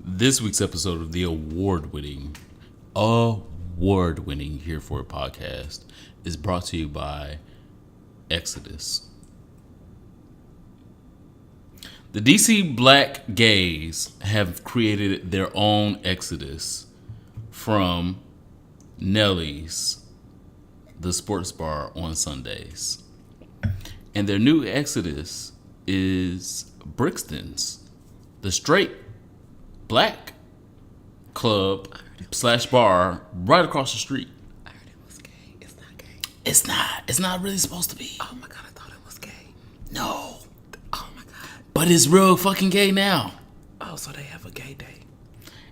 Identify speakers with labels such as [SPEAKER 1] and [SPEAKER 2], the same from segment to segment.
[SPEAKER 1] This week's episode of the award-winning Here For It podcast is brought to you by Exodus. The DC black gays have created their own Exodus from Nelly's, the sports bar on Sundays. And their new Exodus is Brixton's, the straight black club / bar right across the street.
[SPEAKER 2] I heard it was gay. It's not gay.
[SPEAKER 1] It's not. It's not really supposed to be.
[SPEAKER 2] Oh my god, I thought it was gay.
[SPEAKER 1] No.
[SPEAKER 2] Oh my god.
[SPEAKER 1] But it's real fucking gay now.
[SPEAKER 2] Oh, so they have a gay day.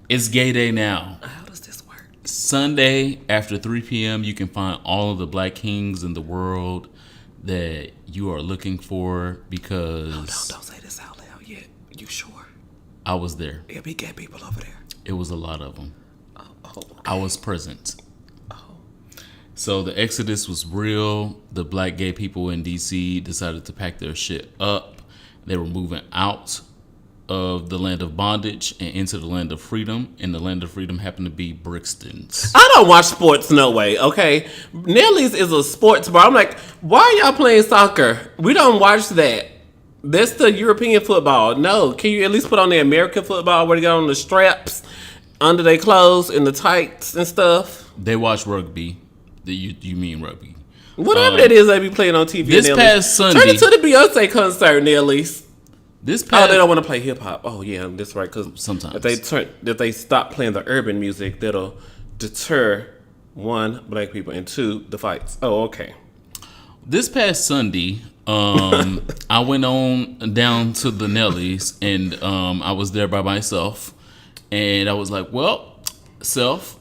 [SPEAKER 1] It's gay day now.
[SPEAKER 2] How does this work?
[SPEAKER 1] Sunday after 3 p.m. you can find all of the black kings in the world that you are looking for because...
[SPEAKER 2] Don't say this out loud yet. You sure?
[SPEAKER 1] I was there.
[SPEAKER 2] There'll be gay people over there.
[SPEAKER 1] It was a lot of them.
[SPEAKER 2] Oh, okay.
[SPEAKER 1] I was present.
[SPEAKER 2] Oh.
[SPEAKER 1] So the Exodus was real. The black gay people in DC decided to pack their shit up. They were moving out of the land of bondage and into the land of freedom. And the land of freedom happened to be Brixton's.
[SPEAKER 2] I don't watch sports no way, okay? Nelly's is a sports bar. I'm like, why are y'all playing soccer? We don't watch that. That's the European football. No, can you at least put on the American football where they got on the straps under their clothes and the tights and stuff?
[SPEAKER 1] They watch rugby. You mean rugby.
[SPEAKER 2] Whatever that is they be playing on TV.
[SPEAKER 1] This past Sunday.
[SPEAKER 2] Turn it to the Beyonce concert, Nelly's.
[SPEAKER 1] This past,
[SPEAKER 2] they don't want to play hip hop. Oh yeah, that's right. Because
[SPEAKER 1] sometimes
[SPEAKER 2] if they stop playing the urban music, that'll deter one, black people, and two, the fights. Oh, okay.
[SPEAKER 1] This past Sunday, I went on down to the Nelly's and I was there by myself, and I was like, "Well, self,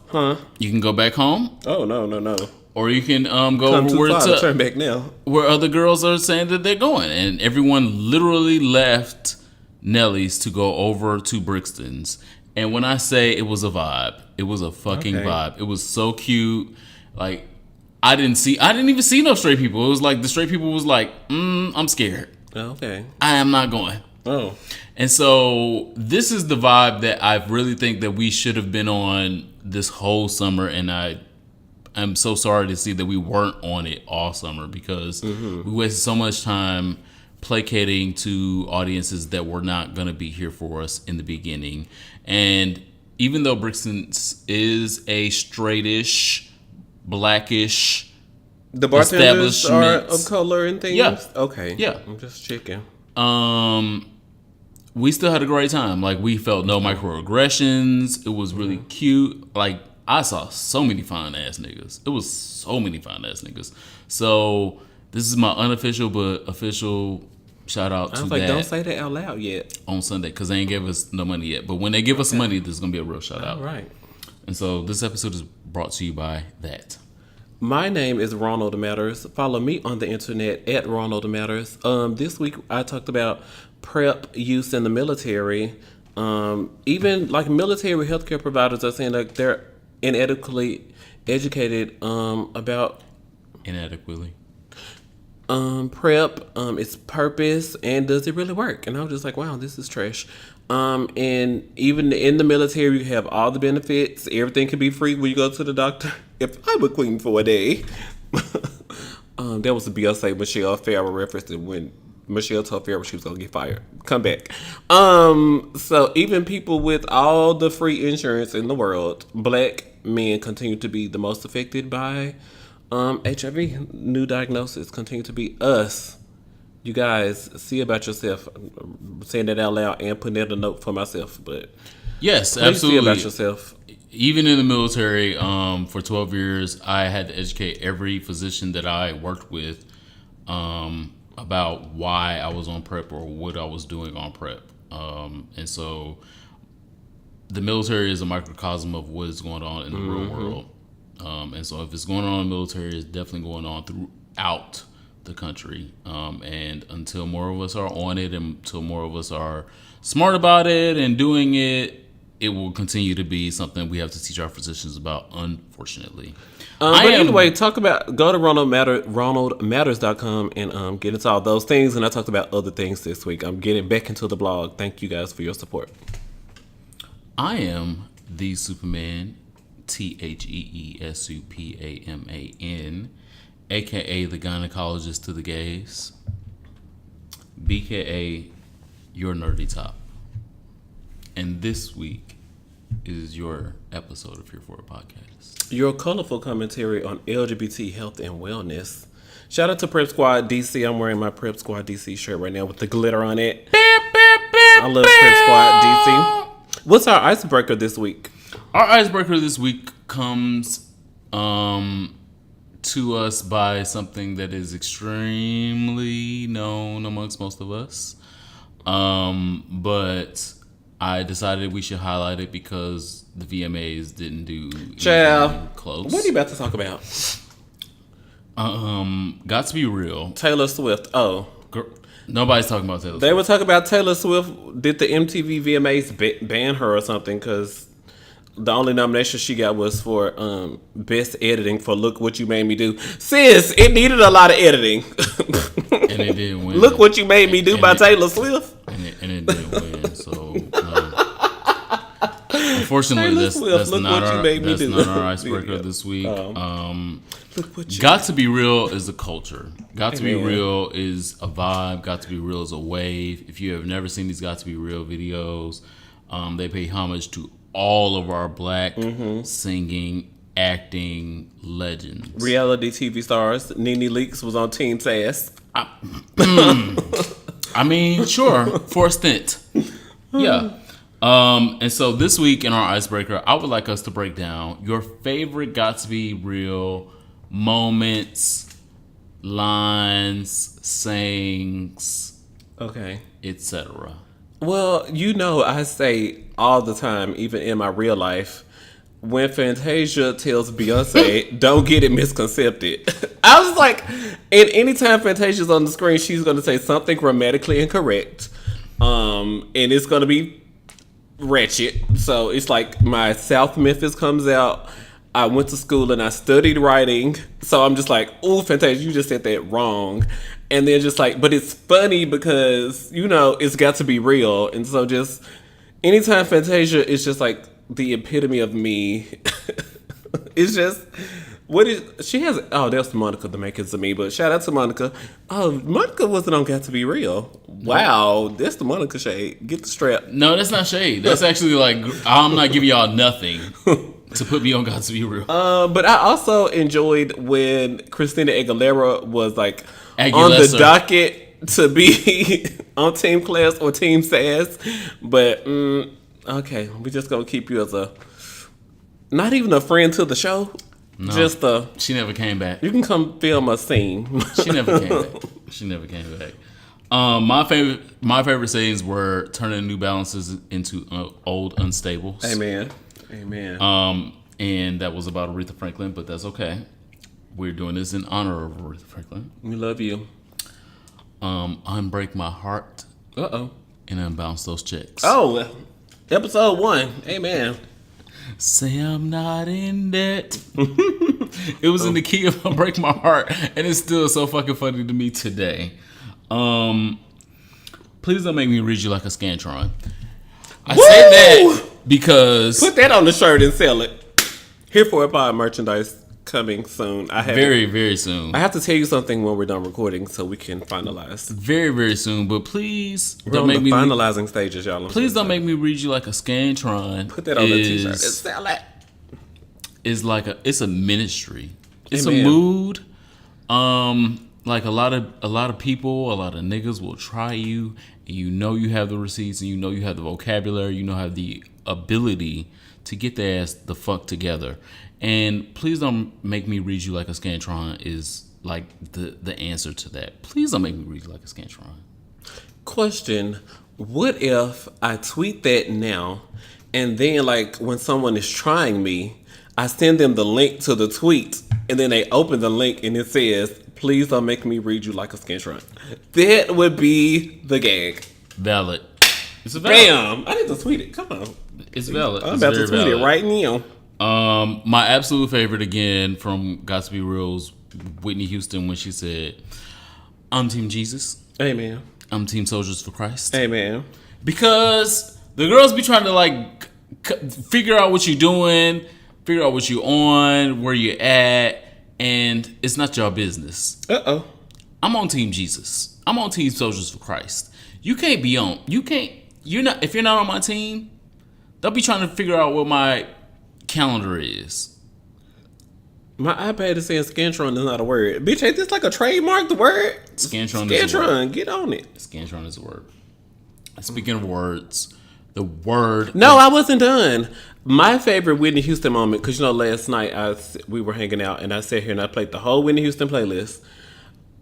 [SPEAKER 1] you can go back home.
[SPEAKER 2] Oh no.
[SPEAKER 1] Or you can go
[SPEAKER 2] Come
[SPEAKER 1] over
[SPEAKER 2] too
[SPEAKER 1] where
[SPEAKER 2] far to turn back now.
[SPEAKER 1] where other girls are saying that they're going." And everyone literally left Nelly's to go over to Brixton's. And when I say it was a vibe, it was a fucking vibe. It was so cute. Like, I didn't even see no straight people. It was like the straight people was like, I'm scared.
[SPEAKER 2] Okay.
[SPEAKER 1] I am not going.
[SPEAKER 2] Oh.
[SPEAKER 1] And so this is the vibe that I really think that we should have been on this whole summer, and I'm so sorry to see that we weren't on it all summer because we wasted so much time placating to audiences that were not going to be here for us in the beginning. And even though Brixton's is a straightish, blackish,
[SPEAKER 2] the bartenders are of color and things?
[SPEAKER 1] Yeah.
[SPEAKER 2] Okay.
[SPEAKER 1] Yeah.
[SPEAKER 2] I'm just checking.
[SPEAKER 1] We still had a great time. Like, we felt no microaggressions. It was really cute. Like, I saw so many fine ass niggas. It was so many fine ass niggas. So this is my unofficial but official shout out to that.
[SPEAKER 2] Don't say that out loud yet.
[SPEAKER 1] On Sunday, because they ain't gave us no money yet. But when they give us money, there's gonna be a real shout out.
[SPEAKER 2] All right.
[SPEAKER 1] And so this episode is brought to you by that.
[SPEAKER 2] My name is Ronald Matters. Follow me on the internet at Ronald Matters. This week I talked about PrEP use in the military. Even like military healthcare providers are saying that they're inadequately educated about
[SPEAKER 1] Inadequately.
[SPEAKER 2] PrEP, its purpose, and does it really work? And I was just like, wow, this is trash. And even in the military, you have all the benefits. Everything can be free when you go to the doctor. If I'm a queen for a day. That was the Beyonce Michelle Farrell reference when Michelle told Farrell she was going to get fired. Come back. So even people with all the free insurance in the world, black men continue to be the most affected by HIV. New diagnosis continue to be us. You guys, see about yourself. I'm saying that out loud and putting in a note for myself. But
[SPEAKER 1] yes, absolutely.
[SPEAKER 2] See about yourself.
[SPEAKER 1] Even in the military, for 12 years, I had to educate every physician that I worked with about why I was on PrEP or what I was doing on PrEP. And so the military is a microcosm of what is going on in the real world. And so if it's going on in the military, it's definitely going on throughout the country. And until more of us are on it and until more of us are smart about it and doing it, it will continue to be something we have to teach our physicians about, unfortunately.
[SPEAKER 2] Anyway, go to ronaldmatters.com and get into all those things. And I talked about other things this week. I'm getting back into the blog. Thank you guys for your support.
[SPEAKER 1] I am the Superman, TheeSupaman, aka the gynecologist to the gays, BKA your nerdy top. And this week is your episode of Here For It Podcast.
[SPEAKER 2] Your colorful commentary on LGBT health and wellness. Shout out to Prep Squad DC. I'm wearing my Prep Squad DC shirt right now with the glitter on it. I love Prep Squad DC. What's our icebreaker this week?
[SPEAKER 1] Our icebreaker this week comes to us by something that is extremely known amongst most of us. But I decided we should highlight it because the VMAs didn't do
[SPEAKER 2] Child,
[SPEAKER 1] close.
[SPEAKER 2] what are you about to talk about?
[SPEAKER 1] Got to be real.
[SPEAKER 2] Taylor Swift. Oh.
[SPEAKER 1] Nobody's talking about Taylor Swift.
[SPEAKER 2] They were talking about Taylor Swift. Did the MTV VMAs ban her or something? Because the only nomination she got was for best editing for Look What You Made Me Do. Sis, it needed a lot of editing.
[SPEAKER 1] And it didn't win.
[SPEAKER 2] Look What You Made Me Do by Taylor Swift.
[SPEAKER 1] And it didn't win. So, unfortunately, that's not our icebreaker this week. Got to be real is a culture. Got to be real is a vibe. Got to be real is a wave. If you have never seen these Got to be real videos, they pay homage to all of our black singing, acting legends. Reality
[SPEAKER 2] TV stars. Nene Leakes was on Team Sass.
[SPEAKER 1] I mean, sure, for a stint. Yeah. And so this week in our icebreaker, I would like us to break down your favorite Got to be real moments, lines, sayings, etc.
[SPEAKER 2] Well, I say all the time, even in my real life, when Fantasia tells Beyonce, don't get it misconcepted. I was like, and anytime Fantasia's on the screen, she's going to say something grammatically incorrect. And it's going to be wretched. So it's like my South Memphis comes out. I went to school and I studied writing. So I'm just like, ooh, Fantasia, you just said that wrong. And then just like, but it's funny because, it's got to be real. And so just anytime Fantasia is just like the epitome of me. It's just, that's Monica the Makers of Me. But shout out to Monica. Oh, Monica wasn't on Got to Be Real. Wow, that's the Monica shade. Get the strap.
[SPEAKER 1] No, that's not shade. That's actually like, I'm not giving y'all nothing to put me on Got to Be Real.
[SPEAKER 2] But I also enjoyed when Christina Aguilera was like on the docket to be on Team Class or Team Sass. But, okay, we just going to keep you as not even a friend to the show. No,
[SPEAKER 1] she never came back.
[SPEAKER 2] You can come film a scene.
[SPEAKER 1] She never came back. My favorite sayings were turning New Balances into old unstables.
[SPEAKER 2] Amen.
[SPEAKER 1] And that was about Aretha Franklin, but that's okay. We're doing this in honor of Aretha Franklin.
[SPEAKER 2] We love you.
[SPEAKER 1] Unbreak my heart.
[SPEAKER 2] And
[SPEAKER 1] unbounce those checks.
[SPEAKER 2] Oh, episode 1. Amen.
[SPEAKER 1] Say I'm not in debt. It was in the key of Unbreak My Heart, and it's still so fucking funny to me today. Please don't make me read you like a Scantron. I say that because
[SPEAKER 2] put that on the shirt and sell it. Here For It Pod merchandise coming soon.
[SPEAKER 1] Very, very soon.
[SPEAKER 2] I have to tell you something when we're done recording so we can finalize.
[SPEAKER 1] Very, very soon. But please
[SPEAKER 2] don't make me finalizing stages, y'all.
[SPEAKER 1] Please don't make me read you like a Scantron.
[SPEAKER 2] Put that on the t-shirt and sell it.
[SPEAKER 1] It's a ministry. It's a mood. Like a lot of people, a lot of niggas will try you, and you have the receipts, and you have the vocabulary, have the ability to get their ass the fuck together. And please don't make me read you like a Scantron is like the answer to that. Please don't make me read you like a Scantron.
[SPEAKER 2] Question: what if I tweet that now, and then like when someone is trying me, I send them the link to the tweet, and then they open the link and it says, "Please don't make me read you like a Scantron." That would be the gag.
[SPEAKER 1] Valid. It's a
[SPEAKER 2] valid. Bam! I need to tweet it. Come on.
[SPEAKER 1] It's valid.
[SPEAKER 2] I'm about to tweet it right now.
[SPEAKER 1] My absolute favorite again from Got to Be Real's Whitney Houston when she said, "I'm Team Jesus.
[SPEAKER 2] Amen.
[SPEAKER 1] I'm Team Soldiers for Christ.
[SPEAKER 2] Amen."
[SPEAKER 1] Because the girls be trying to like figure out what you're doing, figure out what you're on, where you're at, and it's not your business. I'm on Team Jesus. I'm on Team Soldiers for Christ. You're not, if you're not on my team, they'll be trying to figure out what my calendar is.
[SPEAKER 2] My iPad is saying Scantron is not a word. Bitch, ain't this like a trademarked word?
[SPEAKER 1] Scantron is a word.
[SPEAKER 2] Get on it.
[SPEAKER 1] Scantron is a word. Speaking of words, the word...
[SPEAKER 2] No, I wasn't done. My favorite Whitney Houston moment, because last night we were hanging out and I sat here and I played the whole Whitney Houston playlist.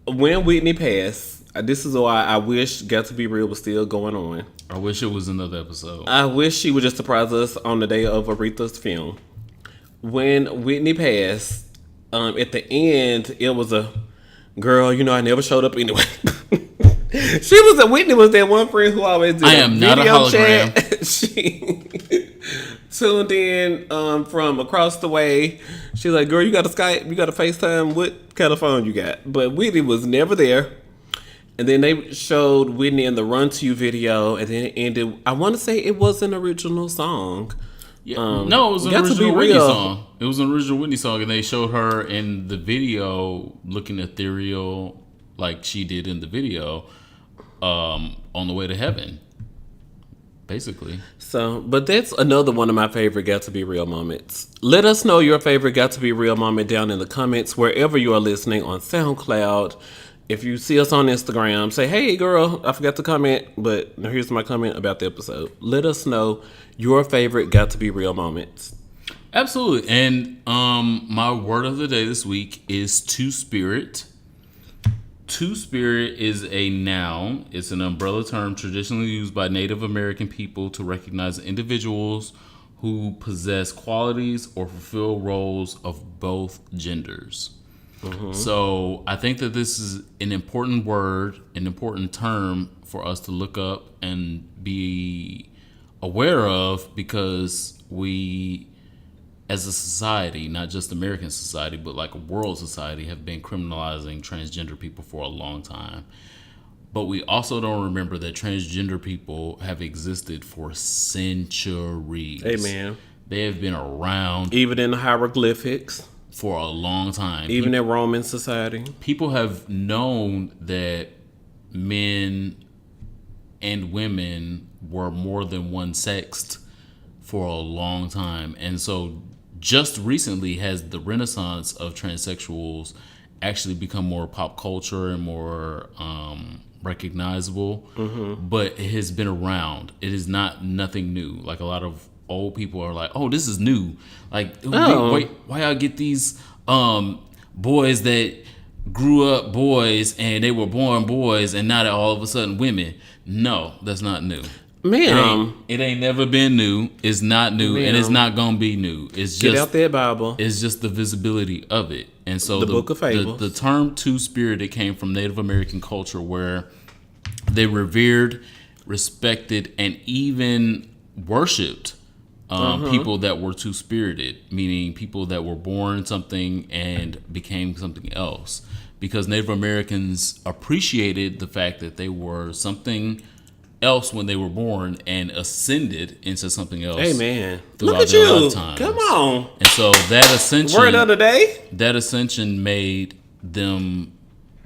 [SPEAKER 2] When Whitney passed, this is why I wish Got to Be Real was still going on.
[SPEAKER 1] I wish it was another episode.
[SPEAKER 2] I wish she would just surprise us on the day of Aretha's funeral. When Whitney passed, at the end, it was a girl, I never showed up anyway. Whitney was that one friend who always did
[SPEAKER 1] I am not a hologram.
[SPEAKER 2] Chat. She tuned in from across the way. She's like, girl, you got a Skype? You got a FaceTime? What kind of phone you got? But Whitney was never there. And then they showed Whitney in the Run To You video, and then it ended. I want to say it was an original song.
[SPEAKER 1] Yeah. No, it was an original Whitney song. It was an original Whitney song, and they showed her in the video looking ethereal like she did in the video on the way to heaven, basically. So,
[SPEAKER 2] but that's another one of my favorite Got to Be Real moments. Let us know your favorite Got to Be Real moment down in the comments wherever you are listening on SoundCloud. If you see us on Instagram, say, hey, girl, I forgot to comment, but here's my comment about the episode. Let us know your favorite Got to Be Real moments.
[SPEAKER 1] Absolutely. And my word of the day this week is two-spirit. Two-spirit is a noun. It's an umbrella term traditionally used by Native American people to recognize individuals who possess qualities or fulfill roles of both genders. Mm-hmm. So I think that this is an important word, an important term for us to look up and be aware of, because we, as a society, not just American society, but like a world society, have been criminalizing transgender people for a long time. But we also don't remember that transgender people have existed for centuries.
[SPEAKER 2] Amen.
[SPEAKER 1] They have been around.
[SPEAKER 2] Even in the hieroglyphics.
[SPEAKER 1] For a long time.
[SPEAKER 2] Even in Roman society.
[SPEAKER 1] People have known that men and women were more than one sexed for a long time. And so just recently has the renaissance of transsexuals actually become more pop culture and more recognizable. Mm-hmm. But it has been around. It is nothing new. Like, a lot of old people are like, oh, this is new. Like, why y'all get these boys that grew up boys and they were born boys and now they're all of a sudden women? No, that's not new.
[SPEAKER 2] Ma'am.
[SPEAKER 1] It ain't never been new. It's not new. Ma'am. And it's not going to be new. It's just,
[SPEAKER 2] get out that Bible.
[SPEAKER 1] It's just the visibility of it. And so
[SPEAKER 2] the Book of Fables.
[SPEAKER 1] The term two-spirited came from Native American culture, where they revered, respected, and even worshipped people that were two-spirited, meaning people that were born something and became something else. Because Native Americans appreciated the fact that they were something else when they were born and ascended into something else.
[SPEAKER 2] Amen. Look at you.
[SPEAKER 1] Lifetimes.
[SPEAKER 2] Come on.
[SPEAKER 1] And so that ascension,
[SPEAKER 2] word of the day.
[SPEAKER 1] That ascension made them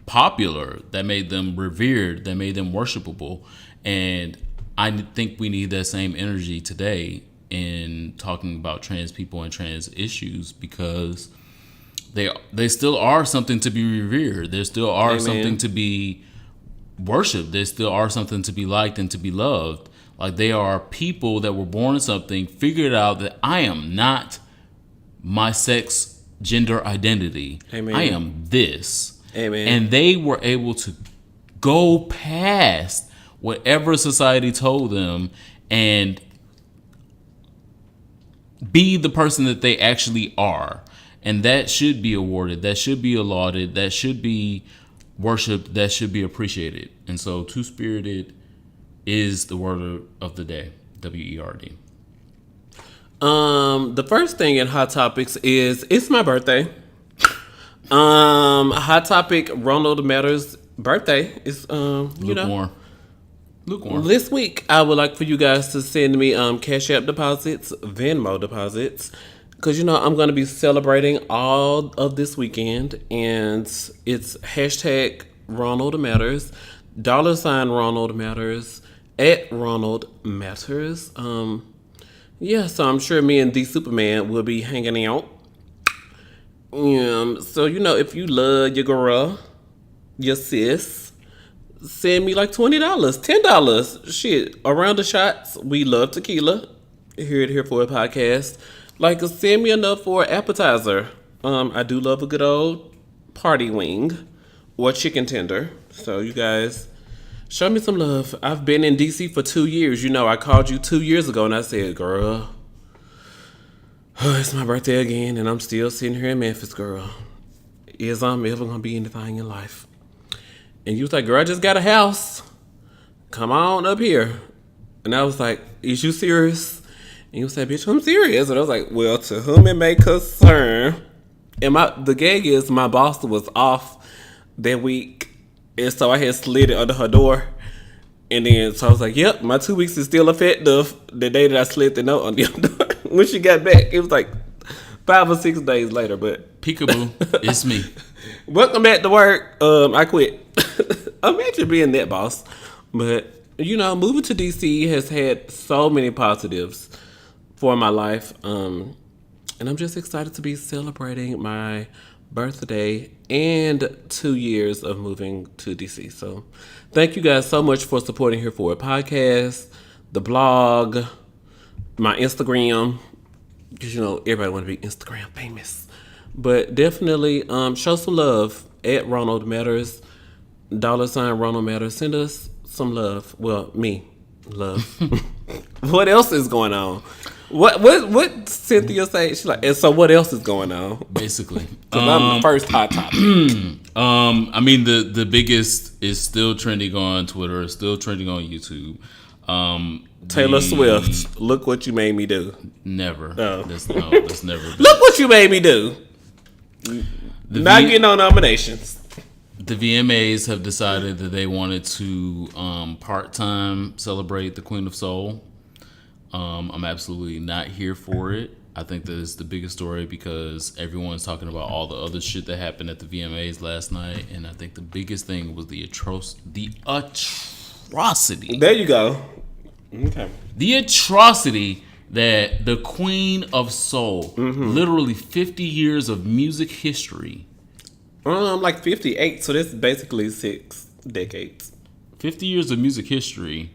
[SPEAKER 1] popular. That made them revered. That made them worshipable. And I think we need that same energy today in talking about trans people and trans issues, because they still are something to be revered. There still are
[SPEAKER 2] Amen.
[SPEAKER 1] Something to be worshipped. There still are something to be liked and to be loved. Like, they are people that were born something, figured out that I am not my sex gender identity.
[SPEAKER 2] Amen.
[SPEAKER 1] I am this.
[SPEAKER 2] Amen.
[SPEAKER 1] And they were able to go past whatever society told them and be the person that they actually are. And that should be awarded. That should be lauded. That should be worshipped. That should be appreciated. And so two-spirited is the word of the day. W-E-R-D.
[SPEAKER 2] The first thing in Hot Topics is it's my birthday. Hot Topic, Ronald Matter's birthday is
[SPEAKER 1] Luke Moore. Lukewarm.
[SPEAKER 2] This week, I would like for you guys to send me Cash App deposits, Venmo deposits, because I'm going to be celebrating all of this weekend, and it's hashtag Ronald Matters, $ Ronald Matters, at Ronald Matters. Yeah, so I'm sure me and the Superman will be hanging out. So if you love your girl, your sis, send me like $20, $10. Shit, around the shots. We love tequila. Here for a podcast. Like, send me enough for an appetizer. I do love a good old party wing or chicken tender. So you guys, show me some love. I've been in DC for 2 years. I called you 2 years ago and I said, girl, it's my birthday again and I'm still sitting here in Memphis, girl. Is I'm ever gonna be anything in life? And you was like, girl, I just got a house. Come on up here. And I was like, is you serious? And you said, bitch, I'm serious. And I was like, well, to whom it may concern. And the gag is my boss was off that week. And so I had slid it under her door. And then, so I was like, yep, my 2 weeks is still effective. The day that I slid the note on the door. When she got back, it was like 5 or 6 days later. But
[SPEAKER 1] peekaboo, it's me.
[SPEAKER 2] Welcome back to work. I quit. Imagine being that boss. But, moving to DC has had so many positives for my life. And I'm just excited to be celebrating my birthday and 2 years of moving to DC. So thank you guys so much for supporting Here For a Podcast, the blog, my Instagram, because everybody want to be Instagram famous. But definitely show some love at Ronald Matters, $ Ronald Matters. Send us some love. Well, me, love. What else is going on? What Cynthia say? She's like, and so what else is going on?
[SPEAKER 1] Basically,
[SPEAKER 2] I'm the first hot topic.
[SPEAKER 1] I mean, the biggest is still trending on Twitter. It's still trending on YouTube.
[SPEAKER 2] Taylor Swift, look what you made me do.
[SPEAKER 1] Never.
[SPEAKER 2] Oh.
[SPEAKER 1] That's never been.
[SPEAKER 2] Look what you made me do. Not getting no nominations.
[SPEAKER 1] The VMAs have decided that they wanted to part-time celebrate the Queen of Soul. I'm absolutely not here for it. I think that is the biggest story because everyone's talking about all the other shit that happened at the VMAs last night, and I think the biggest thing was the atrocity.
[SPEAKER 2] There you go. Okay.
[SPEAKER 1] The atrocity that the Queen of Soul, literally 50 years of music history.
[SPEAKER 2] I'm like 58, so that's basically 6 decades.
[SPEAKER 1] 50 years of music history.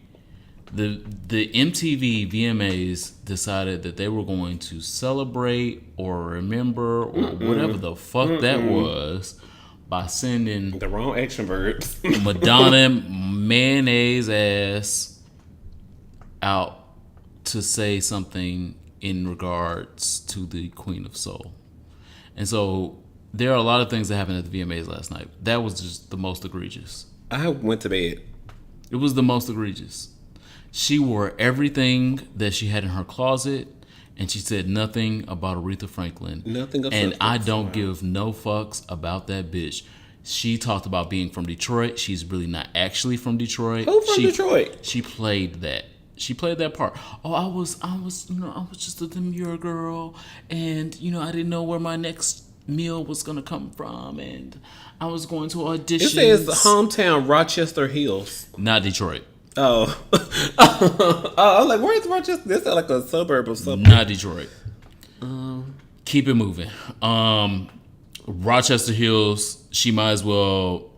[SPEAKER 1] The MTV VMAs decided that they were going to celebrate or remember or whatever the fuck that was by sending
[SPEAKER 2] the wrong action verbs.
[SPEAKER 1] Madonna mayonnaise ass out to say something in regards to the Queen of Soul. And so there are a lot of things that happened at the VMAs last night. That was just the most egregious.
[SPEAKER 2] I went to bed.
[SPEAKER 1] It was the most egregious. She wore everything that she had in her closet, and she said nothing about Aretha Franklin.
[SPEAKER 2] Nothing of
[SPEAKER 1] And
[SPEAKER 2] substance.
[SPEAKER 1] I don't give no fucks about that bitch. She talked about being from Detroit. She's really not actually from Detroit.
[SPEAKER 2] Who from Detroit?
[SPEAKER 1] She played that. She played that part. Oh, I was just a demure girl, and I didn't know where my next meal was gonna come from, and I was going to auditions.
[SPEAKER 2] It says hometown Rochester Hills.
[SPEAKER 1] Not Detroit.
[SPEAKER 2] Oh. I was like, where's Rochester? This is like a suburb of something.
[SPEAKER 1] Not Detroit. Keep it moving. Rochester Hills. She might as well.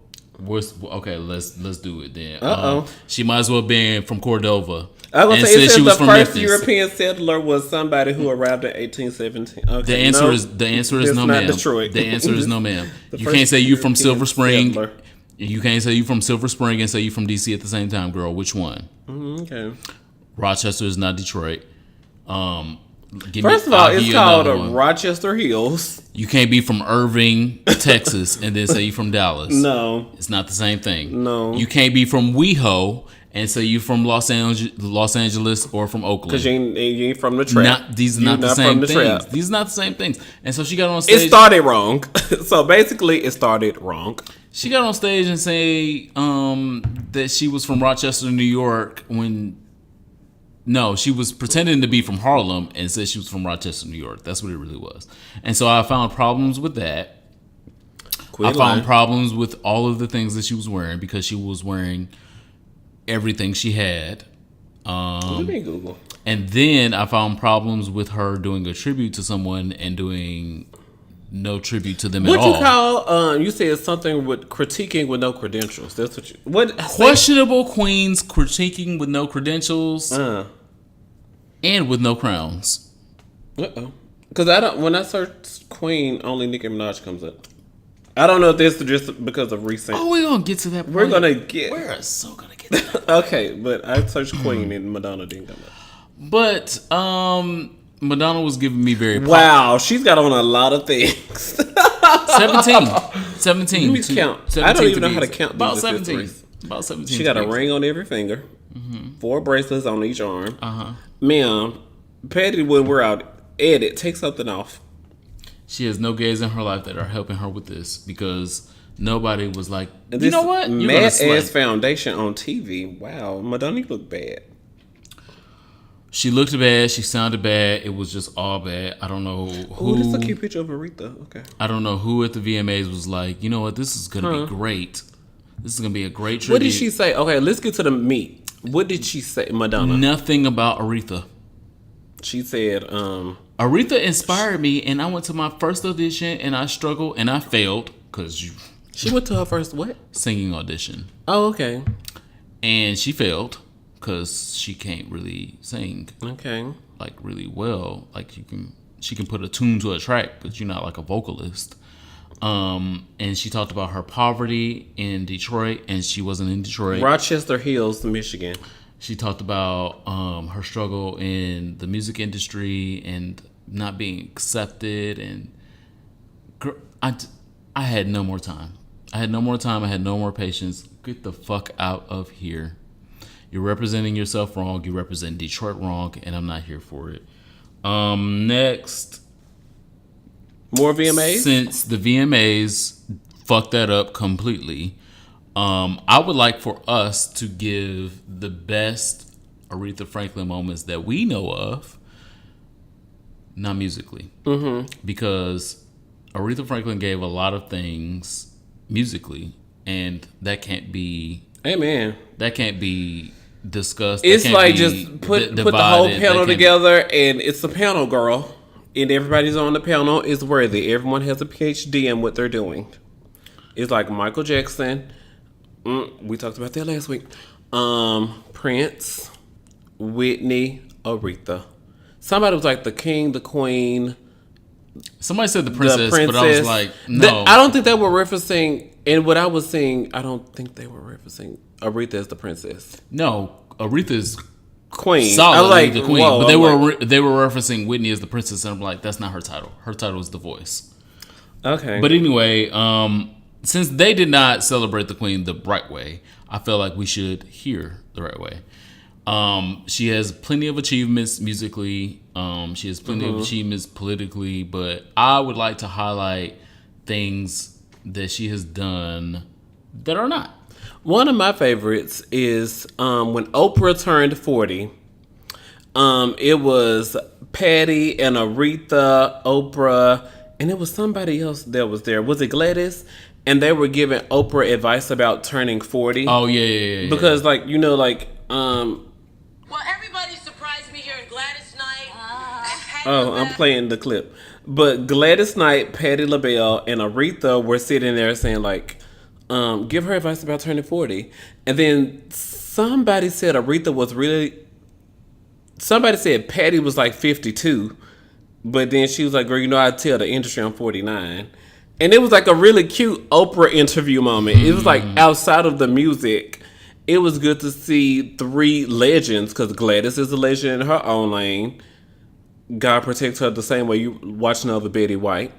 [SPEAKER 1] Okay, let's do it then. She might as well been from Cordova.
[SPEAKER 2] I was
[SPEAKER 1] and
[SPEAKER 2] say it
[SPEAKER 1] said
[SPEAKER 2] says
[SPEAKER 1] she was
[SPEAKER 2] the
[SPEAKER 1] from
[SPEAKER 2] first
[SPEAKER 1] Memphis.
[SPEAKER 2] European settler was somebody who arrived in 1817. Okay,
[SPEAKER 1] The answer is no, ma'am.
[SPEAKER 2] Detroit.
[SPEAKER 1] The answer is no, ma'am. You
[SPEAKER 2] first
[SPEAKER 1] can't say you from
[SPEAKER 2] European
[SPEAKER 1] Silver Spring.
[SPEAKER 2] settler.
[SPEAKER 1] You can't say you from Silver Spring and say you from DC at the same time, girl. Which one?
[SPEAKER 2] Okay.
[SPEAKER 1] Rochester is not Detroit.
[SPEAKER 2] First of all, it's called Rochester Hills.
[SPEAKER 1] You can't be from Irving, Texas, and then say you from Dallas.
[SPEAKER 2] No.
[SPEAKER 1] It's not the same thing.
[SPEAKER 2] No.
[SPEAKER 1] You can't be from WeHo and say you from Los Angeles or from Oakland.
[SPEAKER 2] Because you ain't from the trap.
[SPEAKER 1] These are not the same things. These are not the same things. And so she got on stage.
[SPEAKER 2] It started wrong. So basically, it started wrong.
[SPEAKER 1] She got on stage and say that she was from Rochester, New York. No, she was pretending to be from Harlem and said she was from Rochester, New York. That's what it really was. And so I found problems with that. I found problems with all of the things that she was wearing because she was wearing everything she had.
[SPEAKER 2] Let me Google.
[SPEAKER 1] And then I found problems with her doing a tribute to someone and doing no tribute to them at all.
[SPEAKER 2] What you call? You said something with critiquing with no credentials. That's what you. What
[SPEAKER 1] questionable queens critiquing with no credentials and with no crowns.
[SPEAKER 2] Because I don't. When I search queen, only Nicki Minaj comes up. I don't know if this is just because of recent.
[SPEAKER 1] Oh, we're gonna get to that point.
[SPEAKER 2] We're so gonna get
[SPEAKER 1] to that.
[SPEAKER 2] Okay, but I searched queen and Madonna didn't come up.
[SPEAKER 1] But Madonna was giving me very
[SPEAKER 2] wow, she's got on a lot of things.
[SPEAKER 1] 17.
[SPEAKER 2] Let me count. I don't even know how to count.
[SPEAKER 1] About 17. About 17.
[SPEAKER 2] She got a ring on every finger. 4 bracelets on each arm. Ma'am, Patty when we're out, edit, take something off.
[SPEAKER 1] She has no gays in her life that are helping her with this because nobody was like, you know what?
[SPEAKER 2] Matte ass foundation on TV. Wow, Madonna, you look bad.
[SPEAKER 1] She looked bad. She sounded bad. It was just all bad. I don't know who.
[SPEAKER 2] Oh, this is a cute picture of Aretha. Okay.
[SPEAKER 1] I don't know who at the VMAs was like, you know what? This is going to be great. This is going to be a great tribute.
[SPEAKER 2] What did she say? Okay, let's get to the meat. What did she say, Madonna?
[SPEAKER 1] Nothing about Aretha.
[SPEAKER 2] She said,
[SPEAKER 1] Aretha inspired me, and I went to my first audition, and I struggled, and I failed because
[SPEAKER 2] she went to her first what?
[SPEAKER 1] Singing audition.
[SPEAKER 2] Oh, okay.
[SPEAKER 1] And she failed because she can't really sing.
[SPEAKER 2] Okay.
[SPEAKER 1] Like really well. Like she can put a tune to a track, but you're not like a vocalist. And she talked about her poverty in Detroit, and she wasn't in Detroit.
[SPEAKER 2] Rochester Hills, Michigan.
[SPEAKER 1] She talked about her struggle in the music industry and not being accepted. And I had no more time. I had no more time. I had no more patience. Get the fuck out of here. You're representing yourself wrong. You represent Detroit wrong, and I'm not here for it. Next.
[SPEAKER 2] More VMAs?
[SPEAKER 1] Since the VMAs fucked that up completely, I would like for us to give the best Aretha Franklin moments that we know of, not musically. Because Aretha Franklin gave a lot of things musically, and that can't be...
[SPEAKER 2] Amen.
[SPEAKER 1] That can't be discussed.
[SPEAKER 2] It's like just put the whole panel together, and it's a panel, girl. And everybody's on the panel is worthy. Everyone has a PhD in what they're doing. It's like Michael Jackson. We talked about that last week. Prince, Whitney, Aretha. Somebody was like the king, the queen.
[SPEAKER 1] Somebody said the princess, but I was like, no.
[SPEAKER 2] I don't think they were referencing, and what I was saying, I don't think they were referencing Aretha as the princess.
[SPEAKER 1] No, Aretha's
[SPEAKER 2] queen.
[SPEAKER 1] Solidly
[SPEAKER 2] like,
[SPEAKER 1] the queen. Whoa, but they were referencing Whitney as the princess, and I'm like, that's not her title. Her title is The Voice.
[SPEAKER 2] Okay.
[SPEAKER 1] But anyway, since they did not celebrate the queen the right way, I feel like we should hear the right way. She has plenty of achievements musically. She has plenty of achievements politically, but I would like to highlight things that she has done that are not.
[SPEAKER 2] One of my favorites is when Oprah turned 40. It was Patty and Aretha, Oprah, and it was somebody else that was there. Was it Gladys? And they were giving Oprah advice about turning 40.
[SPEAKER 1] Oh, yeah.
[SPEAKER 2] Because, like, you know, like...
[SPEAKER 3] Well, everybody surprised me here in Gladys Knight.
[SPEAKER 2] I'm playing the clip. But Gladys Knight, Patti LaBelle, and Aretha were sitting there saying, like, give her advice about turning 40. And then somebody said Aretha was really... Somebody said Patty was like 52. But then she was like, girl, you know, I tell the industry I'm 49. And it was like a really cute Oprah interview moment. It was like outside of the music. It was good to see 3 legends, because Gladys is a legend in her own lane. God protects her the same way you watch another Betty White.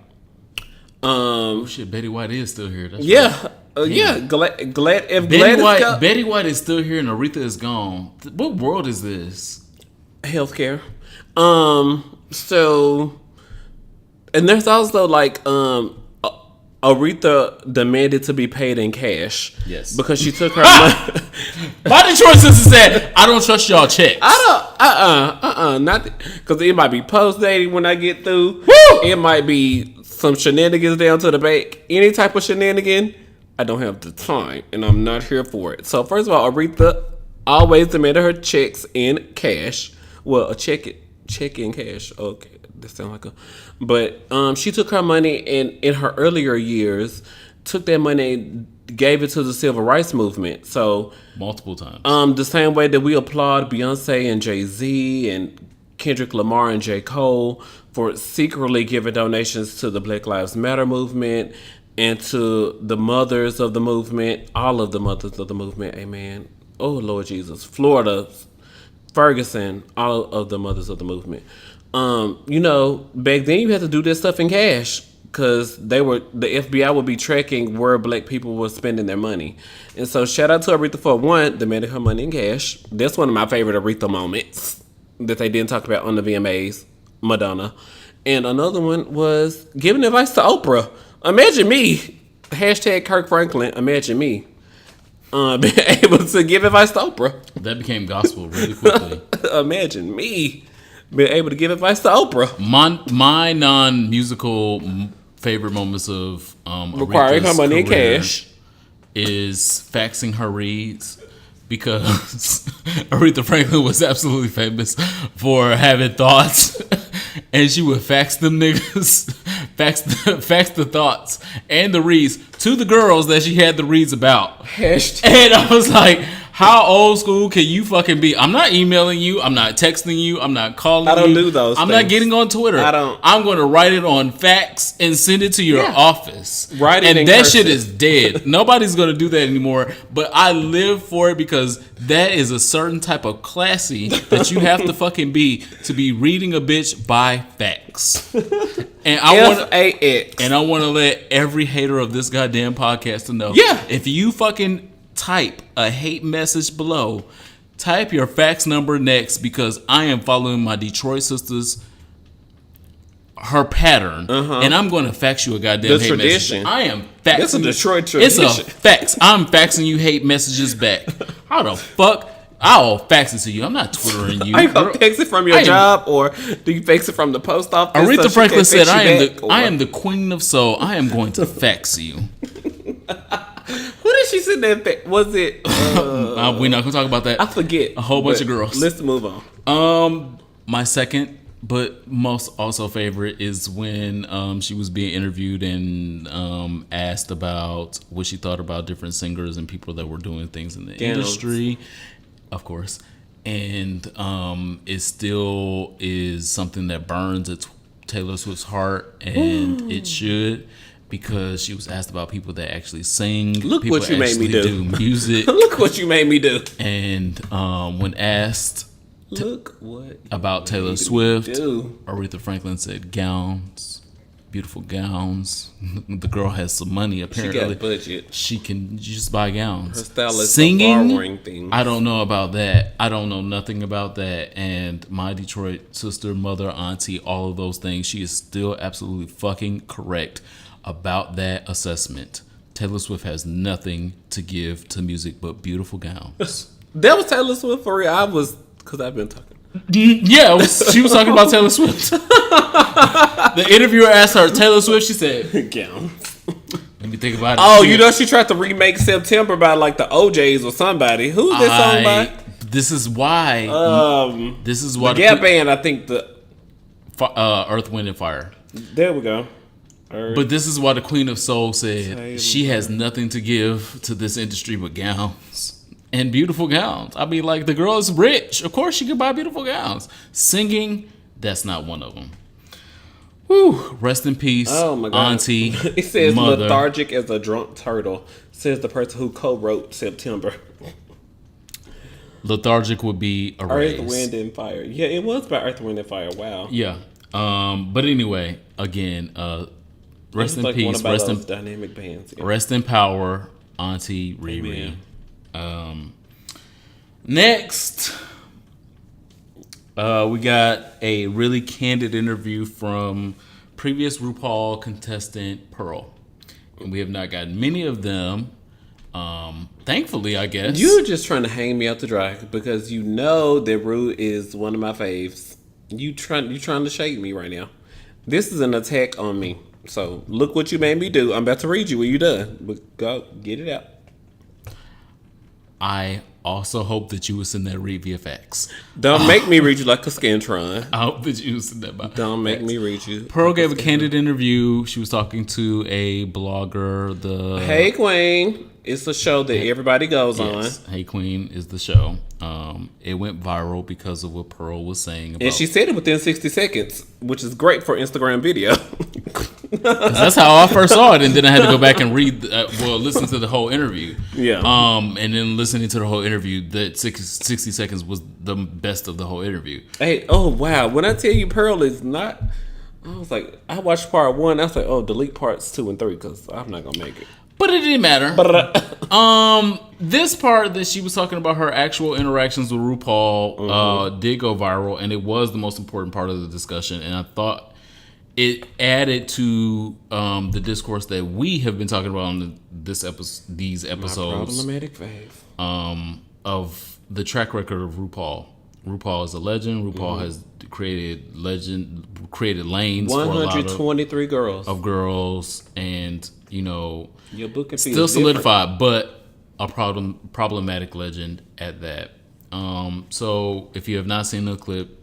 [SPEAKER 1] Oh shit, Betty White is still here. That's
[SPEAKER 2] yeah.
[SPEAKER 1] Right. Betty White is still here and Aretha is gone. What world is this?
[SPEAKER 2] Healthcare. So, and there's also like Aretha demanded to be paid in cash.
[SPEAKER 1] Yes.
[SPEAKER 2] Because she took her money.
[SPEAKER 1] My Detroit sister said, I don't trust y'all checks.
[SPEAKER 2] Not because it might be post dating when I get through.
[SPEAKER 1] Woo!
[SPEAKER 2] It might be some shenanigans down to the bank. Any type of shenanigan, I don't have the time, and I'm not here for it. So first of all, Aretha always demanded her checks in cash. Well, a check in cash. Okay, that sounds like a. But she took her money and in her earlier years took that money and gave it to the civil rights movement. So
[SPEAKER 1] multiple times.
[SPEAKER 2] The same way that we applaud Beyonce and Jay-Z and Kendrick Lamar and J. Cole for secretly giving donations to the Black Lives Matter movement and to the mothers of the movement, all of the mothers of the movement, amen. Oh, Lord Jesus. Florida, Ferguson, all of the mothers of the movement. Back then you had to do this stuff in cash because the FBI would be tracking where black people were spending their money. And so shout out to Aretha for one, demanding her money in cash. That's one of my favorite Aretha moments that they didn't talk about on the VMAs, Madonna. And another one was giving advice to Oprah. Imagine me, hashtag Kirk Franklin, imagine me being able to give advice to Oprah.
[SPEAKER 1] That became gospel really quickly.
[SPEAKER 2] Imagine me being able to give advice to Oprah.
[SPEAKER 1] My non-musical favorite moments of
[SPEAKER 2] Requiring her money in
[SPEAKER 1] career
[SPEAKER 2] cash
[SPEAKER 1] is faxing her reads, because Aretha Franklin was absolutely famous for having thoughts, and she would fax them niggas, fax the thoughts and the reads to the girls that she had the reads about.
[SPEAKER 2] Hashtag.
[SPEAKER 1] And I was like, how old school can you fucking be? I'm not emailing you. I'm not texting you. I'm not calling you.
[SPEAKER 2] I don't do those
[SPEAKER 1] I'm
[SPEAKER 2] things.
[SPEAKER 1] not getting on Twitter.
[SPEAKER 2] I don't.
[SPEAKER 1] I'm going to write it on fax and send it to your office.
[SPEAKER 2] Write it in
[SPEAKER 1] and that
[SPEAKER 2] cursive.
[SPEAKER 1] shit is dead. Nobody's going to do that anymore. But I live for it because that is a certain type of classy that you have to fucking be to be reading a bitch by fax. And I want to let every hater of this goddamn podcast to know.
[SPEAKER 2] Yeah.
[SPEAKER 1] If you fucking type a hate message below, type your fax number next, because I am following my Detroit sisters, her pattern, and I'm going to fax you a goddamn hate
[SPEAKER 2] tradition.
[SPEAKER 1] message. I am faxing.
[SPEAKER 2] It's a Detroit tradition.
[SPEAKER 1] It's a fax. I'm faxing you hate messages back. How the fuck? I'll fax it to you. I'm not Twittering you.
[SPEAKER 2] Are you gonna fax it from your job, or do you fax it from the post office?
[SPEAKER 1] Aretha Franklin said, I am the queen of soul. I am going to fax you.
[SPEAKER 2] Who did she send that? Was it?
[SPEAKER 1] We're not gonna talk about that.
[SPEAKER 2] I forget.
[SPEAKER 1] A whole bunch of girls.
[SPEAKER 2] Let's move on.
[SPEAKER 1] My second, but most also favorite, is when she was being interviewed and asked about what she thought about different singers and people that were doing things in the industry, of course. And it still is something that burns at Taylor Swift's heart, and it should. Because she was asked about people that actually sing.
[SPEAKER 2] Look
[SPEAKER 1] people
[SPEAKER 2] what you made me do.
[SPEAKER 1] Music.
[SPEAKER 2] Look what you made me do.
[SPEAKER 1] And when asked about Taylor Swift, Aretha Franklin said gowns, beautiful gowns. The girl has some money apparently.
[SPEAKER 2] She got a budget.
[SPEAKER 1] She can just buy gowns.
[SPEAKER 2] Her style is
[SPEAKER 1] singing.
[SPEAKER 2] borrowing things.
[SPEAKER 1] I don't know about that. I don't know nothing about that. And my Detroit sister, mother, auntie, all of those things, she is still absolutely fucking correct about that assessment. Taylor Swift has nothing to give to music but beautiful gowns.
[SPEAKER 2] That was Taylor Swift for real. Because I've been talking.
[SPEAKER 1] Yeah, she was talking about Taylor Swift. The interviewer asked her, Taylor Swift, she said,
[SPEAKER 2] gowns.
[SPEAKER 1] Let me think about it.
[SPEAKER 2] Oh, she tried to remake September by like the OJs or somebody. Who's this song by?
[SPEAKER 1] This is why.
[SPEAKER 2] The Gap Band, I think
[SPEAKER 1] Earth, Wind, and Fire.
[SPEAKER 2] There we go.
[SPEAKER 1] But this is why the Queen of Soul said she has nothing to give to this industry but gowns and beautiful gowns. I mean, like, the girl is rich. Of course she can buy beautiful gowns. Singing, that's not one of them. Whew. Rest in peace,
[SPEAKER 2] oh my God.
[SPEAKER 1] auntie,
[SPEAKER 2] it says
[SPEAKER 1] mother.
[SPEAKER 2] Lethargic as a drunk turtle, says the person who co-wrote September.
[SPEAKER 1] Lethargic would be a race.
[SPEAKER 2] Earth, Wind, and Fire. Yeah, it was by Earth, Wind, and Fire. Wow.
[SPEAKER 1] Yeah. But anyway, again, rest in peace.
[SPEAKER 2] Rest in dynamic bands. Yeah.
[SPEAKER 1] Rest in power, Auntie Riri. Next, we got a really candid interview from previous RuPaul contestant Pearl, and we have not gotten many of them. Thankfully, I guess.
[SPEAKER 2] You're just trying to hang me out to dry because you know that Rue is one of my faves. You trying to shade me right now. This is an attack on me. So look what you made me do. I'm about to read you when you're done. But go get it out.
[SPEAKER 1] I also hope that you was in that read VFX.
[SPEAKER 2] Don't make me read you like a Scantron.
[SPEAKER 1] I hope that you was in that.
[SPEAKER 2] Don't make me read you.
[SPEAKER 1] Pearl gave a candid interview. She was talking to a blogger.
[SPEAKER 2] Hey Queen. It's a show that everybody goes on.
[SPEAKER 1] Hey Queen is the show. It went viral because of what Pearl was saying about,
[SPEAKER 2] and she said it within 60 seconds, which is great for Instagram video.
[SPEAKER 1] That's how I first saw it, and then I had to go back and listen to the whole interview.
[SPEAKER 2] Yeah.
[SPEAKER 1] And then listening to the whole interview, that 60 seconds was the best of the whole interview.
[SPEAKER 2] Hey, oh wow! When I tell you Pearl is not, I was like, I watched part 1. I was like, oh, delete parts 2 and 3 because I'm not gonna make it.
[SPEAKER 1] But it didn't matter. This part that she was talking about her actual interactions with RuPaul did go viral, and it was the most important part of the discussion. And I thought it added to the discourse that we have been talking about on these episodes.
[SPEAKER 2] My problematic fave.
[SPEAKER 1] Of the track record of RuPaul. RuPaul is a legend. RuPaul has created lanes
[SPEAKER 2] 123 girls
[SPEAKER 1] of girls, and you know.
[SPEAKER 2] Your book is
[SPEAKER 1] still solidified, but a problematic legend at that. So if you have not seen the clip,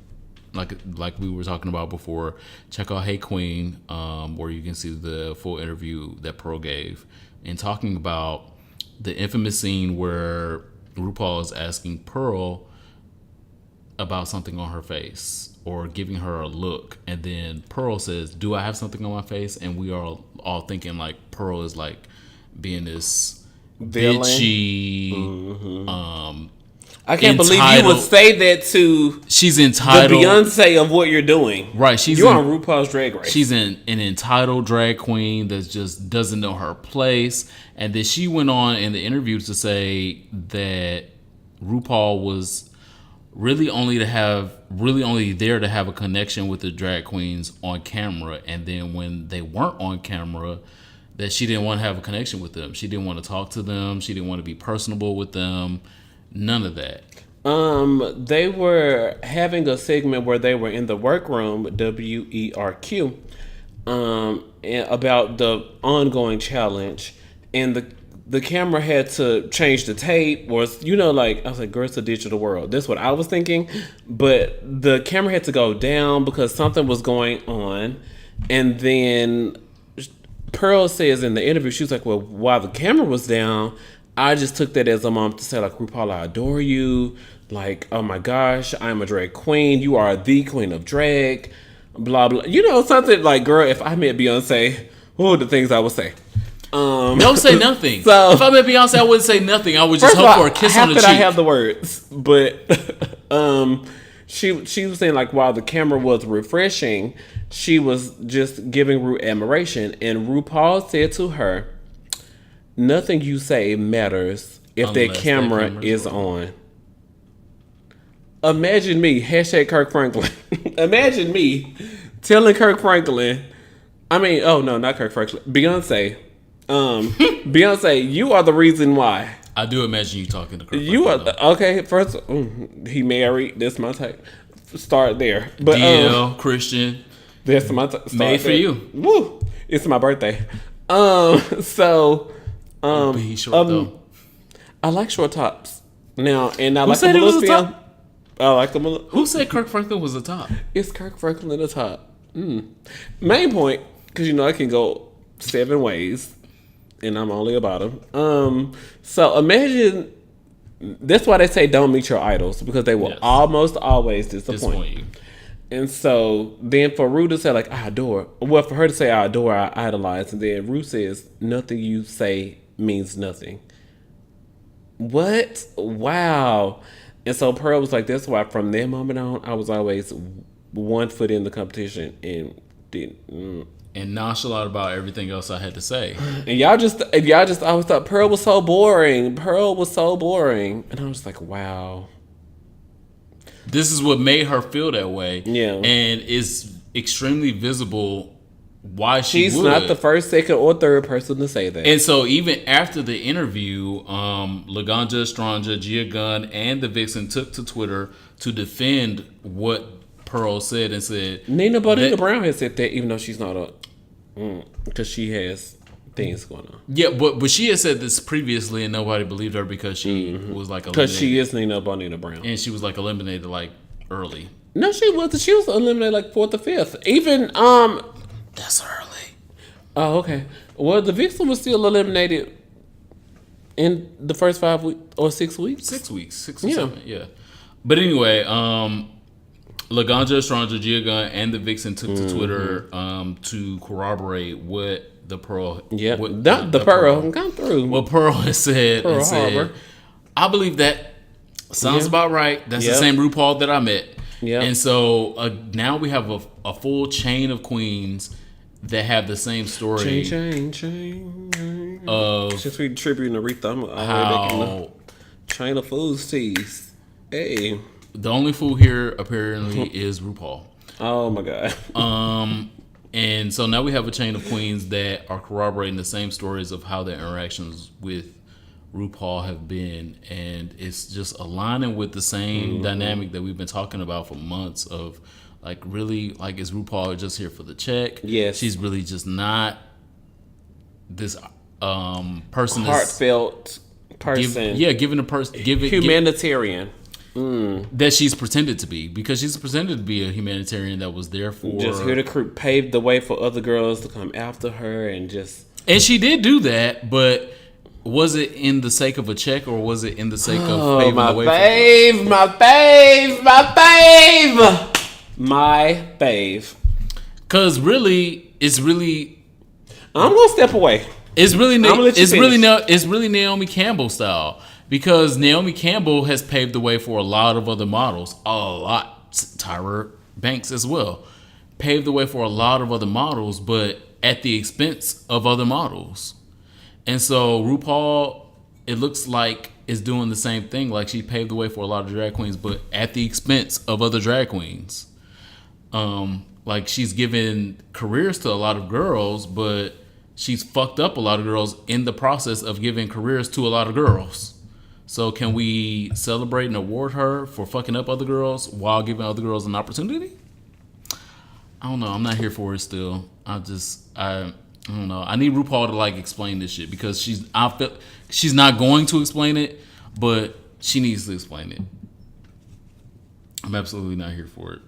[SPEAKER 1] like we were talking about before, check out Hey Queen, where you can see the full interview that Pearl gave, and talking about the infamous scene where RuPaul is asking Pearl about something on her face or giving her a look, and then Pearl says, "Do I have something on my face?" And we are all thinking like Pearl is like being this
[SPEAKER 2] villain.
[SPEAKER 1] Bitchy,
[SPEAKER 2] I can't believe you would say that to
[SPEAKER 1] she's entitled,
[SPEAKER 2] the Beyonce of what you're doing.
[SPEAKER 1] Right,
[SPEAKER 2] you're on RuPaul's Drag Race.
[SPEAKER 1] She's an entitled drag queen that just doesn't know her place. And then she went on in the interview to say that RuPaul was really only there to have a connection with the drag queens on camera, and then when they weren't on camera, that she didn't want to have a connection with them. She didn't want to talk to them. She didn't want to be personable with them. None of that.
[SPEAKER 2] They were having a segment where they were in the workroom, WERQ, and about the ongoing challenge, and the camera had to change the tape, or I was like, girl, it's a digital world. That's what I was thinking, but the camera had to go down because something was going on, and then Pearl says in the interview, she was like, well, while the camera was down, I just took that as a moment to say, like, RuPaul, I adore you. Like, oh my gosh, I'm a drag queen. You are the queen of drag. Blah, blah. Something like, girl, if I met Beyonce, what would the things I would say?
[SPEAKER 1] Don't say nothing.
[SPEAKER 2] So,
[SPEAKER 1] if I met Beyonce, I wouldn't say nothing. I would just hope for a kiss on the cheek.
[SPEAKER 2] I have the words? But she was saying, like, while the camera was refreshing, she was just giving Ru admiration. And RuPaul said to her, nothing you say matters if that camera is on. Imagine me, #Kirk Franklin. Imagine me telling Kirk Franklin, not Kirk Franklin, Beyonce. Beyonce, you are the reason why.
[SPEAKER 1] I do imagine you talking to Kirk
[SPEAKER 2] You
[SPEAKER 1] Franklin,
[SPEAKER 2] are, okay, first, he married, that's my type. Start there. But
[SPEAKER 1] DL, Christian.
[SPEAKER 2] That's my type.
[SPEAKER 1] Made for you.
[SPEAKER 2] Woo! It's my birthday.
[SPEAKER 1] But he's short though.
[SPEAKER 2] I like short tops. Now, and I
[SPEAKER 1] Who
[SPEAKER 2] like
[SPEAKER 1] said
[SPEAKER 2] them
[SPEAKER 1] it was a
[SPEAKER 2] top?
[SPEAKER 1] top?
[SPEAKER 2] I like them.
[SPEAKER 1] Who said Kirk Franklin was a top?
[SPEAKER 2] It's Kirk Franklin a top. Main point, because I can go 7 ways, and I'm only a bottom. So imagine, that's why they say don't meet your idols, because they will almost always disappoint you. And so then for Ru to say, like, I adore, well, for her to say I adore, I idolize, and then Ru says nothing you say means nothing. What? Wow. And so Pearl was like, that's why from that moment on, I was always 1 foot in the competition and didn't.
[SPEAKER 1] And nonchalant about everything else I had to say.
[SPEAKER 2] And y'all just always thought Pearl was so boring. Pearl was so boring. And I was like, wow.
[SPEAKER 1] This is what made her feel that way.
[SPEAKER 2] Yeah.
[SPEAKER 1] And it's extremely visible why she
[SPEAKER 2] She's
[SPEAKER 1] would.
[SPEAKER 2] not the first, second, or third person to say that.
[SPEAKER 1] And so even after the interview, Laganja Estranja, Gia Gunn, and the Vixen took to Twitter to defend what Pearl said and said
[SPEAKER 2] Nina Bonita Brown has said that, even though she's not because she has things going on.
[SPEAKER 1] Yeah, but she had said this previously, and nobody believed her because she was like eliminated.
[SPEAKER 2] Because she is Nina Bonita Brown,
[SPEAKER 1] and she was like eliminated like early.
[SPEAKER 2] No, she wasn't. She was eliminated like 4th or 5th. Even
[SPEAKER 1] That's early.
[SPEAKER 2] Oh, okay. Well, the Vixen was still eliminated in the first 5 weeks or 6 weeks.
[SPEAKER 1] 6 weeks, 6 or 7, yeah. But anyway, Laganja Estranja, Gia Gunn, and the Vixen took to Twitter to corroborate what the Pearl.
[SPEAKER 2] Yeah,
[SPEAKER 1] what
[SPEAKER 2] the Pearl come through.
[SPEAKER 1] What Pearl has said.
[SPEAKER 2] Pearl
[SPEAKER 1] and said,
[SPEAKER 2] Harbor.
[SPEAKER 1] I believe that sounds about right. That's the same RuPaul that I met.
[SPEAKER 2] Yeah.
[SPEAKER 1] And so now we have a full chain of queens that have the same story.
[SPEAKER 2] Chain.
[SPEAKER 1] Of
[SPEAKER 2] Since we tributing Aretha, I'm already
[SPEAKER 1] how
[SPEAKER 2] making the chain of fools teas. Hey.
[SPEAKER 1] the only fool here apparently is RuPaul.
[SPEAKER 2] Oh my God.
[SPEAKER 1] And so now we have a chain of queens that are corroborating the same stories of how their interactions with RuPaul have been, and it's just aligning with the same dynamic that we've been talking about for months of like, really, like, is RuPaul just here for the check?
[SPEAKER 2] Yes.
[SPEAKER 1] She's really just not this person
[SPEAKER 2] Heartfelt person.
[SPEAKER 1] giving a person
[SPEAKER 2] Humanitarian.
[SPEAKER 1] that she's pretended to be, because she's pretended to be a humanitarian that was there for
[SPEAKER 2] Just here to pave the way for other girls to come after her and
[SPEAKER 1] she did do that, but was it in the sake of a check, or was it in the sake of paving the way for
[SPEAKER 2] my fave.
[SPEAKER 1] Because really, it's really,
[SPEAKER 2] I'm gonna step away.
[SPEAKER 1] it's really
[SPEAKER 2] I'm gonna let you finish.
[SPEAKER 1] it's really Naomi Campbell style, because Naomi Campbell has paved the way for a lot of other models, Tyra Banks as well, paved the way for a lot of other models, but at the expense of other models. And so RuPaul, it looks like, is doing the same thing. Like, she paved the way for a lot of drag queens, but at the expense of other drag queens. Like, she's given careers to a lot of girls, but she's fucked up a lot of girls in the process of giving careers to a lot of girls. So can we celebrate and award her for fucking up other girls while giving other girls an opportunity? I don't know. I'm not here for it still. I don't know. I need RuPaul to like explain this shit, because I feel she's not going to explain it, but she needs to explain it. I'm absolutely not here for it.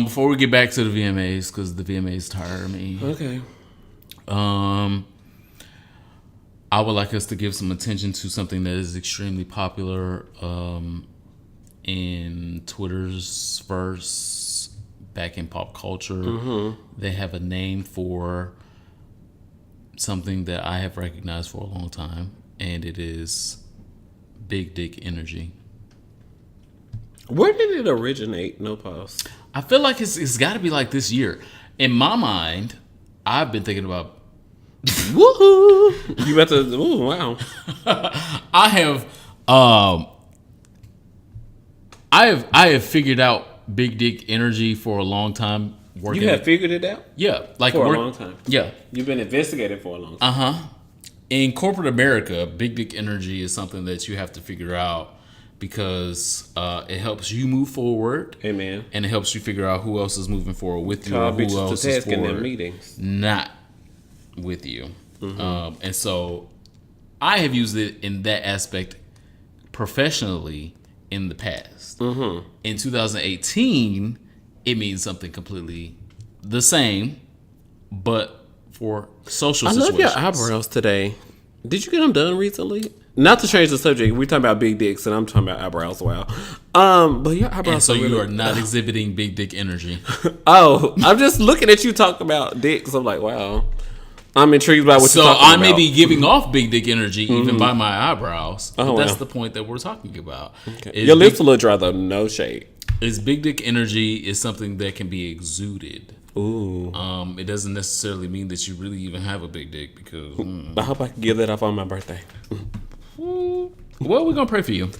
[SPEAKER 1] Before we get back to the VMAs, because the VMAs tire me.
[SPEAKER 2] Okay.
[SPEAKER 1] I would like us to give some attention to something that is extremely popular in Twitter's verse, back in pop culture. They have a name for something that I have recognized for a long time, and it is big dick energy.
[SPEAKER 2] Where did it originate? No pause.
[SPEAKER 1] I feel like it's got to be like this year. In my mind, I've been thinking about
[SPEAKER 2] woohoo! You about to? Ooh, wow!
[SPEAKER 1] I have figured out big dick energy for a long time.
[SPEAKER 2] You have figured it out?
[SPEAKER 1] Yeah, like
[SPEAKER 2] for a long time.
[SPEAKER 1] Yeah,
[SPEAKER 2] you've been investigating for a long time.
[SPEAKER 1] In corporate America, big dick energy is something that you have to figure out, because it helps you move forward.
[SPEAKER 2] Amen.
[SPEAKER 1] And it helps you figure out who else is moving forward with you,
[SPEAKER 2] Call
[SPEAKER 1] or who
[SPEAKER 2] bitches
[SPEAKER 1] else
[SPEAKER 2] to
[SPEAKER 1] is
[SPEAKER 2] task in
[SPEAKER 1] forward
[SPEAKER 2] their meetings.
[SPEAKER 1] not with you. And so I have used it in that aspect professionally in the past. In 2018, it means something completely the same, but for social situations.
[SPEAKER 2] I love your eyebrows today. Did you get them done recently? Not to change the subject, we're talking about big dicks, and I'm talking about eyebrows. Wow. But your eyebrows.
[SPEAKER 1] And so
[SPEAKER 2] really,
[SPEAKER 1] you are not exhibiting big dick energy.
[SPEAKER 2] Oh, I'm just looking at you talk about dicks. I'm like, wow. I'm intrigued by what you're talking
[SPEAKER 1] So I
[SPEAKER 2] about.
[SPEAKER 1] may be giving off big dick energy even by my eyebrows. But that's
[SPEAKER 2] wow.
[SPEAKER 1] the point that we're talking about.
[SPEAKER 2] Okay. Your lips a little dry though. No shade.
[SPEAKER 1] Is big dick energy is something that can be exuded.
[SPEAKER 2] Ooh.
[SPEAKER 1] It doesn't necessarily mean that you really even have a big dick, because
[SPEAKER 2] I hope I can give that off on my birthday.
[SPEAKER 1] well, we're gonna pray for you.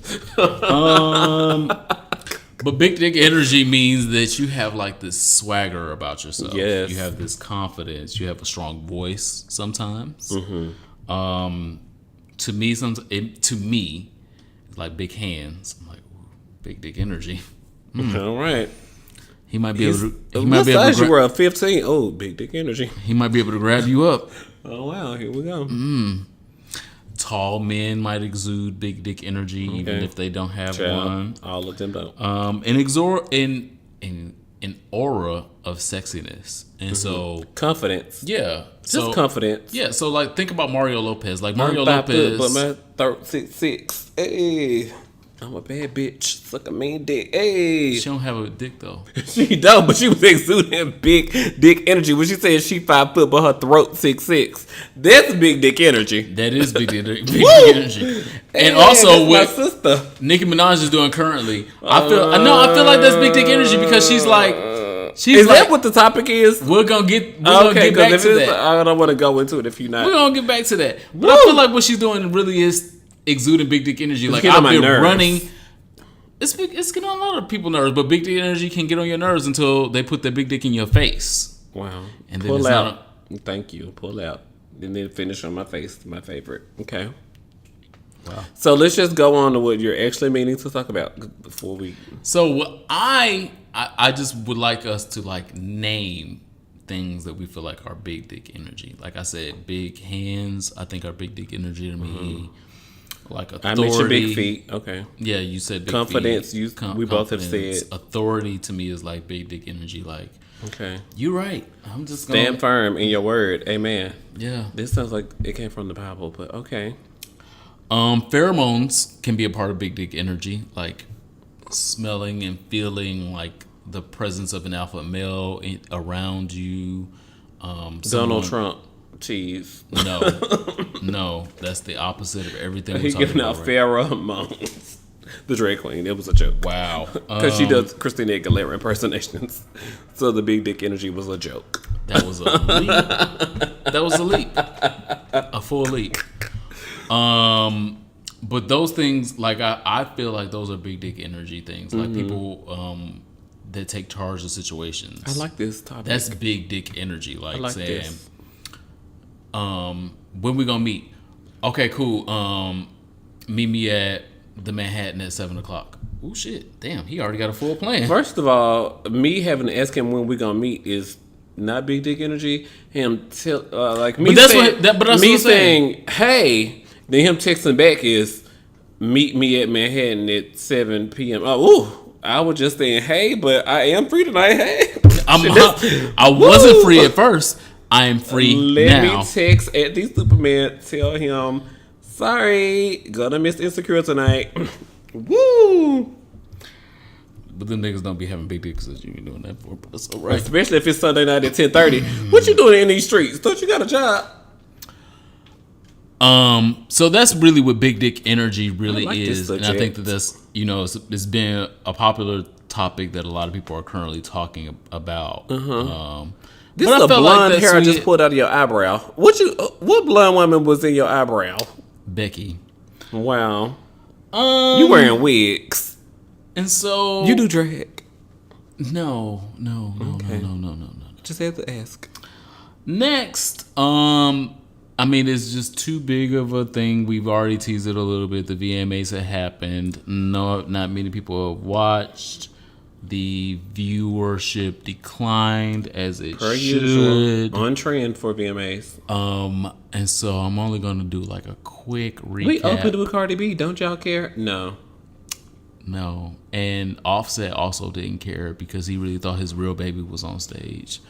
[SPEAKER 1] But big dick energy means that you have like this swagger about yourself.
[SPEAKER 2] Yes.
[SPEAKER 1] You have this confidence. You have a strong voice sometimes. To me, it's like big hands. I'm like, ooh, big dick energy.
[SPEAKER 2] All right.
[SPEAKER 1] He might be able to. He
[SPEAKER 2] What
[SPEAKER 1] might be able
[SPEAKER 2] size
[SPEAKER 1] to.
[SPEAKER 2] you were? 15. Oh, big dick energy.
[SPEAKER 1] He might be able to grab you up.
[SPEAKER 2] Oh wow, here we go.
[SPEAKER 1] Tall men might exude big dick energy, even if they don't have one.
[SPEAKER 2] All of them don't.
[SPEAKER 1] An aura of sexiness, and so
[SPEAKER 2] Confidence.
[SPEAKER 1] yeah,
[SPEAKER 2] Just confidence.
[SPEAKER 1] Yeah, so like think about Mario Lopez. Like
[SPEAKER 2] I'm
[SPEAKER 1] Mario
[SPEAKER 2] 5 foot,
[SPEAKER 1] Lopez,
[SPEAKER 2] but my 6'6". Hey, I'm a bad bitch. Suck a mean dick. Hey,
[SPEAKER 1] she don't have a dick though.
[SPEAKER 2] she don't, but she was exuding big dick energy when she said she 5 foot, but her throat 6'6". That's big dick energy.
[SPEAKER 1] That is big dick energy. And also
[SPEAKER 2] my
[SPEAKER 1] what
[SPEAKER 2] sister
[SPEAKER 1] Nicki Minaj is doing currently, I feel like that's big dick energy because she's like.
[SPEAKER 2] Is that what the topic is?
[SPEAKER 1] We're gonna get back to that.
[SPEAKER 2] I don't want to go into it if you're not.
[SPEAKER 1] We're gonna get back to that. But I feel like what she's doing really is exuding big dick energy. Like I've been running. It's getting on a lot of people's nerves, but big dick energy can get on your nerves until they put their big dick in your face.
[SPEAKER 2] Wow.
[SPEAKER 1] And then
[SPEAKER 2] pull out. Thank you. Pull out. And then finish on my face. My favorite. Okay. Wow. So let's just go on to what you're actually meaning to talk about before we.
[SPEAKER 1] So what I just would like us to like name things that we feel like are big dick energy. Like I said, big hands, I think are big dick energy to me. Like authority. I mentioned
[SPEAKER 2] big feet. Okay.
[SPEAKER 1] Yeah, you said big
[SPEAKER 2] confidence.
[SPEAKER 1] feet.
[SPEAKER 2] We both have said
[SPEAKER 1] authority to me is like big dick energy. Like,
[SPEAKER 2] okay,
[SPEAKER 1] you're right. I'm just
[SPEAKER 2] stand firm in your word. Amen.
[SPEAKER 1] Yeah.
[SPEAKER 2] This sounds like it came from the Bible, but okay.
[SPEAKER 1] Pheromones can be a part of big dick energy, like smelling and feeling like the presence of an alpha male around you.
[SPEAKER 2] Donald Trump cheese.
[SPEAKER 1] No, that's the opposite of everything we're
[SPEAKER 2] He's
[SPEAKER 1] talking
[SPEAKER 2] giving
[SPEAKER 1] about.
[SPEAKER 2] out pheromones. The drag queen. It was a joke.
[SPEAKER 1] Wow.
[SPEAKER 2] Because she does Christina Aguilera impersonations. So the big dick energy was a joke.
[SPEAKER 1] That was a leap. That was a leap. A full leap. But those things, like I feel like those are big dick energy things. Like people that take charge of situations.
[SPEAKER 2] I like this topic.
[SPEAKER 1] That's big dick energy. Like saying,
[SPEAKER 2] this.
[SPEAKER 1] When we gonna meet? Okay, cool. Meet me at the Manhattan at 7:00. Oh shit! Damn, he already got a full plan.
[SPEAKER 2] First of all, me having to ask him when we gonna meet is not big dick energy. Him like me. But that's saying, that's me saying, "Hey." Then him texting back is, meet me at Manhattan at 7 p.m. Oh, ooh, I was just saying, hey, but I am free tonight. Hey,
[SPEAKER 1] I wasn't free at first. I am free now.
[SPEAKER 2] Let me text at the Superman. Tell him, sorry, gonna miss Insecure tonight. Woo.
[SPEAKER 1] But them niggas don't be having big dicks as you be doing that for. But that's all right.
[SPEAKER 2] Especially if it's Sunday night at 10:30. What you doing in these streets? Don't you got a job?
[SPEAKER 1] So that's really what big dick energy really is,
[SPEAKER 2] and
[SPEAKER 1] I think that that's it's been a popular topic that a lot of people are currently talking about.
[SPEAKER 2] This is a blonde hair I just pulled out of your eyebrow. What blonde woman was in your eyebrow?
[SPEAKER 1] Becky.
[SPEAKER 2] Wow. You wearing wigs,
[SPEAKER 1] and so
[SPEAKER 2] you do drag?
[SPEAKER 1] No.
[SPEAKER 2] Just had to ask.
[SPEAKER 1] Next, I mean, it's just too big of a thing. We've already teased it a little bit. The VMAs have happened. No, not many people have watched. The viewership declined as it should.
[SPEAKER 2] Usual. On trend for VMAs.
[SPEAKER 1] And so I'm only going to do like a quick recap.
[SPEAKER 2] We opened with Cardi B. Don't y'all care? No.
[SPEAKER 1] And Offset also didn't care because he really thought his real baby was on stage.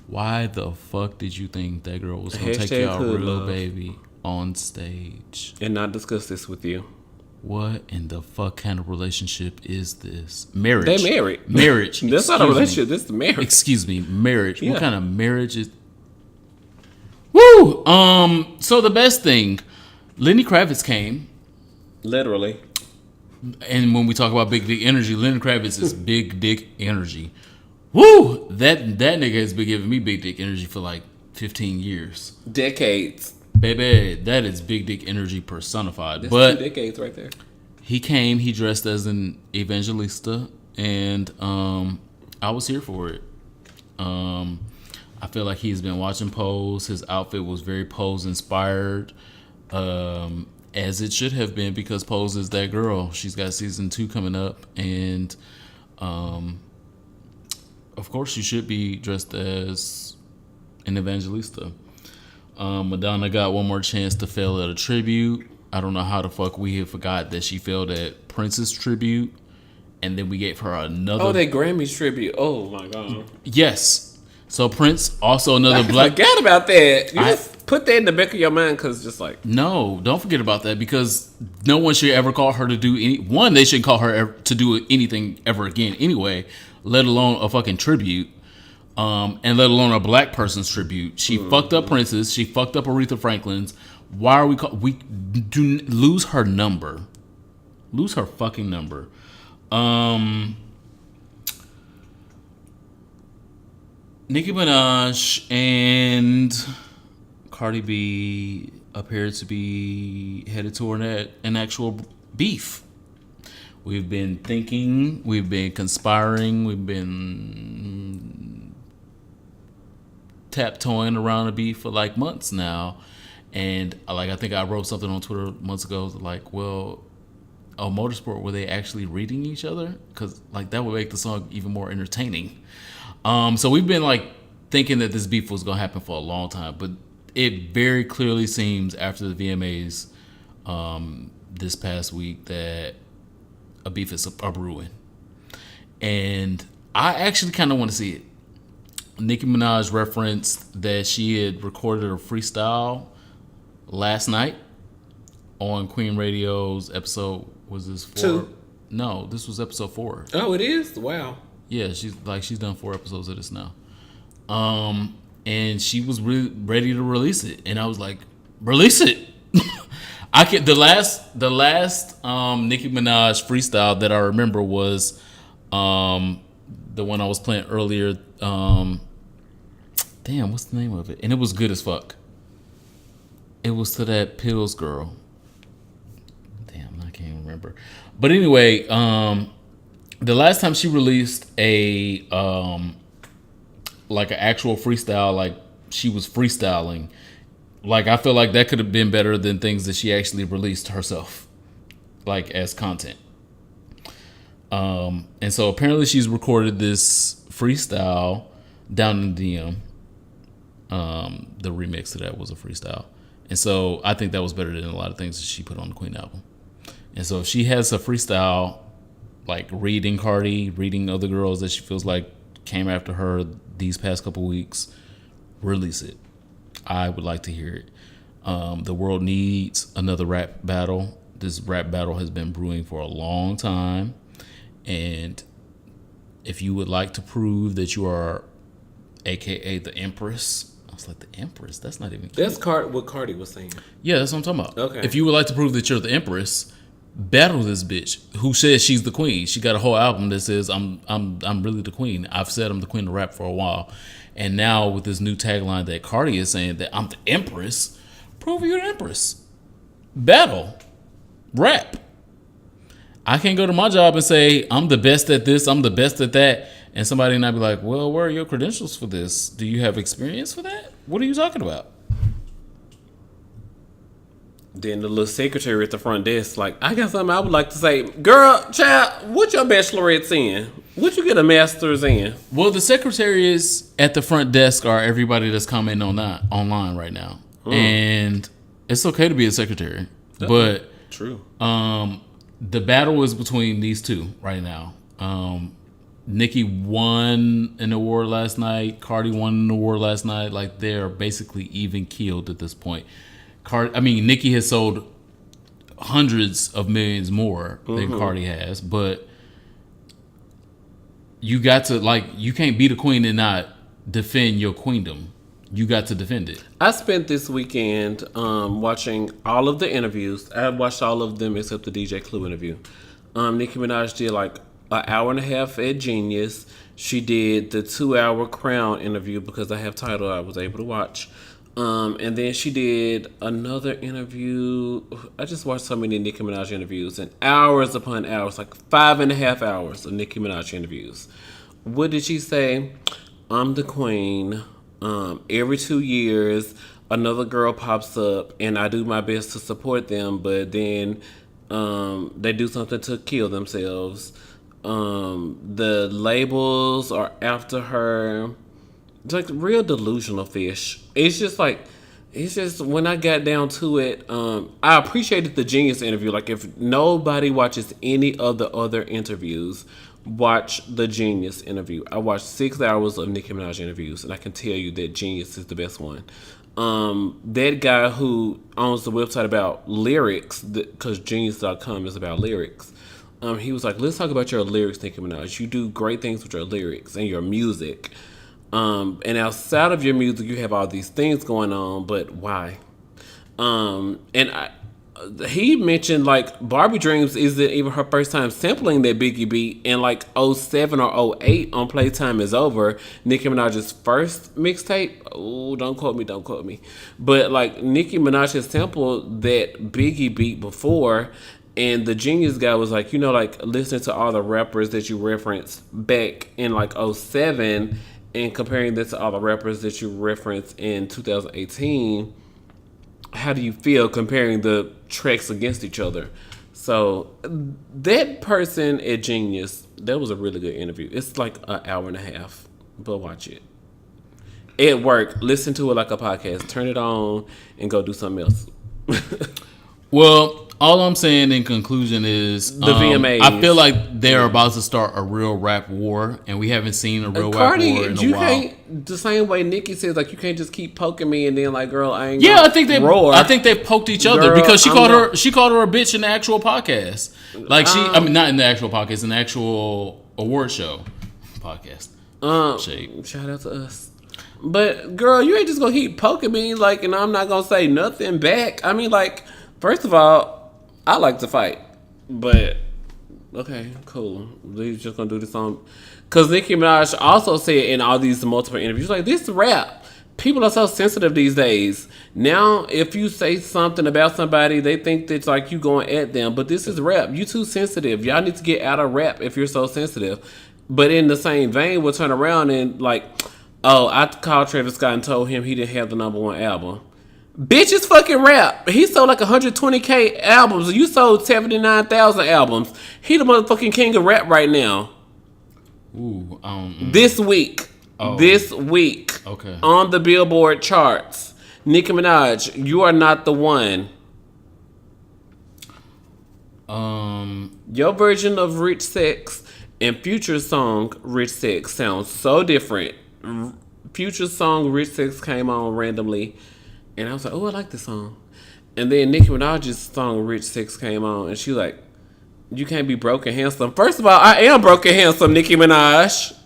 [SPEAKER 1] Why the fuck did you think that girl was going to take your real baby on stage?
[SPEAKER 2] And not discuss this with you.
[SPEAKER 1] What in the fuck kind of relationship is this? Marriage.
[SPEAKER 2] They married.
[SPEAKER 1] Marriage.
[SPEAKER 2] That's not a relationship. This is marriage.
[SPEAKER 1] Excuse me. Marriage. Yeah. What kind of marriage is... Woo! So the best thing, Lenny Kravitz came.
[SPEAKER 2] Literally.
[SPEAKER 1] And when we talk about big dick energy, Lenny Kravitz is big dick energy. Woo! That nigga has been giving me big dick energy for like 15 years.
[SPEAKER 2] Decades.
[SPEAKER 1] Baby, that is big dick energy personified.
[SPEAKER 2] That's
[SPEAKER 1] but
[SPEAKER 2] 2 decades right there.
[SPEAKER 1] He came, he dressed as an evangelista. and I was here for it. I feel like he's been watching Pose. His outfit was very Pose inspired, as it should have been, because Pose is that girl. She's got season 2 coming up, and of course, you should be dressed as an Evangelista. Madonna got one more chance to fail at a tribute. I don't know how the fuck we had forgot that she failed at Prince's tribute, and then we gave her another.
[SPEAKER 2] Oh, that Grammys tribute. Oh my god.
[SPEAKER 1] Yes. So Prince, also another black.
[SPEAKER 2] Forget about that. You just put that in the back of your mind, because just like,
[SPEAKER 1] No, don't forget about that, because no one should ever call her to do any. One, they shouldn't call her to do anything ever again anyway, let alone a fucking tribute, and let alone a black person's tribute. She fucked up Prince's. She fucked up Aretha Franklin's. Why are we do lose her number? Lose her fucking number. Nicki Minaj and Cardi B appeared to be headed toward an actual beef. We've been thinking, we've been conspiring, we've been taptoeing around a beef for like months now. And like, I think I wrote something on Twitter months ago, like, well, Motorsport, were they actually reading each other? Because like that would make the song even more entertaining. So we've been like thinking that this beef was gonna happen for a long time, but it very clearly seems after the VMAs this past week that a beef is a brewing, and I actually kind of want to see it. Nicki Minaj referenced that she had recorded a freestyle last night on Queen Radio's episode. Was this 4?
[SPEAKER 2] 2?
[SPEAKER 1] No, this was episode 4.
[SPEAKER 2] oh, it is? Wow.
[SPEAKER 1] Yeah, she's done 4 episodes of this now. And she was really ready to release it, and I was like, release it. I can the last Nicki Minaj freestyle that I remember was the one I was playing earlier. Damn, what's the name of it? And it was good as fuck. It was to that Pills girl. Damn, I can't remember. But anyway, the last time she released a like an actual freestyle, like she was freestyling, like I feel like that could have been better than things that she actually released herself, like as content. And so apparently she's recorded this freestyle down in the DM. The remix to that was a freestyle, and so I think that was better than a lot of things that she put on the Queen album. And so if she has a freestyle, like reading Cardi, reading other girls that she feels like came after her these past couple weeks, release it. I would like to hear it. The world needs another rap battle. This rap battle has been brewing for a long time. And if you would like to prove that you are AKA the Empress, I was like, the Empress? That's not even cute.
[SPEAKER 2] That's what Cardi was saying.
[SPEAKER 1] Yeah, that's what I'm talking about.
[SPEAKER 2] Okay.
[SPEAKER 1] If you would like to prove that you're the Empress, battle this bitch who says she's the queen. She got a whole album that says I'm really the queen. I've said I'm the queen of rap for a while. And now with this new tagline that Cardi is saying that I'm the Empress, prove you're the Empress. Battle. Rap. I can't go to my job and say I'm the best at this, I'm the best at that, and somebody not be like, well, where are your credentials for this? Do you have experience for that? What are you talking about?
[SPEAKER 2] Then the little secretary at the front desk, like, I got something I would like to say. Girl, child, what your bachelorette's in? What you get a master's in?
[SPEAKER 1] Well, the secretaries at the front desk are everybody that's commenting online right now. And it's okay to be a secretary. But
[SPEAKER 2] true.
[SPEAKER 1] The battle is between these two right now. Nicki won an award last night. Cardi won an award last night. Like, they're basically even keeled at this point. Nicki has sold hundreds of millions more than Cardi has, but you got to, like, you can't be the queen and not defend your queendom. You got to defend it.
[SPEAKER 2] I spent this weekend watching all of the interviews. I watched all of them except the DJ Clue interview. Nicki Minaj did like an hour and a half at Genius. She did the 2-hour Crown interview because I have Tidal I was able to watch. And then she did another interview. I just watched so many Nicki Minaj interviews, and hours upon hours, like 5.5 hours of Nicki Minaj interviews. What did she say? I'm the queen. Every 2 years, another girl pops up, and I do my best to support them, but then they do something to kill themselves. The labels are after her. It's like real delusional fish. It's just when I got down to it, I appreciated the Genius interview. Like, if nobody watches any of the other interviews, watch the Genius interview. I watched 6 hours of Nicki Minaj interviews, and I can tell you that Genius is the best one. That guy who owns the website about lyrics, because Genius.com is about lyrics, he was like, let's talk about your lyrics, Nicki Minaj. You do great things with your lyrics and your music. And outside of your music, you have all these things going on, but why? He mentioned, like, Barbie Dreams isn't even her first time sampling that Biggie beat, and like 07 or 08 on Playtime Is Over, Nicki Minaj's first mixtape. Oh, don't quote me. But like, Nicki Minaj has sampled that Biggie beat before, and the Genius guy was like, like, listening to all the rappers that you referenced back in like 07 and comparing this to all the rappers that you referenced in 2018, how do you feel comparing the tracks against each other? So that person at Genius, that was a really good interview. It's like an hour and a half, but watch it. At work, listen to it like a podcast. Turn it on and go do something else.
[SPEAKER 1] Well, all I'm saying in conclusion is
[SPEAKER 2] the VMAs.
[SPEAKER 1] I feel like they're about to start a real rap war, and we haven't seen a real rap war in a while.
[SPEAKER 2] Can't, the same way Nicki says, like, you can't just keep poking me and then, like, girl, I ain't.
[SPEAKER 1] Yeah, I think they poked each other, because she called her a bitch in the actual podcast. Like, not in the actual podcast, in the actual award show podcast.
[SPEAKER 2] Shout out to us. But girl, you ain't just gonna keep poking me, like, and I'm not gonna say nothing back. I mean, like, first of all, I like to fight, but okay, cool. We're just gonna do this on, because Nicki Minaj also said in all these multiple interviews, like, this rap, people are so sensitive these days. Now, if you say something about somebody, they think that it's like you going at them, but this is rap. You too sensitive. Y'all need to get out of rap if you're so sensitive. But in the same vein, we'll turn around and like, oh, I called Travis Scott and told him he didn't have the #1 album. Bitch, it's fucking rap. He sold like 120K albums. You sold 79,000 albums. He the motherfucking king of rap right now.
[SPEAKER 1] Ooh,
[SPEAKER 2] This week.
[SPEAKER 1] Oh.
[SPEAKER 2] This week.
[SPEAKER 1] Okay.
[SPEAKER 2] On the Billboard charts. Nicki Minaj, you are not the one. Your version of Rich Sex and Future's song Rich Sex sounds so different. Future's song Rich Sex came on randomly, and I was like, oh, I like this song. And then Nicki Minaj's song Rich Sex came on, and she like, you can't be broke and handsome. First of all, I am broke and handsome, Nicki Minaj.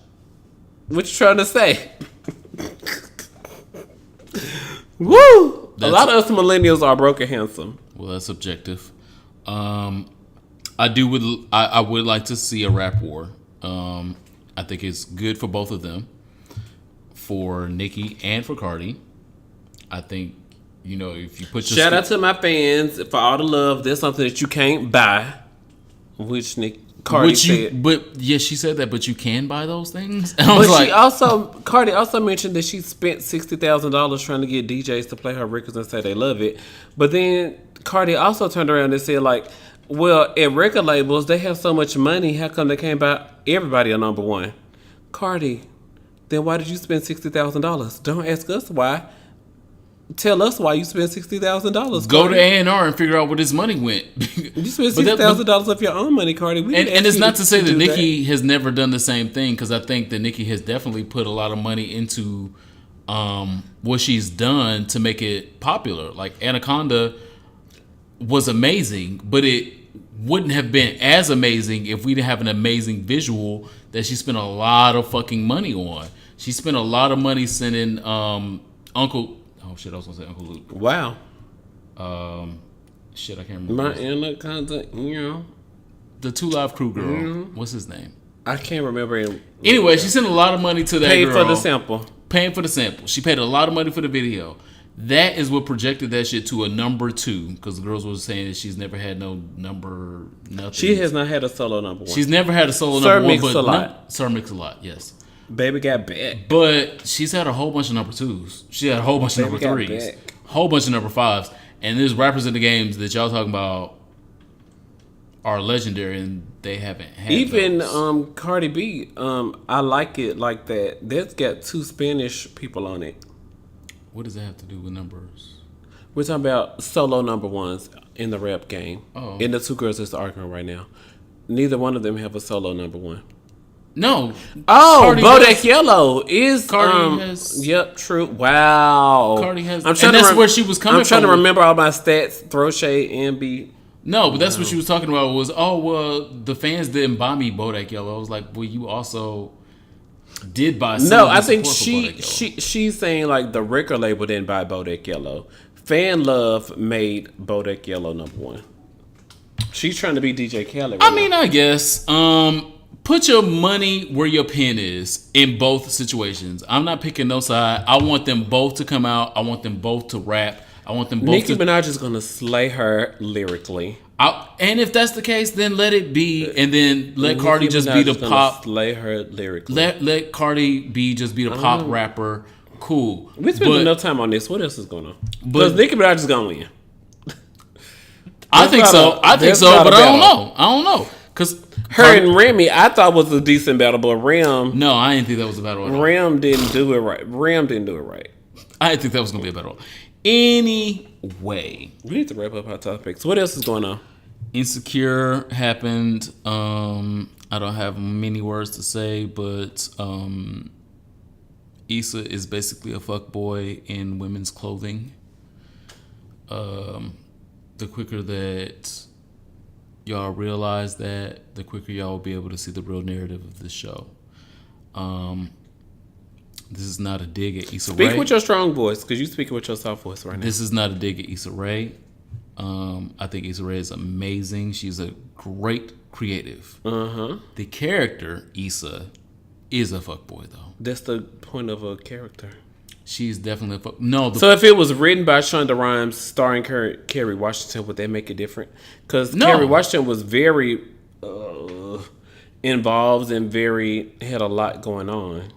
[SPEAKER 2] What you trying to say? Woo! A lot of us millennials are broke and handsome.
[SPEAKER 1] Well, that's subjective. I would like to see a rap war. I think it's good for both of them, for Nicki and for Cardi. I think, if you put your...
[SPEAKER 2] Shout out to my fans for all the love. There's something that you can't buy, which Cardi said.
[SPEAKER 1] But yeah, she said that, but you can buy those things?
[SPEAKER 2] Cardi also mentioned that she spent $60,000 trying to get DJs to play her records and say they love it. But then Cardi also turned around and said, like, well, at record labels, they have so much money. How come they can't buy everybody a #1? Cardi, then why did you spend $60,000? Don't ask us why. Tell us why you spent $60,000.
[SPEAKER 1] Go to A&R and figure out where this money went.
[SPEAKER 2] You spent $60,000 of your own money, Cardi.
[SPEAKER 1] And it's not to say that Nicki has never done the same thing, because I think that Nicki has definitely put a lot of money into what she's done to make it popular. Like, Anaconda was amazing, but it wouldn't have been as amazing if we didn't have an amazing visual that she spent a lot of fucking money on. She spent a lot of money sending Uncle Luke.
[SPEAKER 2] Wow.
[SPEAKER 1] I can't remember.
[SPEAKER 2] My Anaconda,
[SPEAKER 1] the 2 Live Crew girl.
[SPEAKER 2] Mm-hmm.
[SPEAKER 1] What's his name?
[SPEAKER 2] I can't remember him.
[SPEAKER 1] Anyway, she sent a lot of money to that girl.
[SPEAKER 2] Paid for the sample.
[SPEAKER 1] Paying for the sample. She paid a lot of money for the video. That is what projected that shit to a number 2 because the girls were saying that she's never had no number nothing.
[SPEAKER 2] She has not had a solo number 1.
[SPEAKER 1] She's never had a solo
[SPEAKER 2] Sir
[SPEAKER 1] number 1, but
[SPEAKER 2] Mix-a-Lot.
[SPEAKER 1] Sir Mix-a-Lot, yes.
[SPEAKER 2] Baby got back.
[SPEAKER 1] But she's had a whole bunch of number 2s. She had a whole bunch of number 3s. Whole bunch of number 5s. And there's rappers in the games that y'all talking about are legendary and they haven't had
[SPEAKER 2] even
[SPEAKER 1] those.
[SPEAKER 2] Cardi B. I like it like that. That's got 2 Spanish people on it.
[SPEAKER 1] What does that have to do with numbers?
[SPEAKER 2] We're talking about solo number 1s in the rap game.
[SPEAKER 1] Oh.
[SPEAKER 2] And the 2 girls that's arguing right now. Neither one of them have a solo number 1.
[SPEAKER 1] No.
[SPEAKER 2] Oh,
[SPEAKER 1] Cardi
[SPEAKER 2] Bodak Yellow is
[SPEAKER 1] Cardi has.
[SPEAKER 2] Yep, true. Wow.
[SPEAKER 1] Cardi has.
[SPEAKER 2] I'm trying
[SPEAKER 1] and that's where she was coming from.
[SPEAKER 2] I'm trying to remember all my stats. Throw shade and be.
[SPEAKER 1] No, but that's what she was talking about was, the fans didn't buy me Bodak Yellow. I was like, well, you also did buy some.
[SPEAKER 2] No, I think
[SPEAKER 1] she's
[SPEAKER 2] saying like the record label didn't buy Bodak Yellow. Fan Love made Bodak Yellow number 1. She's trying to be DJ Khaled.
[SPEAKER 1] I mean, I guess. Put your money where your pen is in both situations. I'm not picking no side. I want them both to come out. I want them both to rap. I want them both
[SPEAKER 2] Nicki Minaj is going to slay her lyrically.
[SPEAKER 1] And if that's the case, then let it be. And then let Cardi just be the pop.
[SPEAKER 2] Slay her lyrically.
[SPEAKER 1] Let Cardi B just be the pop rapper. Cool.
[SPEAKER 2] We spent enough time on this. What else is going on? Because Nicki Minaj is going to win.
[SPEAKER 1] I think so, but I don't know. Because
[SPEAKER 2] her and Remy, I thought was a decent battle, but Ram.
[SPEAKER 1] No, I didn't think that was a battle at all.
[SPEAKER 2] Ram didn't do it right.
[SPEAKER 1] I didn't think that was going to be a battle. Anyway.
[SPEAKER 2] We need to wrap up our topics. What else is going on?
[SPEAKER 1] Insecure happened. I don't have many words to say, but Issa is basically a fuckboy in women's clothing. The quicker that y'all realize that, the quicker y'all will be able to see the real narrative of this show. This is not a dig at Issa Rae.
[SPEAKER 2] Speak with your strong voice, because you're speaking with your soft voice right now.
[SPEAKER 1] This is not a dig at Issa Rae. I think Issa Rae is amazing. She's a great creative. The character, Issa, is a fuckboy, though.
[SPEAKER 2] That's the point of a character.
[SPEAKER 1] She's definitely a fuck. No.
[SPEAKER 2] So if it was written by Shonda Rhimes, starring Kerry Washington, would that make it different? Because Kerry Washington was very involved and had a lot going on.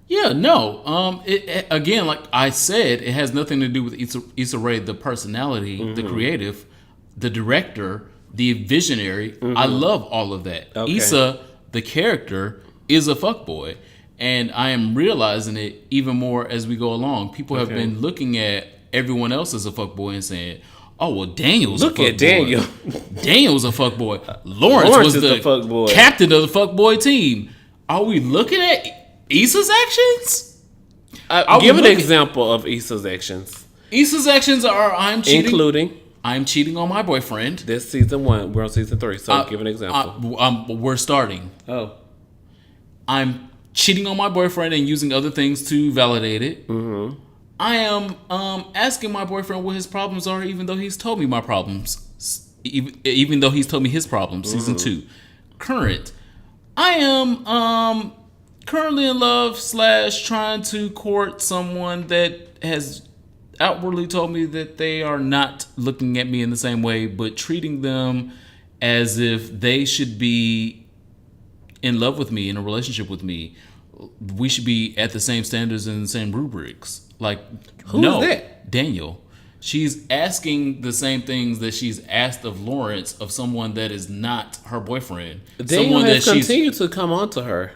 [SPEAKER 1] Yeah, no. Again, like I said, it has nothing to do with Issa Rae, the personality, the creative, the director, the visionary. I love all of that. Okay. Issa, the character, is a fuckboy. And I am realizing it even more as we go along. People have been looking at everyone else as a fuckboy and saying, oh, well, Daniel's a fuckboy. Look at Daniel. Daniel's a fuckboy. Lawrence was the fuckboy. Captain of the fuckboy team. Are we looking at Issa's actions?
[SPEAKER 2] Give an example of Issa's actions.
[SPEAKER 1] Issa's actions are I'm cheating.
[SPEAKER 2] Including?
[SPEAKER 1] I'm cheating on my boyfriend.
[SPEAKER 2] This season 1. We're on season 3, so give an example.
[SPEAKER 1] We're starting.
[SPEAKER 2] Oh.
[SPEAKER 1] I'm cheating on my boyfriend and using other things to validate it. I am asking my boyfriend what his problems are, even though he's told me my problems. Even though he's told me his problems. Season 2. Current. I am currently in love / trying to court someone that has outwardly told me that they are not looking at me in the same way, but treating them as if they should be in love with me, in a relationship with me. We should be at the same standards and the same rubrics. Like,
[SPEAKER 2] who's that?
[SPEAKER 1] Daniel. She's asking the same things that she's asked of Lawrence, of someone that is not her boyfriend.
[SPEAKER 2] Daniel has continued to come on to her.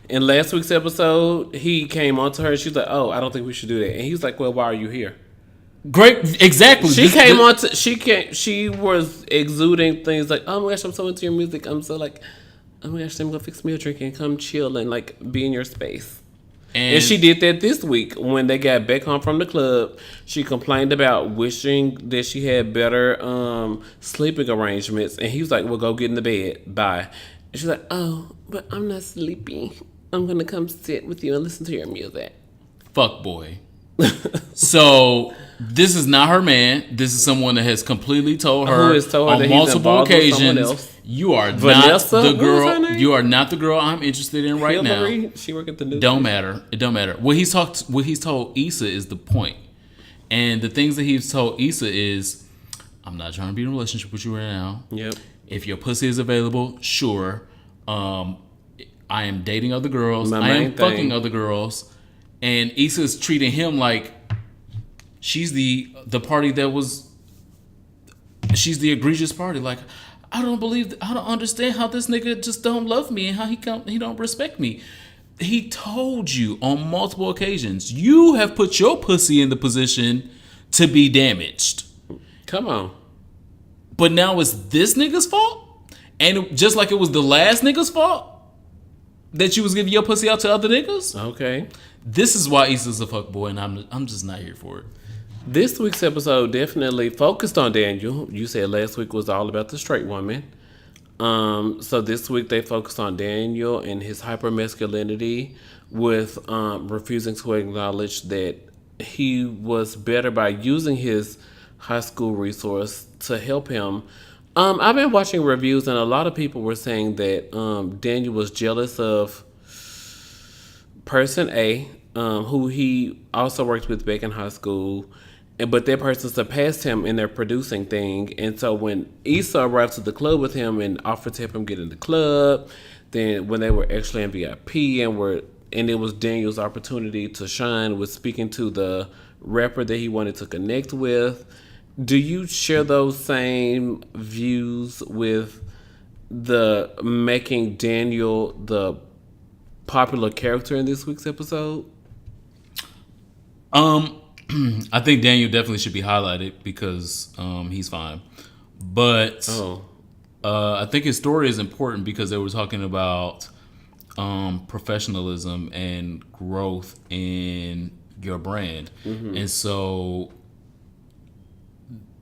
[SPEAKER 2] In last week's episode, he came on to her and she's like, oh, I don't think we should do that. And he was like, well, why are you here?
[SPEAKER 1] Great, exactly.
[SPEAKER 2] She was exuding things like, oh my gosh, I'm so into your music. I'm so like, oh my gosh, I'm gonna fix me a drink and come chill and like be in your space. And she did that this week when they got back home from the club. She complained about wishing that she had better sleeping arrangements, and he was like, well, go get in the bed, bye. And she's like, oh, but I'm not sleepy. I'm gonna come sit with you and listen to your music.
[SPEAKER 1] Fuck boy. So this is not her man. This is someone that has completely told her on multiple occasions You are
[SPEAKER 2] Vanessa?
[SPEAKER 1] not the
[SPEAKER 2] What was her
[SPEAKER 1] girl.
[SPEAKER 2] name?
[SPEAKER 1] You are not the girl I'm interested in right
[SPEAKER 2] Hillary?
[SPEAKER 1] now.
[SPEAKER 2] She work at the news.
[SPEAKER 1] Don't matter. It don't matter. What he's told Issa is the point. And the things that he's told Issa is, I'm not trying to be in a relationship with you right now.
[SPEAKER 2] Yep.
[SPEAKER 1] If your pussy is available, sure. I am dating other girls.
[SPEAKER 2] My
[SPEAKER 1] I am
[SPEAKER 2] main
[SPEAKER 1] fucking
[SPEAKER 2] thing.
[SPEAKER 1] other girls. And Issa's treating him like she's the party that was. She's the egregious party. Like, I don't understand how this nigga just don't love me and how he don't respect me. He told you on multiple occasions, you have put your pussy in the position to be damaged.
[SPEAKER 2] Come on.
[SPEAKER 1] But now it's this nigga's fault? And just like it was the last nigga's fault that you was giving your pussy out to other niggas?
[SPEAKER 2] Okay.
[SPEAKER 1] This is why Issa's a fuckboy, and I'm just not here for it.
[SPEAKER 2] This week's episode definitely focused on Daniel. You said last week was all about the straight woman. So this week they focused on Daniel and his hypermasculinity with refusing to acknowledge that he was better by using his high school resource to help him. I've been watching reviews and a lot of people were saying that Daniel was jealous of person A, who he also worked with back in high school. But that person surpassed him in their producing thing. And so when Issa arrived to the club with him and offered to help him get in the club, then when they were actually in VIP and it was Daniel's opportunity to shine with speaking to the rapper that he wanted to connect with. Do you share those same views with the making Daniel the popular character in this week's episode?
[SPEAKER 1] I think Daniel definitely should be highlighted because he's fine. But I think his story is important because they were talking about professionalism and growth in your brand. Mm-hmm. And so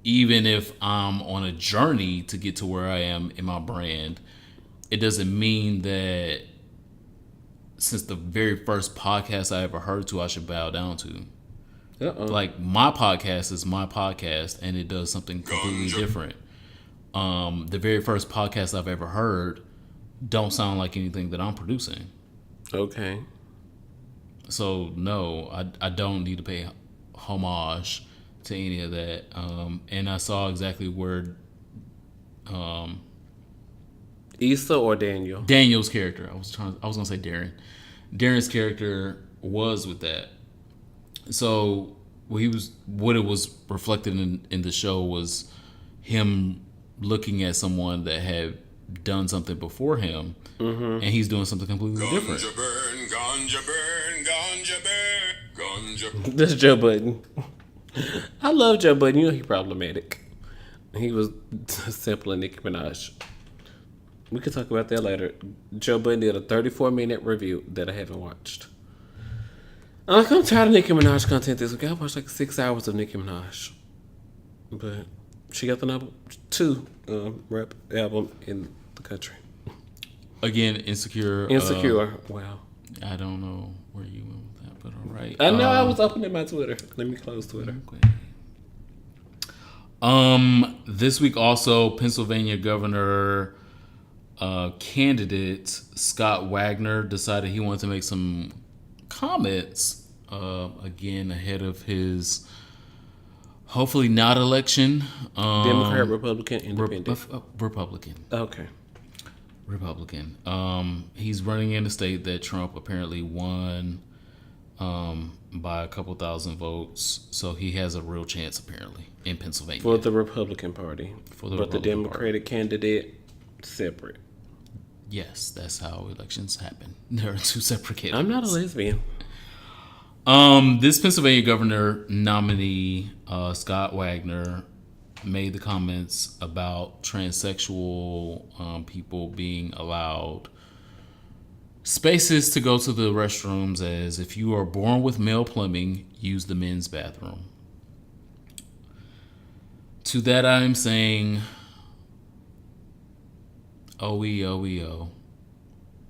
[SPEAKER 1] even if I'm on a journey to get to where I am in my brand, it doesn't mean that since the very first podcast I ever heard to, I should bow down to. Like, my podcast is my podcast, and it does something completely different. The very first podcast I've ever heard don't sound like anything that I'm producing.
[SPEAKER 2] Okay.
[SPEAKER 1] So, no, I don't need to pay homage to any of that. And I saw exactly where
[SPEAKER 2] Issa or Daniel?
[SPEAKER 1] Daniel's character. I was gonna say Darren. Darren's character was with that. So what it was reflected in the show was him looking at someone that had done something before him, and he's doing something completely different.
[SPEAKER 4] Ganja burn, ganja burn, ganja burn, ganja.
[SPEAKER 2] That's Joe Budden. I love Joe Budden. You know he's problematic. He was sampling Nicki Minaj. We could talk about that later. Joe Budden did a 34-minute review that I haven't watched. I'm tired of Nicki Minaj content this week. I watched like 6 hours of Nicki Minaj. But she got the number 2 rap album in the country.
[SPEAKER 1] Again, Insecure.
[SPEAKER 2] Wow.
[SPEAKER 1] I don't know where you went with that, but all right.
[SPEAKER 2] I know I was opening my Twitter. Let me close Twitter.
[SPEAKER 1] Okay. This week also, Pennsylvania governor candidate Scott Wagner decided he wanted to make some comments again ahead of his hopefully not election.
[SPEAKER 2] Democrat, Republican, Independent.
[SPEAKER 1] Republican.
[SPEAKER 2] Okay.
[SPEAKER 1] Republican. He's running in a state that Trump apparently won by a couple thousand votes, so he has a real chance apparently in Pennsylvania
[SPEAKER 2] For the Republican Party. But the Democratic candidate, separate.
[SPEAKER 1] Yes, that's how elections happen. There are 2 separate candidates.
[SPEAKER 2] I'm not a lesbian.
[SPEAKER 1] This Pennsylvania governor nominee, Scott Wagner, made the comments about transsexual people being allowed spaces to go to the restrooms as if you are born with male plumbing, use the men's bathroom. To that I'm saying, OEO.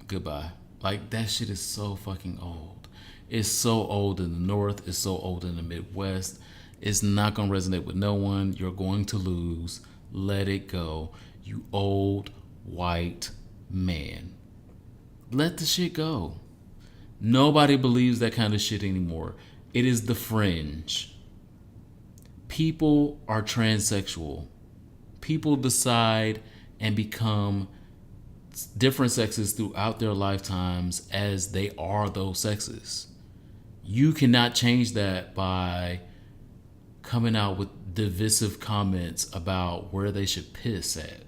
[SPEAKER 1] Goodbye. Like, that shit is so fucking old. It's so old in the North. It's so old in the Midwest. It's not going to resonate with no one. You're going to lose. Let it go. You old white man. Let the shit go. Nobody believes that kind of shit anymore. It is the fringe. People are transsexual. People decide and become different sexes throughout their lifetimes as they are those sexes. You cannot change that by coming out with divisive comments about where they should piss at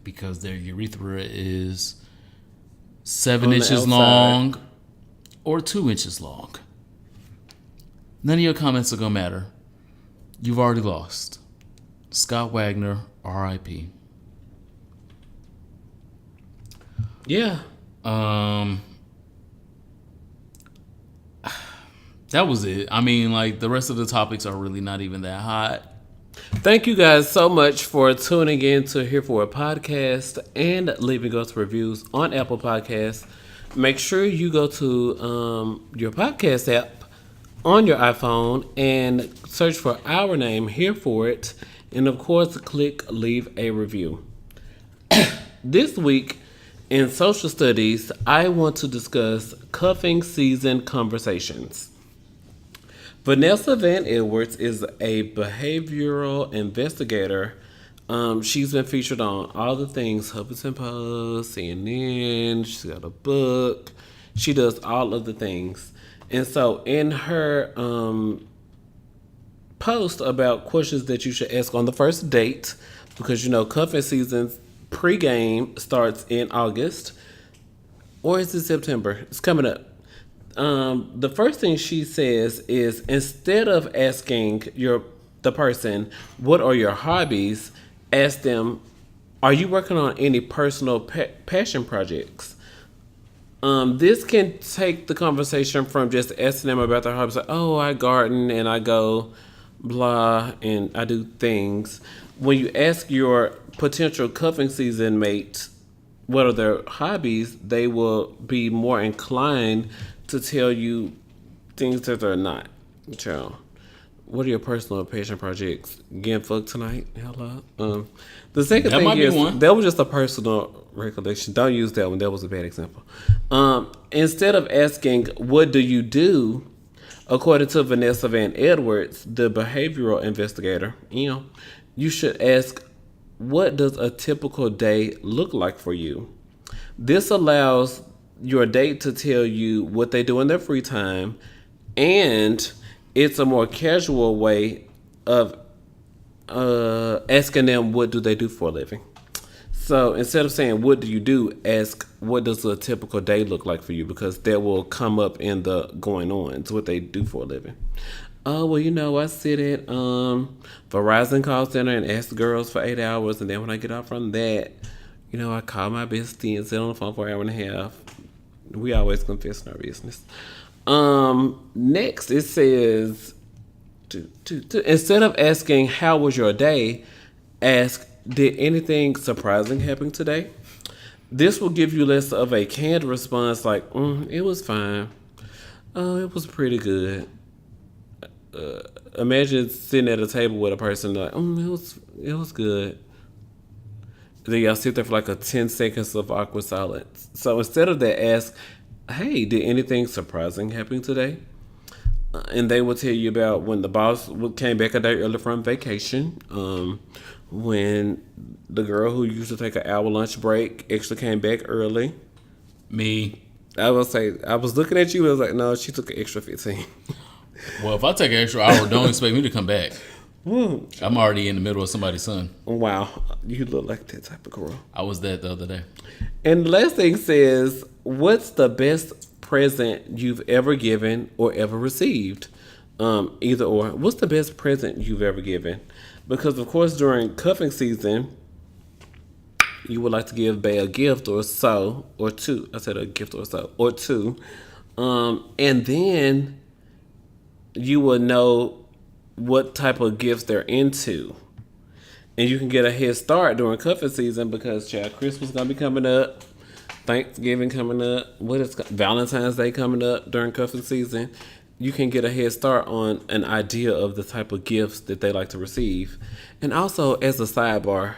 [SPEAKER 1] because their urethra is 7 inches long or 2 inches long. None of your comments are gonna matter. You've already lost. Scott Wagner, R.I.P.
[SPEAKER 2] Yeah.
[SPEAKER 1] That was it. I mean, like, the rest of the topics are really not even that hot.
[SPEAKER 2] Thank you guys so much for tuning in to Here For a Podcast and leaving us reviews on Apple Podcasts. Make sure you go to your podcast app on your iPhone and search for our name, Here For It. And of course, click leave a review. This week in social studies, I want to discuss cuffing season conversations. Vanessa Van Edwards is a behavioral investigator. She's been featured on all the things, Huffington Post, CNN. She's got a book. She does all of the things. And so in her post about questions that you should ask on the first date, because you know cuffing season pregame starts in August, or is it September? It's coming up. The first thing she says is instead of asking the person what are your hobbies, ask them, are you working on any personal passion projects? This can take the conversation from just asking them about their hobbies, like, oh, I garden and I go blah and I do things. When you ask your potential cuffing season mate what are their hobbies, they will be more inclined to tell you things that they're not. Child. What are your personal passion projects? Getting fucked tonight? Hello. The second
[SPEAKER 1] That
[SPEAKER 2] thing
[SPEAKER 1] might be
[SPEAKER 2] is
[SPEAKER 1] one.
[SPEAKER 2] that was just a personal recollection. Don't use that one. That was a bad example. Instead of asking what do you do, according to Vanessa Van Edwards, the behavioral investigator, you should ask, what does a typical day look like for you? This allows your date to tell you what they do in their free time, and it's a more casual way of asking them what do they do for a living. So instead of saying what do you do, ask what does a typical day look like for you, because that will come up in the going on. It's what they do for a living. Oh, well, I sit at Verizon call center and ask the girls for 8 hours, and then when I get off from that, I call my bestie and sit on the phone for an hour and a half. We always confess in our business. Next, it says, instead of asking, how was your day, ask, did anything surprising happen today? This will give you less of a canned response like, it was fine. Oh, it was pretty good. Imagine sitting at a table with a person like, it was good. Then y'all sit there for like a 10 seconds of awkward silence. So instead of that, ask, hey, did anything surprising happen today? And they will tell you about when the boss came back a day early from vacation. When the girl who used to take an hour lunch break actually came back early.
[SPEAKER 1] Me.
[SPEAKER 2] I will say, I was looking at you. I was like, no, she took an extra 15.
[SPEAKER 1] Well, if I take an extra hour, don't expect me to come back. I'm already in the middle of somebody's son.
[SPEAKER 2] Wow. You look like that type of girl.
[SPEAKER 1] I was that the other day.
[SPEAKER 2] And the last thing says, what's the best present you've ever given or ever received? Either or. What's the best present you've ever given? Because, of course, during cuffing season, you would like to give Bae a gift or so, or two. I said a gift or so, or two. And then you will know what type of gifts they're into. And you can get a head start during cuffing season because, Christmas going to be coming up. Thanksgiving coming up. Valentine's Day coming up during cuffing season. You can get a head start on an idea of the type of gifts that they like to receive. And also, as a sidebar,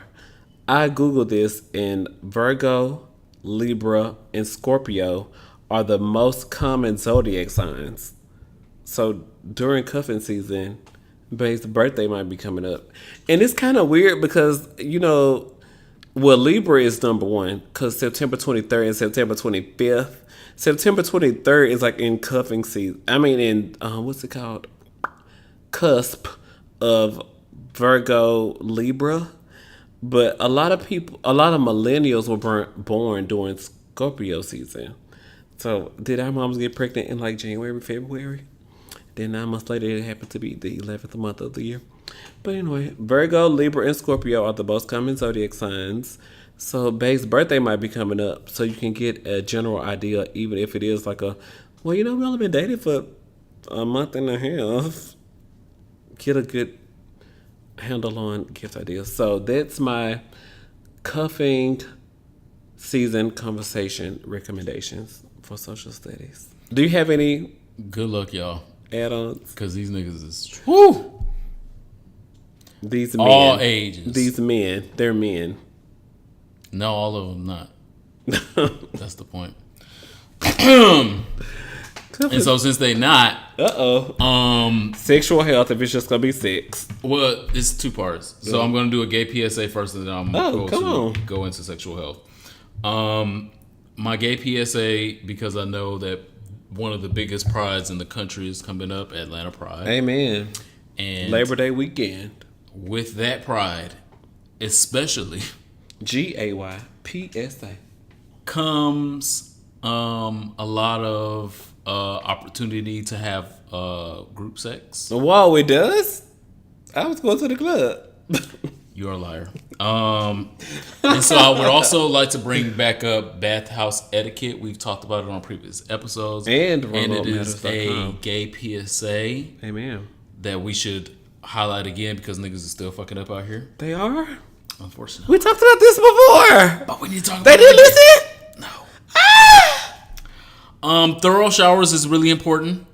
[SPEAKER 2] I Googled this, and Virgo, Libra, and Scorpio are the most common zodiac signs. So during cuffing season, Bae's birthday might be coming up. And it's kind of weird because, well, Libra is number one because September 23rd and September 25th. September 23rd is like in cuffing season. I mean, in, what's it called? Cusp of Virgo, Libra. But a lot of millennials were born during Scorpio season. So did our moms get pregnant in like January, February? Then 9 months later, it happened to be the 11th month of the year. But anyway, Virgo, Libra, and Scorpio are the most common zodiac signs. So Bae's birthday might be coming up, so you can get a general idea, even if it is like we only been dating for a month and a half. Get a good handle on gift ideas. So that's my cuffing season conversation recommendations for social studies. Do you have any
[SPEAKER 1] Good luck, y'all.
[SPEAKER 2] add-ons?
[SPEAKER 1] Because these niggas is whoo.
[SPEAKER 2] These men.
[SPEAKER 1] All ages.
[SPEAKER 2] These men. They're men.
[SPEAKER 1] No, all of them not. That's the point. And so since they not,
[SPEAKER 2] sexual health, if it's just gonna be sex.
[SPEAKER 1] well, it's two parts. So I'm gonna do a gay PSA first, and then I'm going to go into sexual health. My gay PSA, because I know that one of the biggest prides in the country is coming up, Atlanta Pride.
[SPEAKER 2] Amen.
[SPEAKER 1] And
[SPEAKER 2] Labor Day weekend.
[SPEAKER 1] with that pride, especially
[SPEAKER 2] GAYPSA
[SPEAKER 1] comes a lot of opportunity to have group sex.
[SPEAKER 2] Whoa, it does? I was going to the club.
[SPEAKER 1] You're a liar. And so I would also like to bring back up bathhouse etiquette. We've talked about it on previous episodes.
[SPEAKER 2] And
[SPEAKER 1] it is a gay PSA
[SPEAKER 2] Amen.
[SPEAKER 1] that we should highlight again because niggas is still fucking up out here.
[SPEAKER 2] They are?
[SPEAKER 1] Unfortunately.
[SPEAKER 2] We talked about this before.
[SPEAKER 1] But we need to talk
[SPEAKER 2] They
[SPEAKER 1] about
[SPEAKER 2] didn't
[SPEAKER 1] it again.
[SPEAKER 2] listen?
[SPEAKER 1] No. Thorough showers is really important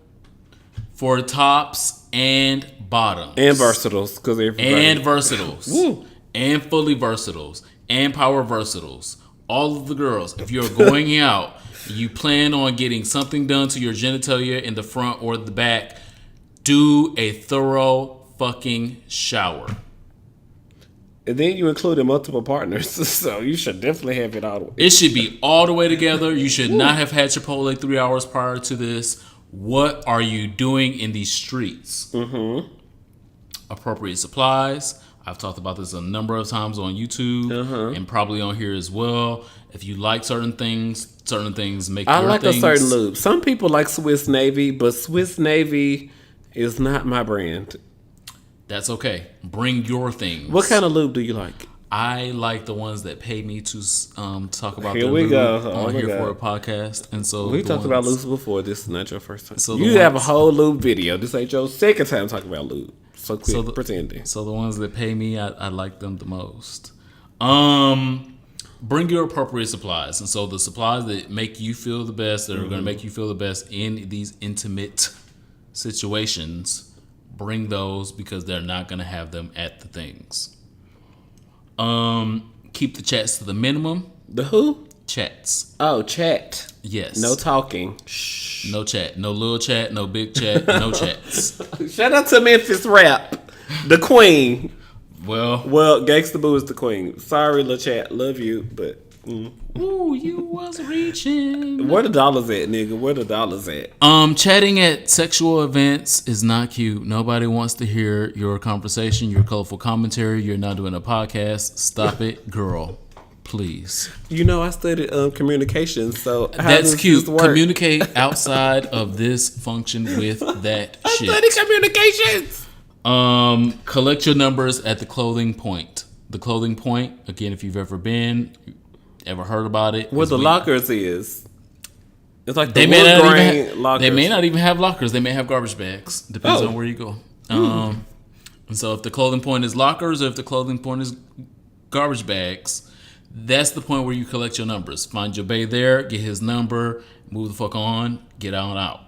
[SPEAKER 1] for tops and bottoms.
[SPEAKER 2] And versatiles.
[SPEAKER 1] And versatiles.
[SPEAKER 2] Woo.
[SPEAKER 1] And fully versatiles. And power versatiles. All of the girls. If you're going out, you plan on getting something done to your genitalia in the front or the back, do a thorough fucking shower.
[SPEAKER 2] And then you included multiple partners, so you should definitely have it all the way.
[SPEAKER 1] It should be all the way together. You should not have had Chipotle 3 hours prior to this. What are you doing in these streets? Mm-hmm. Appropriate supplies. I've talked about this a number of times on YouTube and probably on here as well. If you like certain things make
[SPEAKER 2] I
[SPEAKER 1] your
[SPEAKER 2] like
[SPEAKER 1] things.
[SPEAKER 2] a certain lube. Some people like Swiss Navy, but Swiss Navy is not my brand.
[SPEAKER 1] That's okay. Bring your things.
[SPEAKER 2] What kind of lube do you like?
[SPEAKER 1] I like the ones that pay me to talk about
[SPEAKER 2] Here
[SPEAKER 1] their
[SPEAKER 2] we
[SPEAKER 1] lube
[SPEAKER 2] go.
[SPEAKER 1] on
[SPEAKER 2] Oh my
[SPEAKER 1] here
[SPEAKER 2] God.
[SPEAKER 1] for a podcast. And so
[SPEAKER 2] We
[SPEAKER 1] the
[SPEAKER 2] talked about
[SPEAKER 1] ones-
[SPEAKER 2] lubes before. This is not your first time.
[SPEAKER 1] So the
[SPEAKER 2] you have a
[SPEAKER 1] ones-
[SPEAKER 2] whole lube video. This ain't your second time talking about lube. So quit
[SPEAKER 1] So the-
[SPEAKER 2] pretending.
[SPEAKER 1] So the ones that pay me, I like them the most. Bring your appropriate supplies. And so the supplies that make you feel the best, that are going to make you feel the best in these intimate situations, bring those because they're not going to have them at the things. Keep the chats to the minimum.
[SPEAKER 2] The who?
[SPEAKER 1] Chats.
[SPEAKER 2] Oh, chat.
[SPEAKER 1] Yes.
[SPEAKER 2] No talking.
[SPEAKER 1] No chat. No little chat. No big chat. No chats.
[SPEAKER 2] Shout out to Memphis Rap. The queen.
[SPEAKER 1] Well,
[SPEAKER 2] Gangsta Boo is the queen. Sorry, Lil Chat. Love you, but...
[SPEAKER 1] ooh, you was reaching.
[SPEAKER 2] Where the dollars at, nigga? Where the dollars at?
[SPEAKER 1] Chatting at sexual events is not cute. Nobody wants to hear your conversation, your colorful commentary. You're not doing a podcast. Stop it, girl. Please.
[SPEAKER 2] You know, I studied communications, so how
[SPEAKER 1] That's
[SPEAKER 2] does
[SPEAKER 1] cute.
[SPEAKER 2] this work?
[SPEAKER 1] Communicate outside of this function with that
[SPEAKER 2] I
[SPEAKER 1] shit.
[SPEAKER 2] studied communications.
[SPEAKER 1] Collect your numbers at the clothing point. The clothing point, again, if you've ever been, ever heard about it.
[SPEAKER 2] Where the lockers is. It's like the
[SPEAKER 1] They may,
[SPEAKER 2] wood
[SPEAKER 1] not
[SPEAKER 2] grain
[SPEAKER 1] even
[SPEAKER 2] lockers.
[SPEAKER 1] they may not even have lockers. They may have garbage bags. Depends
[SPEAKER 2] Oh.
[SPEAKER 1] on where you go. And so if the clothing point is lockers or if the clothing point is garbage bags, that's the point where you collect your numbers. Find your bae there, get his number, move the fuck on, get out and out.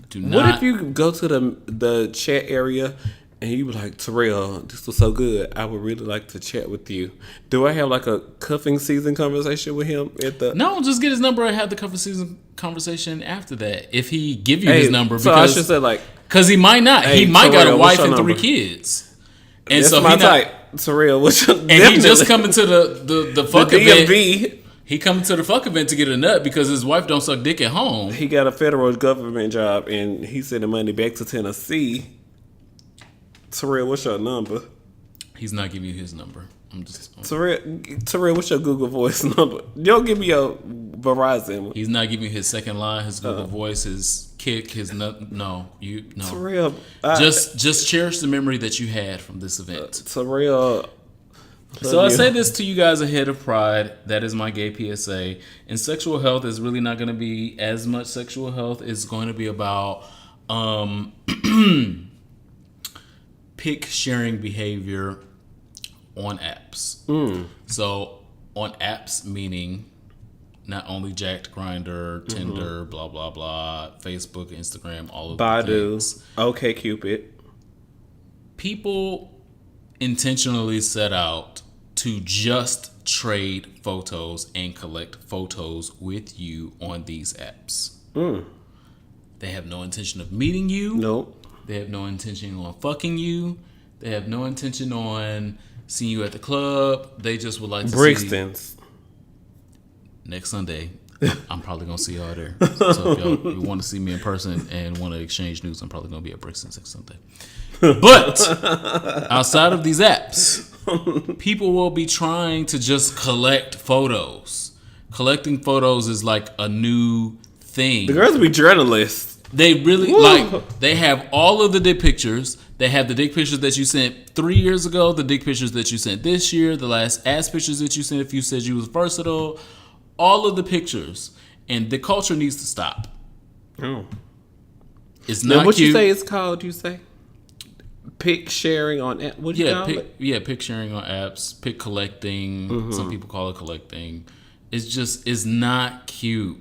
[SPEAKER 1] Do not.
[SPEAKER 2] What if you go to the chat area and you be like, Terrell, this was so good. I would really like to chat with you. Do I have like a cuffing season conversation with him at the?
[SPEAKER 1] No, just get his number and have the cuffing season conversation after that. If he give you
[SPEAKER 2] Hey,
[SPEAKER 1] his number,
[SPEAKER 2] so I should say like,
[SPEAKER 1] because he might not.
[SPEAKER 2] Hey,
[SPEAKER 1] He might got a
[SPEAKER 2] Terrell, what's
[SPEAKER 1] wife
[SPEAKER 2] your
[SPEAKER 1] and 3
[SPEAKER 2] number?
[SPEAKER 1] kids, and
[SPEAKER 2] that's
[SPEAKER 1] so
[SPEAKER 2] my
[SPEAKER 1] he not.
[SPEAKER 2] type. Terrell, what's your?
[SPEAKER 1] And he just coming to the fuck
[SPEAKER 2] the
[SPEAKER 1] event.
[SPEAKER 2] DMV.
[SPEAKER 1] He coming to the fuck event to get a nut because his wife don't suck dick at home.
[SPEAKER 2] He got a federal government job, and he sending money back to Tennessee. Terrell, what's your number?
[SPEAKER 1] He's not giving you his number. I'm just.
[SPEAKER 2] Terrell, what's your Google Voice number? Don't give me your Verizon.
[SPEAKER 1] He's not giving you his second line, his Google Voice, his kick, his nut. No.
[SPEAKER 2] Terrell,
[SPEAKER 1] Just cherish the memory that you had from this event.
[SPEAKER 2] Terrell.
[SPEAKER 1] So I say this to you guys ahead of Pride. That is my gay PSA. And sexual health is really not going to be as much sexual health. It's going to be about pic sharing behavior on apps. So on apps meaning not only Jacked, Grindr, Tinder, blah blah blah, Facebook, Instagram, all of the
[SPEAKER 2] Badu,
[SPEAKER 1] things.
[SPEAKER 2] OK Cupid.
[SPEAKER 1] People intentionally set out to just trade photos and collect photos with you on these apps. They have no intention of meeting you.
[SPEAKER 2] Nope.
[SPEAKER 1] They have no intention on fucking you. They have no intention on seeing you at the club. They just would like to
[SPEAKER 2] Brixton's.
[SPEAKER 1] see next Sunday. I'm probably gonna see y'all there. So if y'all want to see me in person and want to exchange news, I'm probably gonna be at Brixton's next Sunday. But outside of these apps, people will be trying to just collect photos. Collecting photos is like a new thing.
[SPEAKER 2] The girls be journalists.
[SPEAKER 1] They really
[SPEAKER 2] Woo.
[SPEAKER 1] they have all of the dick pictures. They have the dick pictures that you sent 3 years ago, the dick pictures that you sent this year, the last ass pictures that you sent if you said you was versatile, all of the pictures. And the culture needs to stop.
[SPEAKER 2] Oh.
[SPEAKER 1] It's
[SPEAKER 2] Now,
[SPEAKER 1] not
[SPEAKER 2] what
[SPEAKER 1] cute.
[SPEAKER 2] you say it's called, you say? Pic sharing on app. What do you call it?
[SPEAKER 1] Pic sharing on apps, pic collecting. Some people call it collecting. It's not cute.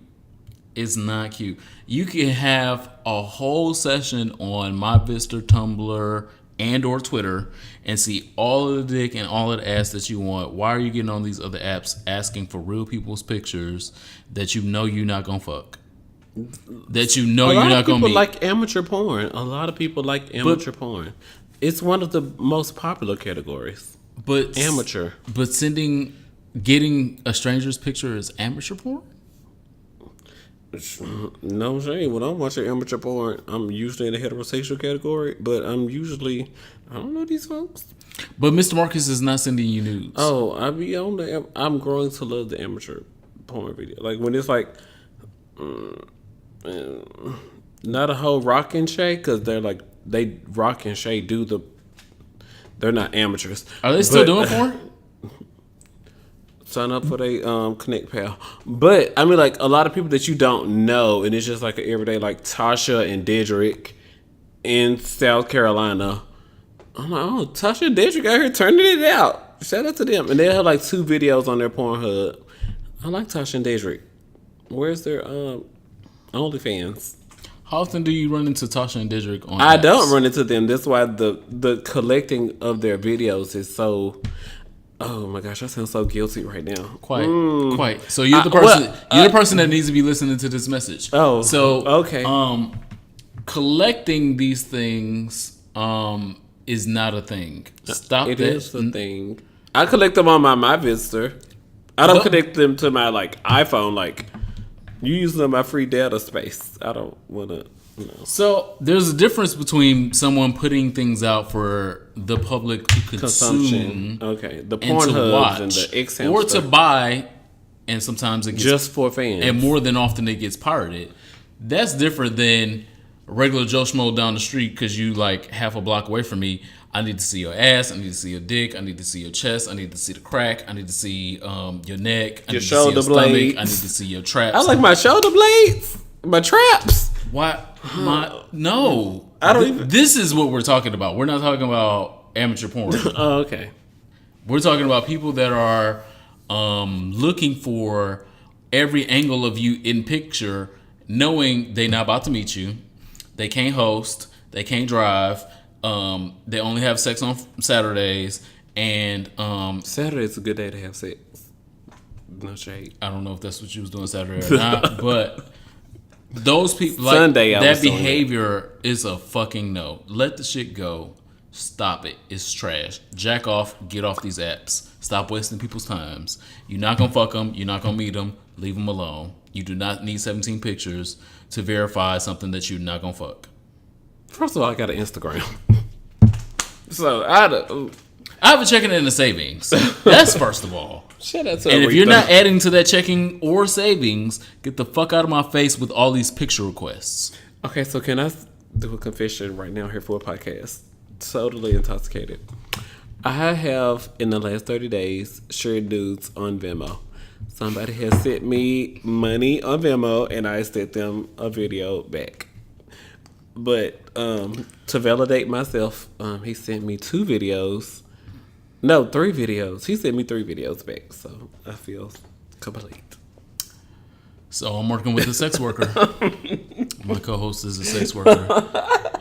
[SPEAKER 1] It's not cute. You can have a whole session on My Vista, Tumblr, and or Twitter and see all of the dick and all of the ass that you want. Why are you getting on these other apps asking for real people's pictures that you know you're not gonna fuck? That you know you're not gonna
[SPEAKER 2] people
[SPEAKER 1] meet.
[SPEAKER 2] like amateur porn. A lot of people like amateur porn. It's one of the most popular categories.
[SPEAKER 1] But
[SPEAKER 2] Amateur.
[SPEAKER 1] But getting a stranger's picture is amateur porn?
[SPEAKER 2] No shame. When I'm watching amateur porn, I'm usually in the heterosexual category, but I don't know these folks.
[SPEAKER 1] But Mr. Marcus is not sending you nudes.
[SPEAKER 2] Oh, I'm growing to love the amateur porn video. Like when it's like, not a whole rock and shake, because they rock and shake they're not amateurs.
[SPEAKER 1] Are they still doing porn?
[SPEAKER 2] Sign up for they Connect Pal. But I mean, like a lot of people that you don't know, and it's just like an everyday, like Tasha and Dedrick in South Carolina. I'm like, oh, Tasha and Dedrick out here turning it out. Shout out to them. And they have like 2 videos on their Pornhub. I like Tasha and Dedrick. Where's their OnlyFans?
[SPEAKER 1] How often do you run into Tasha and Dedrick on
[SPEAKER 2] I
[SPEAKER 1] apps?
[SPEAKER 2] don't run into them. That's why the collecting of their videos is so. Oh my gosh, I sound so guilty right now.
[SPEAKER 1] Quite. So you're the person. You're the person that needs to be listening to this message.
[SPEAKER 2] Oh,
[SPEAKER 1] so
[SPEAKER 2] okay.
[SPEAKER 1] Collecting these things is not a thing. Stop
[SPEAKER 2] It
[SPEAKER 1] that.
[SPEAKER 2] is the thing. I collect them on my Visitor. I don't connect them to my like iPhone. Like you use them my free data space. I don't want to. No.
[SPEAKER 1] So there's a difference between someone putting things out for the public to consume,
[SPEAKER 2] okay, the
[SPEAKER 1] and to
[SPEAKER 2] Pornhubs
[SPEAKER 1] watch,
[SPEAKER 2] and the X
[SPEAKER 1] or to buy, and sometimes it gets
[SPEAKER 2] just for fans,
[SPEAKER 1] and more than often it gets pirated. That's different than regular Joe Schmo down the street because you like half a block away from me. I need to see your ass. I need to see your dick. I need to see your chest. I need to see the crack. I need to see your neck. I need to see
[SPEAKER 2] shoulder
[SPEAKER 1] your stomach.
[SPEAKER 2] blades.
[SPEAKER 1] I need to see your traps.
[SPEAKER 2] I like my shoulder blades, my traps.
[SPEAKER 1] Why? No.
[SPEAKER 2] I don't even.
[SPEAKER 1] This is what we're talking about. We're not talking about amateur porn.
[SPEAKER 2] Oh, okay.
[SPEAKER 1] We're talking about people that are looking for every angle of you in picture, knowing they're not about to meet you. They can't host. They can't drive. They only have sex on Saturdays, and
[SPEAKER 2] Saturday's a good day to have sex. No shade.
[SPEAKER 1] I don't know if that's what you was doing Saturday or not, but those people, like,
[SPEAKER 2] Sunday,
[SPEAKER 1] that behavior is a fucking no. Let the shit go. Stop it. It's trash. Jack off. Get off these apps. Stop wasting people's times. You're not gonna fuck them. You're not gonna meet them. Leave them alone. You do not need 17 pictures to verify something that you're not gonna fuck.
[SPEAKER 2] First of all, I got an Instagram. So I
[SPEAKER 1] have a checking and a savings. That's first of all.
[SPEAKER 2] Shout out to
[SPEAKER 1] And
[SPEAKER 2] Aretha.
[SPEAKER 1] if you're not adding to that checking or savings, get the fuck out of my face with all these picture requests.
[SPEAKER 2] Okay, so can I do a confession right now here for a podcast? Totally intoxicated. I have, in the last 30 days, shared nudes on Venmo. Somebody has sent me money on Venmo, and I sent them a video back. But to validate myself, he sent me 3 videos. He sent me 3 videos back, so I feel complete.
[SPEAKER 1] So I'm working with a sex worker. My co-host is a sex worker.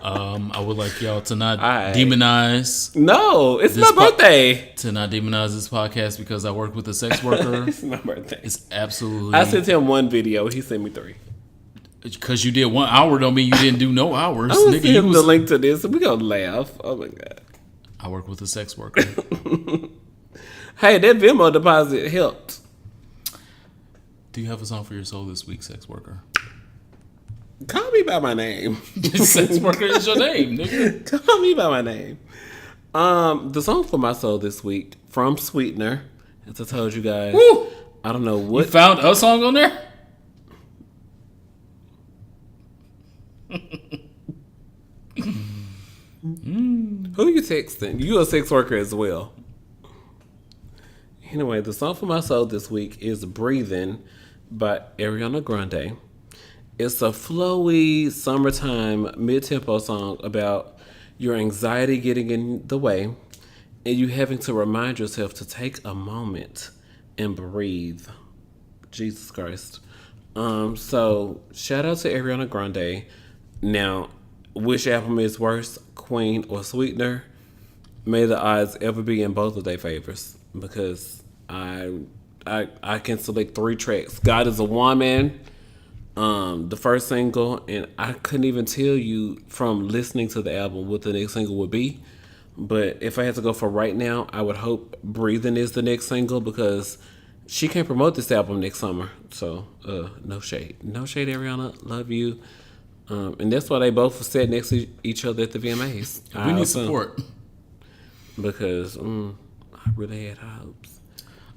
[SPEAKER 1] I would like y'all to not demonize.
[SPEAKER 2] No, it's my birthday.
[SPEAKER 1] To not demonize this podcast because I work with a sex worker.
[SPEAKER 2] It's my birthday.
[SPEAKER 1] It's absolutely.
[SPEAKER 2] I sent him 1 video. He sent me 3.
[SPEAKER 1] Because you did 1 hour don't mean you didn't do no hours.
[SPEAKER 2] I will
[SPEAKER 1] Nigga,
[SPEAKER 2] send him the link to this, and we gonna laugh. Oh my god.
[SPEAKER 1] I work with a sex worker.
[SPEAKER 2] Hey, that Venmo deposit helped.
[SPEAKER 1] Do you have a song for your soul this week, sex worker?
[SPEAKER 2] Call me by my name.
[SPEAKER 1] Sex worker is your name, nigga.
[SPEAKER 2] Call me by my name. The song for my soul this week from Sweetener, as I told you guys.
[SPEAKER 1] Woo!
[SPEAKER 2] I don't know what.
[SPEAKER 1] You found a song on there?
[SPEAKER 2] Who you texting? You a sex worker as well. Anyway, the song for my soul this week is Breathing by Ariana Grande. It's a flowy, summertime, mid-tempo song about your anxiety getting in the way and you having to remind yourself to take a moment and breathe. Jesus Christ. So, shout out to Ariana Grande. Now, which album is worse, Queen or Sweetener? May the odds ever be in both of their favors, because I can select 3 tracks. God is a Woman, the first single, and I couldn't even tell you from listening to the album what the next single would be. But if I had to go for right now, I would hope Breathing is the next single, because she can't promote this album next summer. So, no shade. No shade, Ariana. Love you. And that's why they both sat next to each other at the VMAs.
[SPEAKER 1] We need support.
[SPEAKER 2] Because I really had hopes.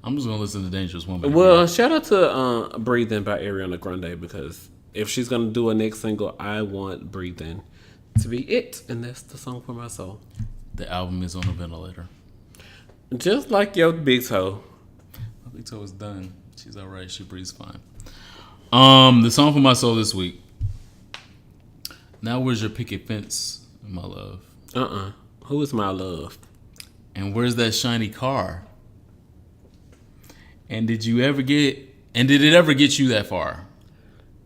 [SPEAKER 1] I'm just going to listen to Dangerous Woman.
[SPEAKER 2] Well, shout out to Breathing by Ariana Grande, because if she's going to do a next single, I want Breathing to be it. And that's the song for my soul.
[SPEAKER 1] The album is on a ventilator.
[SPEAKER 2] Just like your big toe.
[SPEAKER 1] My big toe is done. She's all right. She breathes fine. The song for my soul this week. Now where's your picket fence, my love?
[SPEAKER 2] Who is my love?
[SPEAKER 1] And where's that shiny car? And did it ever get you that far?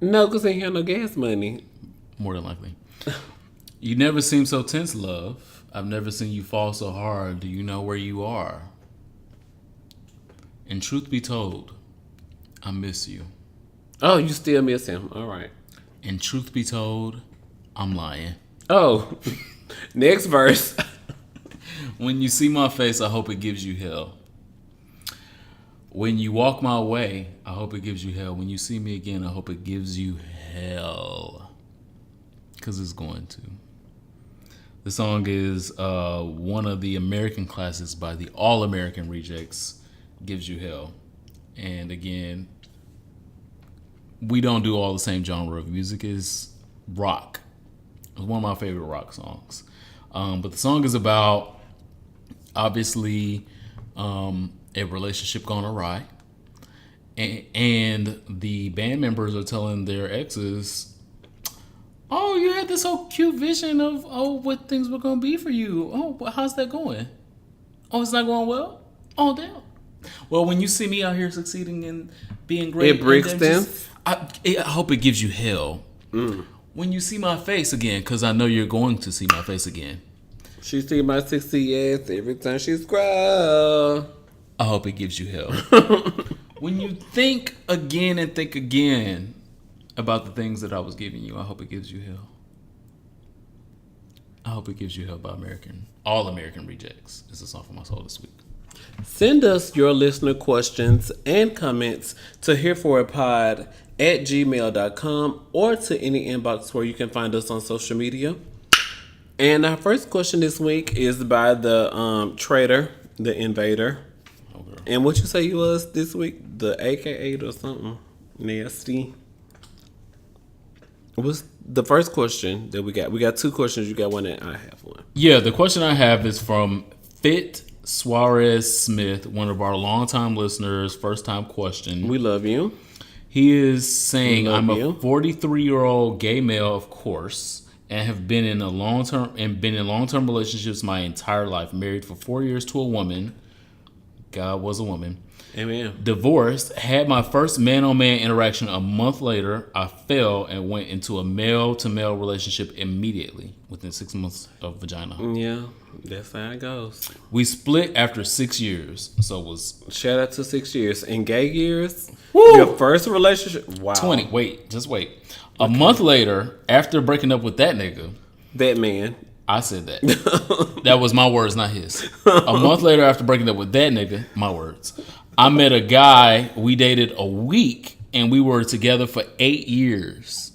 [SPEAKER 2] No, because I ain't had no gas money.
[SPEAKER 1] More than likely. You never seem so tense, love. I've never seen you fall so hard. Do you know where you are? And truth be told, I miss you.
[SPEAKER 2] Oh, you still miss him. All right.
[SPEAKER 1] And truth be told, I'm lying.
[SPEAKER 2] Oh, next verse.
[SPEAKER 1] When you see my face, I hope it gives you hell. When you walk my way, I hope it gives you hell. When you see me again, I hope it gives you hell. Because it's going to. The song is one of the American classics by the All American Rejects, Gives You Hell. And again, we don't do all the same genre of music. It's rock. It's one of my favorite rock songs. But the song is about, obviously, a relationship gone awry. And the band members are telling their exes, oh, you had this whole cute vision of, what things were going to be for you. Oh, how's that going? Oh, it's not going well? Oh, damn. Well, when you see me out here succeeding and being great,
[SPEAKER 2] It breaks them.
[SPEAKER 1] I hope it gives you hell. When you see my face again, because I know you're going to see my face again.
[SPEAKER 2] She see my 60 ass every time she scroll.
[SPEAKER 1] I hope it gives you hell. When you think again and think again about the things that I was giving you, I hope it gives you hell. I hope it gives you hell by All American Rejects. It's a song for my soul this week.
[SPEAKER 2] Send us your listener questions and comments to hereforitpod@gmail.com or to any inbox where you can find us on social media. And our first question this week is by the traitor, the invader.
[SPEAKER 1] Okay.
[SPEAKER 2] And what you say you was this week? The AKA or something nasty. What's the first question that we got? We got two questions. You got one and I have one.
[SPEAKER 1] Yeah, the question I have is from Fit Suarez Smith, one of our longtime listeners, first time question.
[SPEAKER 2] We love you.
[SPEAKER 1] He is saying, I'm
[SPEAKER 2] you.
[SPEAKER 1] a 43-year-old gay male, of course, and have been in long-term relationships my entire life. Married for 4 years to a woman. God was a woman.
[SPEAKER 2] Amen.
[SPEAKER 1] Divorced. Had my first man-on-man interaction a month later. I fell and went into a male-to-male relationship immediately within 6 months of vagina.
[SPEAKER 2] Yeah, that's how it goes.
[SPEAKER 1] We split after 6 years. So it was
[SPEAKER 2] Shout out to 6 years. In gay years,
[SPEAKER 1] Woo!
[SPEAKER 2] your first relationship. Wow.
[SPEAKER 1] 20. Just wait. A month later, after breaking up with that nigga,
[SPEAKER 2] That man.
[SPEAKER 1] I said that. That was my words, not his. A month later, after breaking up with that nigga, my words, I met a guy. We dated a week, and we were together for 8 years.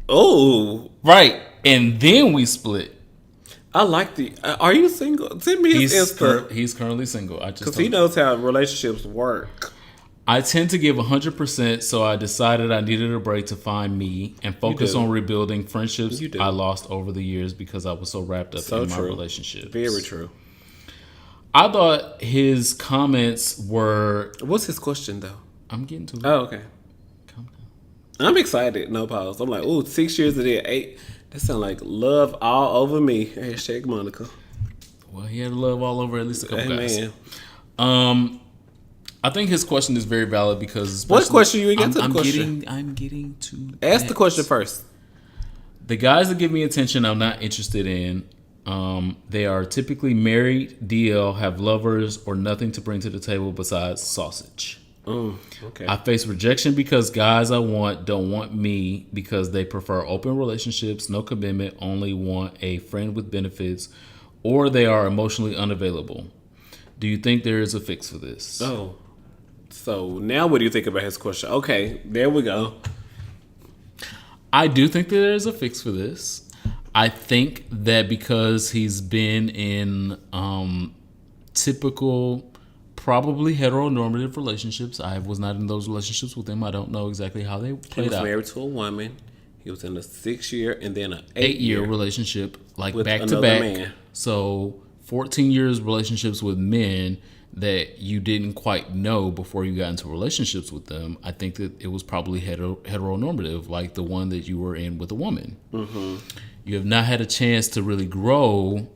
[SPEAKER 2] Oh,
[SPEAKER 1] Right, and then we split.
[SPEAKER 2] I like the. Are you single? Send me his Insta.
[SPEAKER 1] He's currently single.
[SPEAKER 2] Because he knows how relationships work.
[SPEAKER 1] I tend to give 100%, so I decided I needed a break to find me and focus on rebuilding friendships I lost over the years because I was so wrapped up in my relationships.
[SPEAKER 2] Very true.
[SPEAKER 1] I thought his comments were...
[SPEAKER 2] What's his question, though?
[SPEAKER 1] I'm getting to it.
[SPEAKER 2] Oh, okay.
[SPEAKER 1] Calm down.
[SPEAKER 2] I'm excited. No pause. I'm like, ooh, 6 years of it, 8. That sounds like love all over me. Hashtag Monica.
[SPEAKER 1] Well, he had love all over at least a couple guys. I think his question is very valid because...
[SPEAKER 2] What question? You get to the question.
[SPEAKER 1] I'm getting to...
[SPEAKER 2] Ask the question first.
[SPEAKER 1] The guys that give me attention, I'm not interested in. They are typically married, DL, have lovers, or nothing to bring to the table besides sausage.
[SPEAKER 2] Okay.
[SPEAKER 1] I face rejection because guys I want don't want me because they prefer open relationships, no commitment, only want a friend with benefits, or they are emotionally unavailable. Do you think there is a fix for this?
[SPEAKER 2] Oh. So now what do you think about his question? Okay, there we go.
[SPEAKER 1] I do think that there is a fix for this. I think that because he's been in typical, probably heteronormative relationships. I was not in those relationships with him. I don't know exactly how they played out.
[SPEAKER 2] He was married to a woman. He was in a 6-year and then an
[SPEAKER 1] 8-year relationship, like
[SPEAKER 2] with
[SPEAKER 1] back to
[SPEAKER 2] another
[SPEAKER 1] back.
[SPEAKER 2] man.
[SPEAKER 1] So 14 years relationships with men that you didn't quite know before you got into relationships with them. I think that it was probably heteronormative, like the one that you were in with a woman. Mm-hmm. You have not had a chance to really grow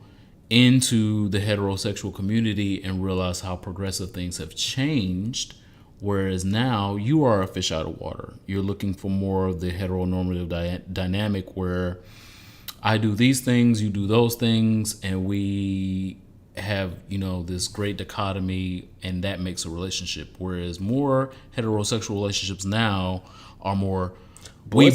[SPEAKER 1] into the heterosexual community and realize how progressive things have changed. Whereas now you are a fish out of water. You're looking for more of the heteronormative dynamic where I do these things, you do those things, and we have, this great dichotomy, and that makes a relationship. Whereas more heterosexual relationships now are more... We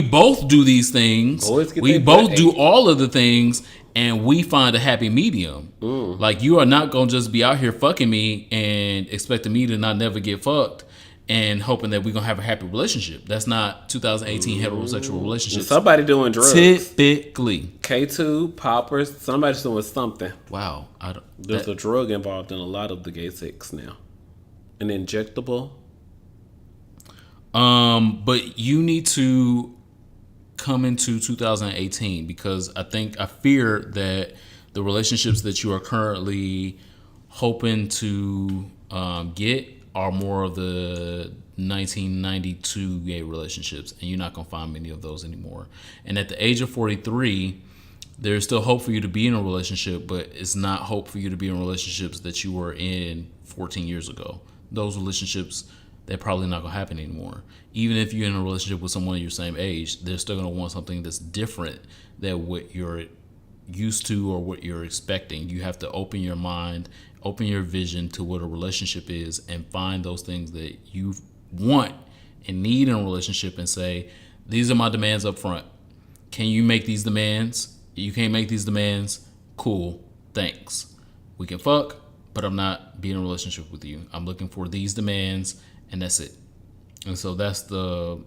[SPEAKER 1] both do these things. We both do all of the things, and we find a happy medium. Like, you are not going to just be out here fucking me and expecting me to not never get fucked and hoping that we're going to have a happy relationship. That's not 2018 heterosexual relationships.
[SPEAKER 2] Somebody doing drugs.
[SPEAKER 1] Typically.
[SPEAKER 2] K2, poppers, somebody's doing something.
[SPEAKER 1] Wow.
[SPEAKER 2] There's a drug involved in a lot of the gay sex now. An injectable.
[SPEAKER 1] But you need to come into 2018 because I fear that the relationships that you are currently hoping to get are more of the 1992 gay relationships, and you're not going to find many of those anymore. And at the age of 43, there's still hope for you to be in a relationship, but it's not hope for you to be in relationships that you were in 14 years ago. Those relationships, they're probably not going to happen anymore. Even if you're in a relationship with someone your same age, they're still going to want something that's different than what you're used to or what you're expecting. You have to open your mind, open your vision to what a relationship is, and find those things that you want and need in a relationship and say, these are my demands up front. Can you make these demands? You can't make these demands? Cool. Thanks. We can fuck, but I'm not being in a relationship with you. I'm looking for these demands, and that's it. And so that's the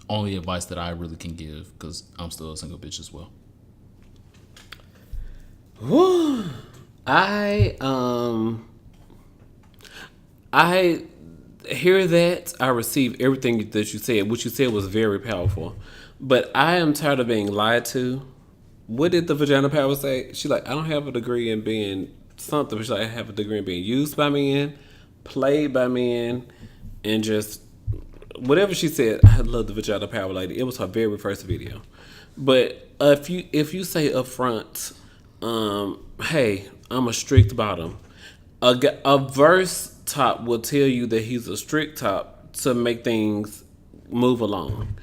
[SPEAKER 1] only advice that I really can give, because I'm still a single bitch as well.
[SPEAKER 2] I hear that. I receive everything that you said. What you said was very powerful. But I am tired of being lied to. What did the vagina power say? She's like, I don't have a degree in being something. She's like, I have a degree in being used by men, played by men, and just whatever she said. I love the vagina power lady. It was her very first video. But if you say up front, hey, I'm a strict bottom. A verse top will tell you that he's a strict top to make things move along.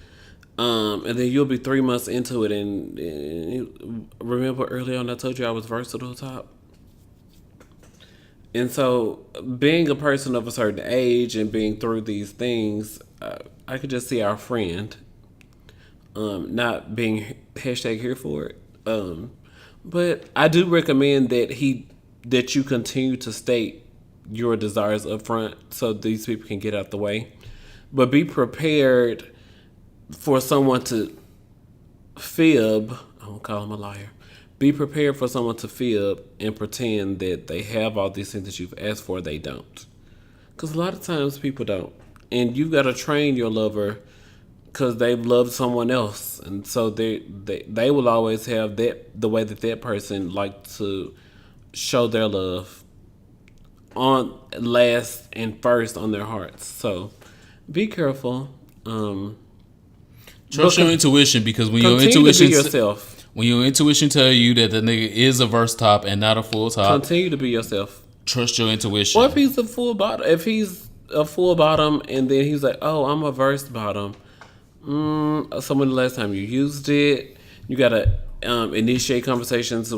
[SPEAKER 2] And then you'll be 3 months into it, and remember earlier on I told you I was versatile top? And so being a person of a certain age and being through these things, I could just see our friend not being hashtag here for it. But I do recommend that you continue to state your desires up front so these people can get out the way. But be prepared for someone to fib. I won't call him a liar. Be prepared for someone to fib and pretend that they have all these things that you've asked for. They don't. Because a lot of times people don't. And you've got to train your lover because they've loved someone else. And so they will always have the way that person likes to show their love on last and first on their hearts. So be careful.
[SPEAKER 1] Trust your intuition, because when your intuition tell you that the nigga is a verse top and not a full top,
[SPEAKER 2] continue to be yourself.
[SPEAKER 1] Trust your intuition.
[SPEAKER 2] Or if he's a full bottom, and then he's like, "Oh, I'm a verse bottom." So when the last time you used it, you gotta initiate conversations.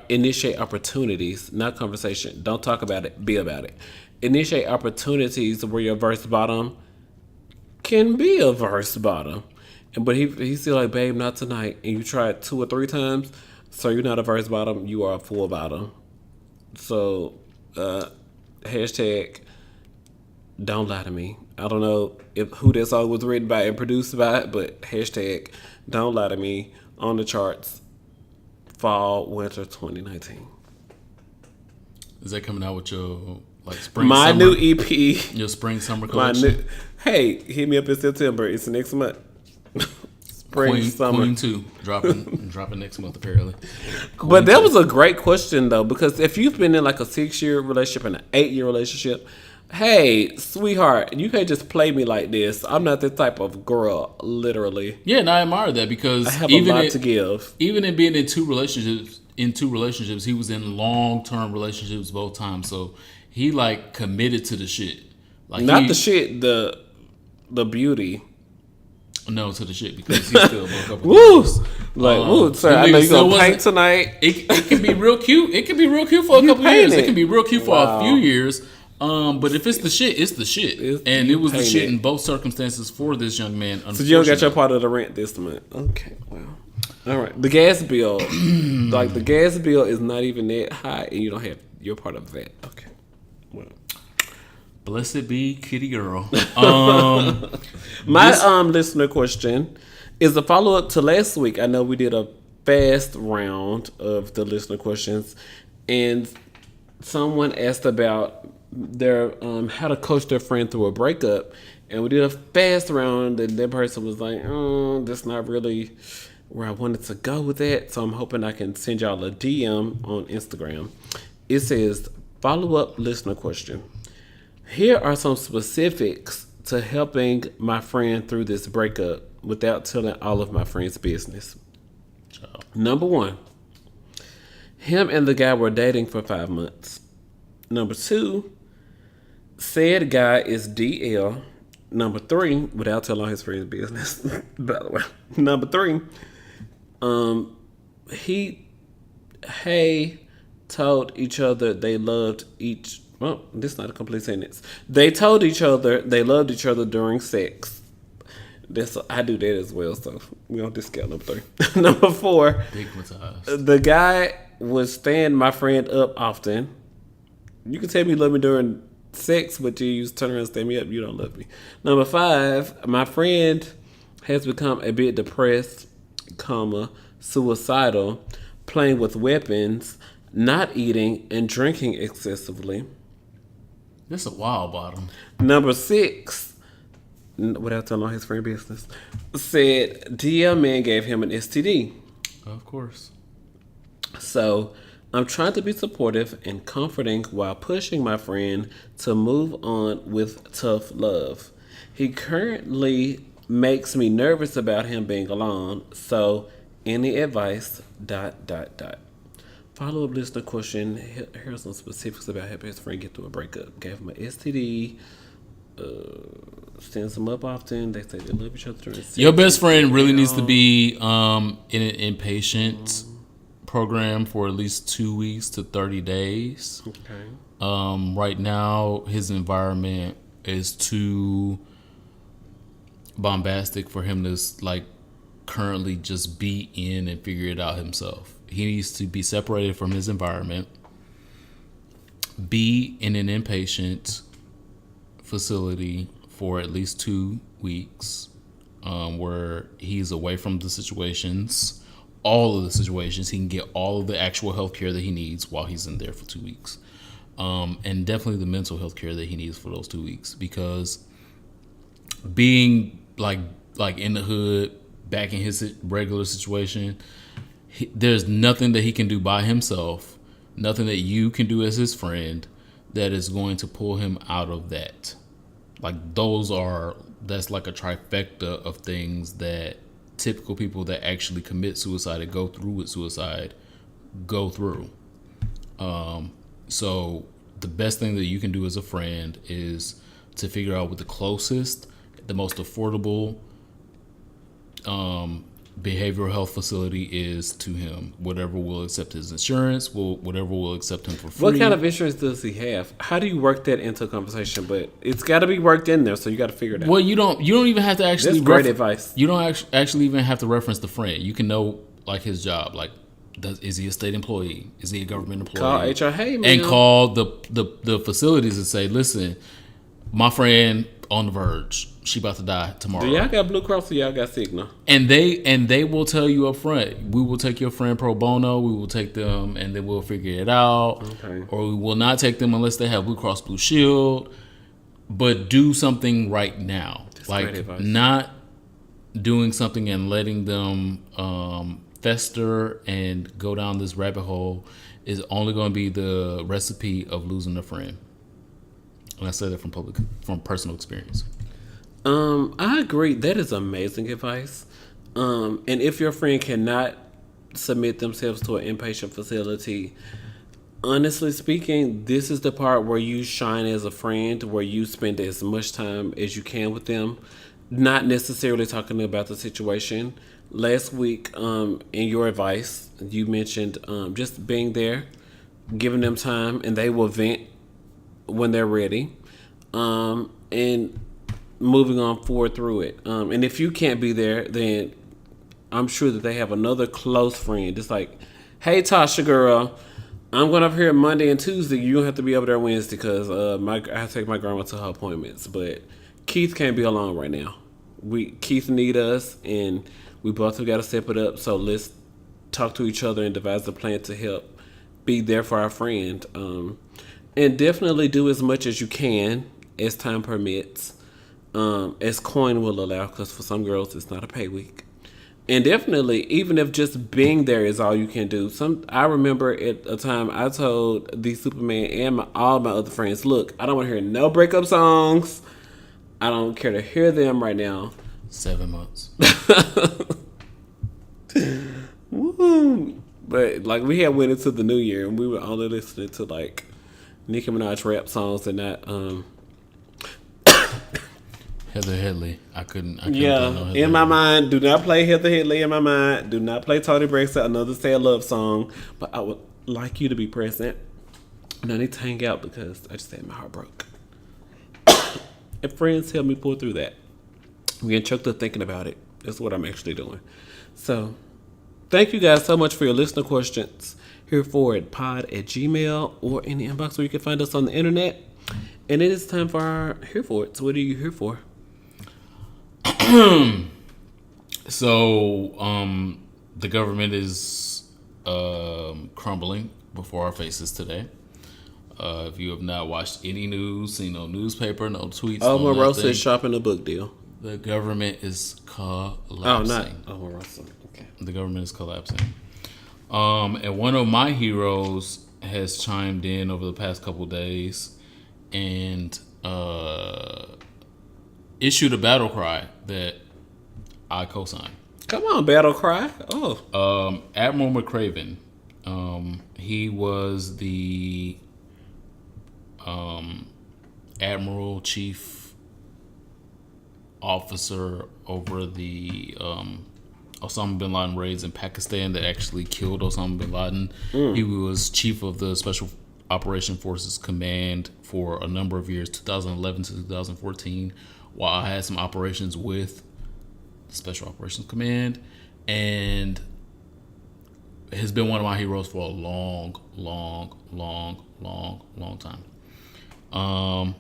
[SPEAKER 2] Initiate opportunities, not conversation. Don't talk about it. Be about it. Initiate opportunities where your verse bottom can be a verse bottom. But he's still like, babe, not tonight. And you try it 2 or 3 times, so you're not a verse bottom, you are a full bottom. So, hashtag, don't lie to me. I don't know who that song was written by and produced by, but hashtag, don't lie to me, on the charts, fall, winter 2019.
[SPEAKER 1] Is that coming out with your spring?
[SPEAKER 2] My
[SPEAKER 1] summer,
[SPEAKER 2] new EP.
[SPEAKER 1] Your spring summer collection.
[SPEAKER 2] Hey, hit me up in September. It's next month. Spring summer.
[SPEAKER 1] Queen 2 dropping next month apparently.
[SPEAKER 2] But that was a great question though, because if you've been in like a 6-year relationship and an 8-year relationship, hey, sweetheart, you can't just play me like this. I'm not the type of girl, literally.
[SPEAKER 1] Yeah, and I admire that, because
[SPEAKER 2] I have a lot to give.
[SPEAKER 1] Even in being in two relationships, he was in long-term relationships both times. So he committed to the shit. The beauty. No, to the shit, because he still broke up with
[SPEAKER 2] woo! Sir, I know you're going to paint tonight.
[SPEAKER 1] It can be real cute. It can be real cute for a couple years. It can be real cute for a few years. But if it's the shit, it's the shit. It was the shit in both circumstances for this young man.
[SPEAKER 2] So you don't got your part of the rent this month. Okay, wow. All right. The gas bill. The gas bill is not even that high, and you don't have your part of that. Okay. Well.
[SPEAKER 1] Blessed be kitty girl.
[SPEAKER 2] My listener question is a follow-up to last week. I know we did a fast round of the listener questions, and someone asked about their how to coach their friend through a breakup, and we did a fast round, and that person was like, that's not really where I wanted to go with that, so I'm hoping I can send y'all a DM on Instagram. It says, follow-up listener question. Here are some specifics to helping my friend through this breakup without telling all of my friend's business. Number 1, him and the guy were dating for 5 months. Number 2, said guy is DL. Number 3, without telling all his friend's business, by the way. Number 3, he told each other they loved each. Well, this is not a complete sentence. They told each other they loved each other during sex. I do that as well, so we on discount number 3. Number 4,
[SPEAKER 1] Stigmatized.
[SPEAKER 2] the guy would stand my friend up often. You can tell me you love me during sex, but you use turn around and stand me up. You don't love me. Number 5, my friend has become a bit depressed, suicidal, playing with weapons, not eating, and drinking excessively.
[SPEAKER 1] This is a wild bottom.
[SPEAKER 2] Number 6, without telling all his friend business, said DL man gave him an STD.
[SPEAKER 1] Of course.
[SPEAKER 2] So I'm trying to be supportive and comforting while pushing my friend to move on with tough love. He currently makes me nervous about him being alone. So any advice? ... Follow-up listener question. Here are some specifics about helping his friend get through a breakup. Gave him an STD. Stands him up often. They say they love each other during sex.
[SPEAKER 1] Your best friend really needs to be in an inpatient program for at least 2 weeks to 30 days.
[SPEAKER 2] Okay.
[SPEAKER 1] Right now, his environment is too bombastic for him to like currently just be in and figure it out himself. He needs to be separated from his environment, be in an inpatient facility for at least 2 weeks, where he's away from the situations, all of the situations. He can get all of the actual health care that he needs while he's in there for 2 weeks. And definitely the mental health care that he needs for those 2 weeks, because being like in the hood, back in his regular situation, there's nothing that he can do by himself, nothing that you can do as his friend that is going to pull him out of that. Like that's like a trifecta of things that typical people that actually commit suicide and go through with suicide go through. So the best thing that you can do as a friend is to figure out what the closest, the most affordable behavioral health facility is to him. Whatever will accept his insurance, whatever will accept him for free.
[SPEAKER 2] What kind of insurance does he have? How do you work that into a conversation? But it's got to be worked in there, so you got to figure it out.
[SPEAKER 1] Well, you don't even have to actually.
[SPEAKER 2] That's great advice.
[SPEAKER 1] You don't actually even have to reference the friend. You can know like his job, like is he a state employee? Is he a government employee?
[SPEAKER 2] Call HR, hey man,
[SPEAKER 1] and call the facilities and say, listen, my friend on the verge. She about to die tomorrow.
[SPEAKER 2] Do y'all got Blue Cross or y'all got Cigna?
[SPEAKER 1] And they will tell you up front, we will take your friend pro bono, we will take them and then we'll figure it out.
[SPEAKER 2] Okay.
[SPEAKER 1] Or we will not take them unless they have Blue Cross Blue Shield. But do something right now.
[SPEAKER 2] That's
[SPEAKER 1] like not doing something and letting them fester and go down this rabbit hole is only going to be the recipe of losing a friend. And I say that from personal experience.
[SPEAKER 2] I agree. That is amazing advice. And if your friend cannot submit themselves to an inpatient facility, honestly speaking, this is the part where you shine as a friend, where you spend as much time as you can with them, not necessarily talking about the situation. Last week, in your advice, you mentioned just being there, giving them time, and they will vent when they're ready, and moving on forward through it. And if you can't be there, then I'm sure that they have another close friend. It's like, hey, Tasha girl, I'm going up here Monday and Tuesday. You don't have to be over there Wednesday because I take my grandma to her appointments. But Keith can't be alone right now. Keith need us, and we both have got to step it up. So let's talk to each other and devise a plan to help be there for our friend. And definitely do as much as you can as time permits. As coin will allow, because for some girls it's not a pay week. And definitely, even if just being there is all you can do. I remember at a time I told the Superman and all my other friends, look, I don't want to hear no breakup songs. I don't care to hear them right now.
[SPEAKER 1] 7 months.
[SPEAKER 2] Woo. But like we had went into the new year and we were only listening to like Nicki Minaj rap songs and not
[SPEAKER 1] Heather Headley. I couldn't do no
[SPEAKER 2] Yeah,
[SPEAKER 1] Heather
[SPEAKER 2] in my
[SPEAKER 1] Headley.
[SPEAKER 2] mind, do not play Heather Headley in my mind. Do not play Tony Braxton, another sad love song. But I would like you to be present. And I need to hang out because I just had my heart broke. And friends help me pull through that. We get choked up thinking about it. That's what I'm actually doing. So, thank you guys so much for your listener questions. Here for it, pod@gmail or in the inbox where you can find us on the internet. And it is time for our Here For It. So, what are you here for?
[SPEAKER 1] So, the government is crumbling before our faces today. If you have not watched any news, seen no newspaper, no tweets, no
[SPEAKER 2] Omarosa
[SPEAKER 1] nothing,
[SPEAKER 2] is shopping a book deal.
[SPEAKER 1] the government is collapsing.
[SPEAKER 2] Oh, not Omarosa. Okay.
[SPEAKER 1] The government is collapsing. And one of my heroes has chimed in over the past couple days and issued a battle cry that I co-sign.
[SPEAKER 2] Come on, Battle Cry. Oh.
[SPEAKER 1] Admiral McCraven. He was the Admiral Chief Officer over the Osama bin Laden raids in Pakistan that actually killed Osama bin Laden. He was chief of the Special Operation Forces Command for a number of years, 2011 to 2014, while I had some operations with the Special Operations Command, and has been one of my heroes for a long time.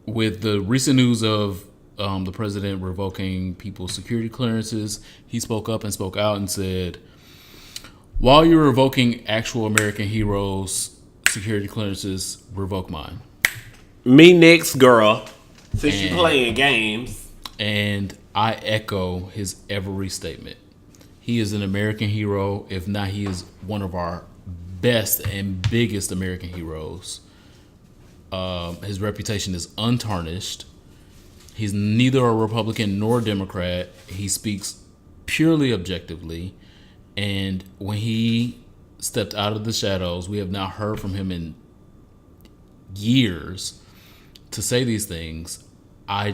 [SPEAKER 1] With the recent news of the president revoking people's security clearances, he spoke up and spoke out and said, while you're revoking actual American heroes' security clearances, revoke mine.
[SPEAKER 2] Me next, girl. Since you playing games.
[SPEAKER 1] And I echo his every statement. He is an American hero. If not, he is one of our best and biggest American heroes. His reputation is untarnished. He's neither a Republican nor Democrat. He speaks purely objectively. And when he stepped out of the shadows, we have not heard from him in years to say these things. I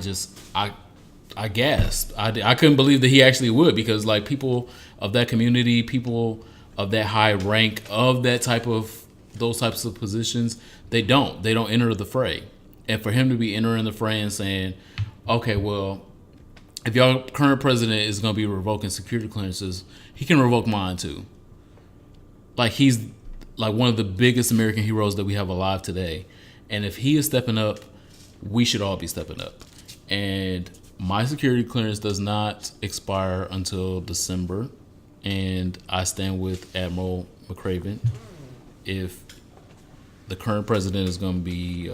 [SPEAKER 1] gasped. I couldn't believe that he actually would, because like people of that community, people of that high rank, of those types of positions, they don't enter the fray. And for him to be entering the fray and saying, okay, well, if your current president is going to be revoking security clearances, he can revoke mine too. Like, he's like one of the biggest American heroes that we have alive today. And if he is stepping up, we should all be stepping up. And my security clearance does not expire until December. And I stand with Admiral McCraven. If the current president is going to be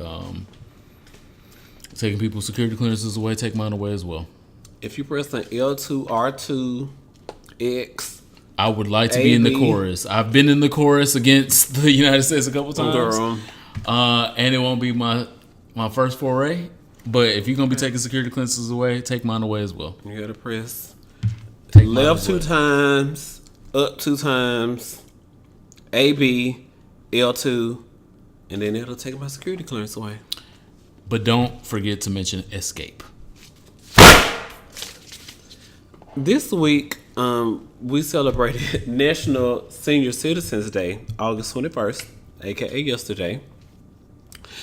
[SPEAKER 1] taking people's security clearances away, take mine away as well.
[SPEAKER 2] If you press an L2, R2, X,
[SPEAKER 1] I would like to be in the chorus. I've been in the chorus against the United States a couple times.
[SPEAKER 2] girl.
[SPEAKER 1] And it won't be my first foray. But if you're going to be taking security clearances away, take mine away as well.
[SPEAKER 2] You gotta press
[SPEAKER 1] Take
[SPEAKER 2] left
[SPEAKER 1] mine
[SPEAKER 2] 2
[SPEAKER 1] away.
[SPEAKER 2] times, up 2 times, AB, L2, and then it'll take my security clearance away.
[SPEAKER 1] But don't forget to mention escape.
[SPEAKER 2] This week, we celebrated National Senior Citizens Day, August 21st, aka yesterday.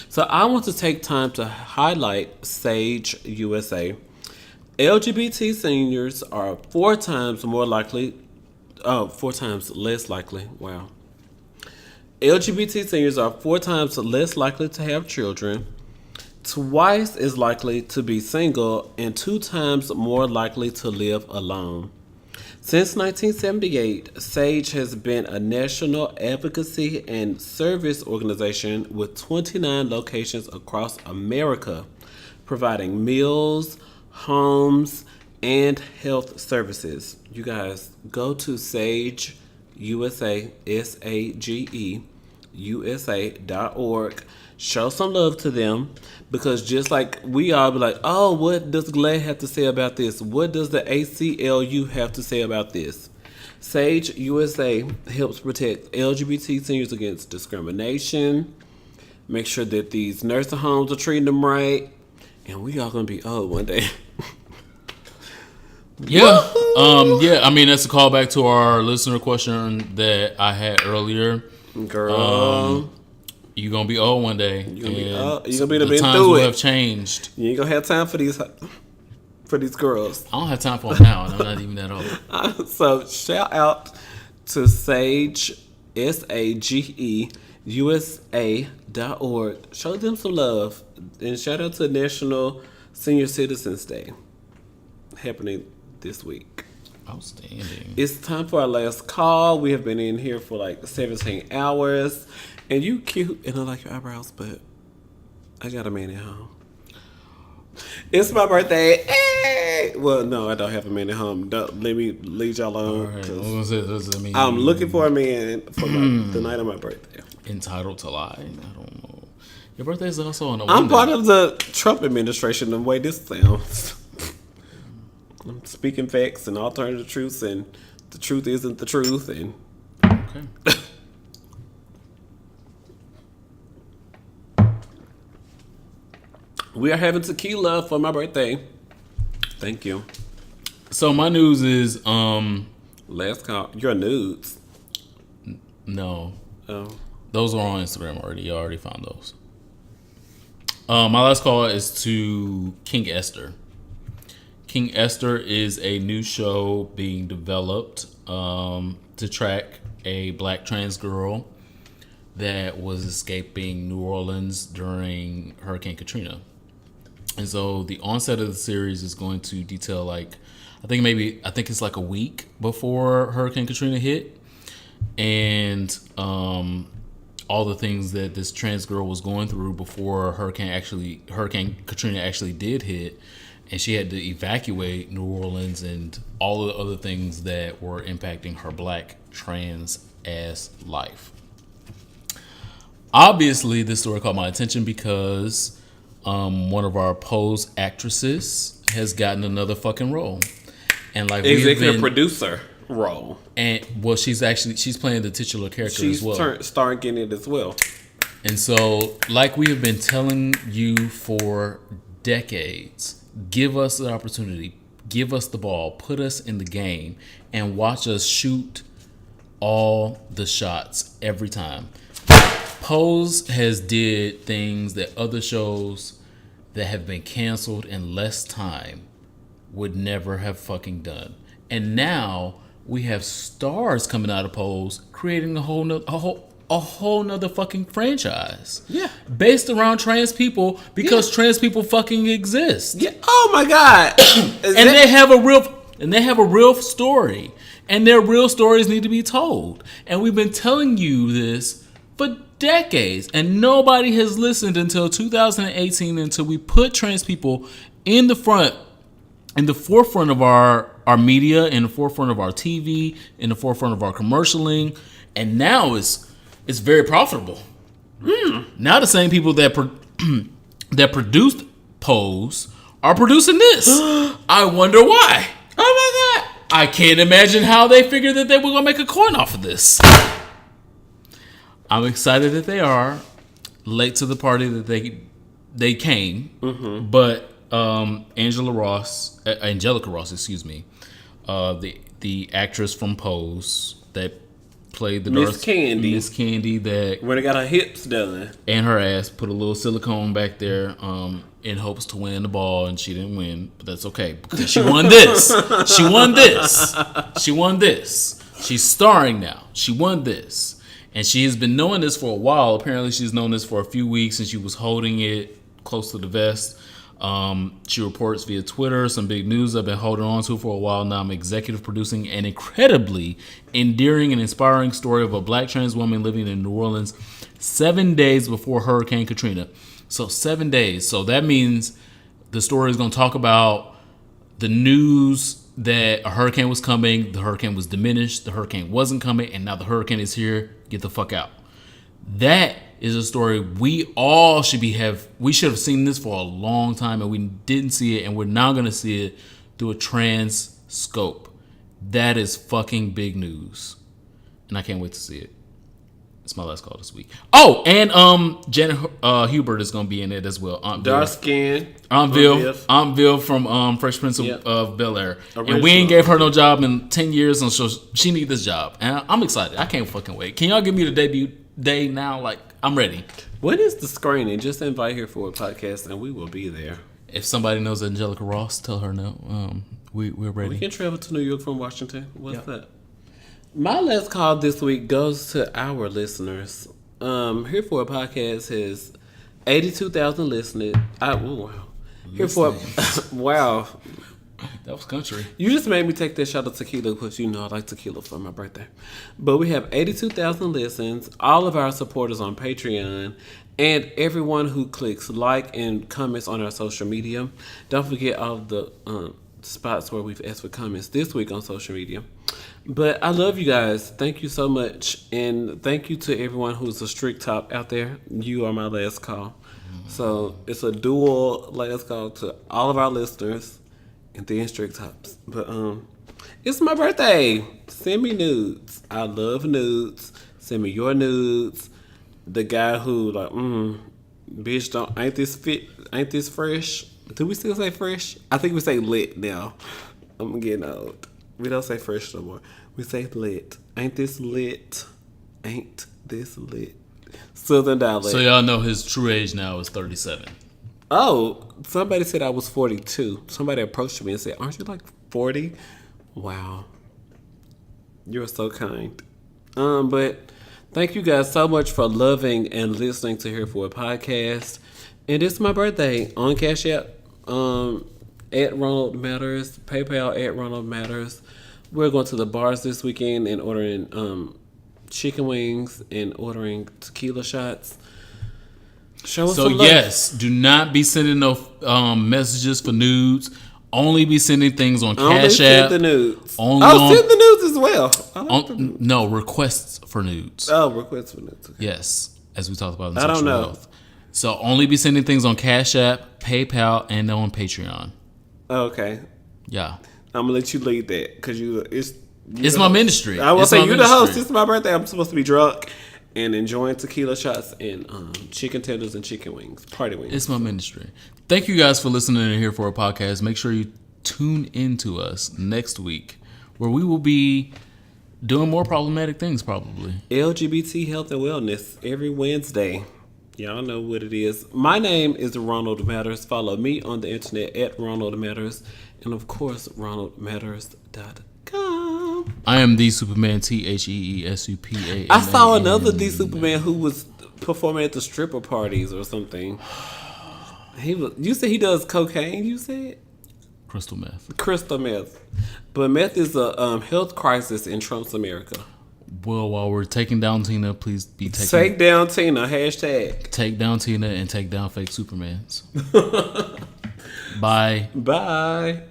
[SPEAKER 2] So I want to take time to highlight Sage USA. LGBT seniors are 4 times less likely. Wow. LGBT seniors are 4 times less likely to have children, twice as likely to be single, and 2 times more likely to live alone. Since 1978, SAGE has been a national advocacy and service organization with 29 locations across America, providing meals, homes, and health services. You guys, go to Sage USA, SAGE, USA.org. Show some love to them, because just like we all be like, oh, what does GLAD have to say about this? What does the ACLU have to say about this? Sage USA helps protect LGBT seniors against discrimination, make sure that these nursing homes are treating them right, And we all gonna be old one day.
[SPEAKER 1] Yeah. Yeah, I mean, that's a callback to our listener question that I had earlier.
[SPEAKER 2] Girl.
[SPEAKER 1] You're going to be old one day.
[SPEAKER 2] You're gonna be old. You're
[SPEAKER 1] The
[SPEAKER 2] gonna be
[SPEAKER 1] times
[SPEAKER 2] through
[SPEAKER 1] will
[SPEAKER 2] it.
[SPEAKER 1] have changed.
[SPEAKER 2] You ain't gonna have time for these girls.
[SPEAKER 1] I don't have time for them now, and I'm not even that old.
[SPEAKER 2] So shout out to Sage, SAGE USA.org. Show them some love. And shout out to National Senior Citizens Day happening this week.
[SPEAKER 1] Outstanding.
[SPEAKER 2] It's time for our last call. We have been in here for like 17 hours. And you cute and I like your eyebrows, but I got a man at home. It's my birthday. Hey! Well, no, I don't have a man at home. Don't let me lead y'all on.
[SPEAKER 1] Right.
[SPEAKER 2] 'Cause
[SPEAKER 1] I mean,
[SPEAKER 2] I'm looking for a man for the night of my birthday.
[SPEAKER 1] entitled to lie. I don't know. Your birthday is also on a
[SPEAKER 2] I'm
[SPEAKER 1] Wednesday.
[SPEAKER 2] part of the Trump administration the way this sounds. I'm speaking facts and alternative truths, and the truth isn't the truth. And
[SPEAKER 1] Okay.
[SPEAKER 2] we are having tequila for my birthday. Thank you.
[SPEAKER 1] So my news is
[SPEAKER 2] Last call. Your nudes.
[SPEAKER 1] no.
[SPEAKER 2] Oh.
[SPEAKER 1] Those are on Instagram already. You already found those. My last call is to King Esther. King Esther is a new show being developed to track a black trans girl that was escaping New Orleans during Hurricane Katrina. And so the onset of the series is going to detail I think it's like a week before Hurricane Katrina hit. And all the things that this trans girl was going through before Hurricane Katrina actually did hit, and she had to evacuate New Orleans and all the other things that were impacting her black trans ass life. Obviously, this story caught my attention because one of our Pose actresses has gotten another fucking role, and
[SPEAKER 2] Executive producer role.
[SPEAKER 1] and well, she's playing the titular character
[SPEAKER 2] She's
[SPEAKER 1] as well.
[SPEAKER 2] starring in it as well.
[SPEAKER 1] And so, like we have been telling you for decades, give us the opportunity, give us the ball, put us in the game, and watch us shoot all the shots every time. Pose has did things that other shows that have been canceled in less time would never have fucking done. And now we have stars coming out of Pose creating a whole nother fucking franchise.
[SPEAKER 2] Yeah.
[SPEAKER 1] Based around trans people because trans people fucking exist.
[SPEAKER 2] Yeah. Oh my God.
[SPEAKER 1] They have a real story. And their real stories need to be told. And we've been telling you this for decades. And nobody has listened until 2018 until we put trans people in the forefront of our media, in the forefront of our TV, in the forefront of our commercialing. And now it's very profitable. Now the same people that that produced Pose are producing this. I wonder why. Oh my God. I can't imagine how they figured that they were going to make a coin off of this. I'm excited that they are late to the party that they came. Mm-hmm. But Angelica Ross, excuse me, the actress from Pose that played the
[SPEAKER 2] Miss
[SPEAKER 1] Candy that
[SPEAKER 2] when they got her hips done
[SPEAKER 1] and her ass, put a little silicone back there in hopes to win the ball, and she didn't win, but that's okay because she won this. She won this. She's starring now. She won this, and she has been knowing this for a while. Apparently, she's known this for a few weeks, and she was holding it close to the vest. She reports via Twitter some big news I've been holding on to for a while now. I'm executive producing an incredibly endearing and inspiring story of a black trans woman living in New Orleans 7 days before Hurricane Katrina. So 7 days. So that means the story is going to talk about the news that a hurricane was coming, the hurricane was diminished, the hurricane wasn't coming, and now the hurricane is here. Get the fuck out. That is a story we all we should have seen this for a long time, and we didn't see it, and we're now going to see it through a trans scope. That is fucking big news, and I can't wait to see it. It's my last call this week. Oh, and Janet Hubert is gonna be in it as well.
[SPEAKER 2] Dark skin.
[SPEAKER 1] Aunt Viv from Fresh Prince of Bel Air, and we ain't gave her no job in 10 years, and so she need this job, and I'm excited. I can't fucking wait. Can y'all give me the debut day now? Like, I'm ready.
[SPEAKER 2] When is the screening? Just invite her for a podcast, and we will be there.
[SPEAKER 1] If somebody knows Angelica Ross, tell her no. We're ready.
[SPEAKER 2] We can travel to New York from Washington. What's that? My last call this week goes to our listeners. Here for a podcast has 82,000 listeners. Wow. Here for wow.
[SPEAKER 1] That was country.
[SPEAKER 2] You just made me take that shot of tequila because you know I like tequila for my birthday. But we have 82,000 listens. All of our supporters on Patreon. And everyone who clicks like and comments on our social media. Don't forget all of the spots where we've asked for comments this week on social media. But I love you guys. Thank you so much. And thank you to everyone who's a strict top out there. You are my last call. So it's a dual last call to all of our listeners and then strict tops. But it's my birthday. Send me nudes. I love nudes. Send me your nudes. The guy who like, bitch, ain't this fresh? Do we still say fresh? I think we say lit now. I'm getting old. We don't say fresh no more. We say lit. Ain't this lit? Ain't this lit? Southern dialect.
[SPEAKER 1] So y'all know his true age now is 37.
[SPEAKER 2] Oh, somebody said I was 42. Somebody approached me and said, aren't you like 40? Wow. You're so kind. But thank you guys so much for loving and listening to Here for a Podcast. And it's my birthday on Cash App. At Ronald Matters, PayPal at Ronald Matters. We're going to the bars this weekend and ordering chicken wings and ordering tequila shots. Show us some love.
[SPEAKER 1] Yes, do not be sending no messages for nudes. Only be sending things on Cash App.
[SPEAKER 2] Send the nudes.
[SPEAKER 1] Send
[SPEAKER 2] the nudes as well.
[SPEAKER 1] No, requests for nudes.
[SPEAKER 2] Oh, requests for nudes. Okay.
[SPEAKER 1] Yes, as we talked about in
[SPEAKER 2] I
[SPEAKER 1] sexual
[SPEAKER 2] don't know.
[SPEAKER 1] health. So only be sending things on Cash App, PayPal, and on Patreon.
[SPEAKER 2] Okay.
[SPEAKER 1] Yeah.
[SPEAKER 2] I'm gonna let you lead that because
[SPEAKER 1] it's my ministry.
[SPEAKER 2] I will
[SPEAKER 1] it's
[SPEAKER 2] say you're the host. It's my birthday. I'm supposed to be drunk and enjoying tequila shots and chicken tenders and chicken wings, party wings.
[SPEAKER 1] It's my ministry. Thank you guys for listening to Here for a Podcast. Make sure you tune in to us next week where we will be doing more problematic things probably.
[SPEAKER 2] LGBT health and wellness every Wednesday. Y'all know what it is. My name is Ronald Matters. Follow me on the internet at Ronald Matters. And of course, ronaldmatters.com.
[SPEAKER 1] I am the Superman, TheeSupa.
[SPEAKER 2] I saw another The Superman who was performing at the stripper parties or something. You said he does cocaine, you said?
[SPEAKER 1] Crystal meth. But
[SPEAKER 2] meth is a health crisis in Trump's America.
[SPEAKER 1] Well, while we're taking down Tina, please be taking...
[SPEAKER 2] Take down Tina, hashtag.
[SPEAKER 1] Take down Tina and take down fake Supermans. Bye.
[SPEAKER 2] Bye.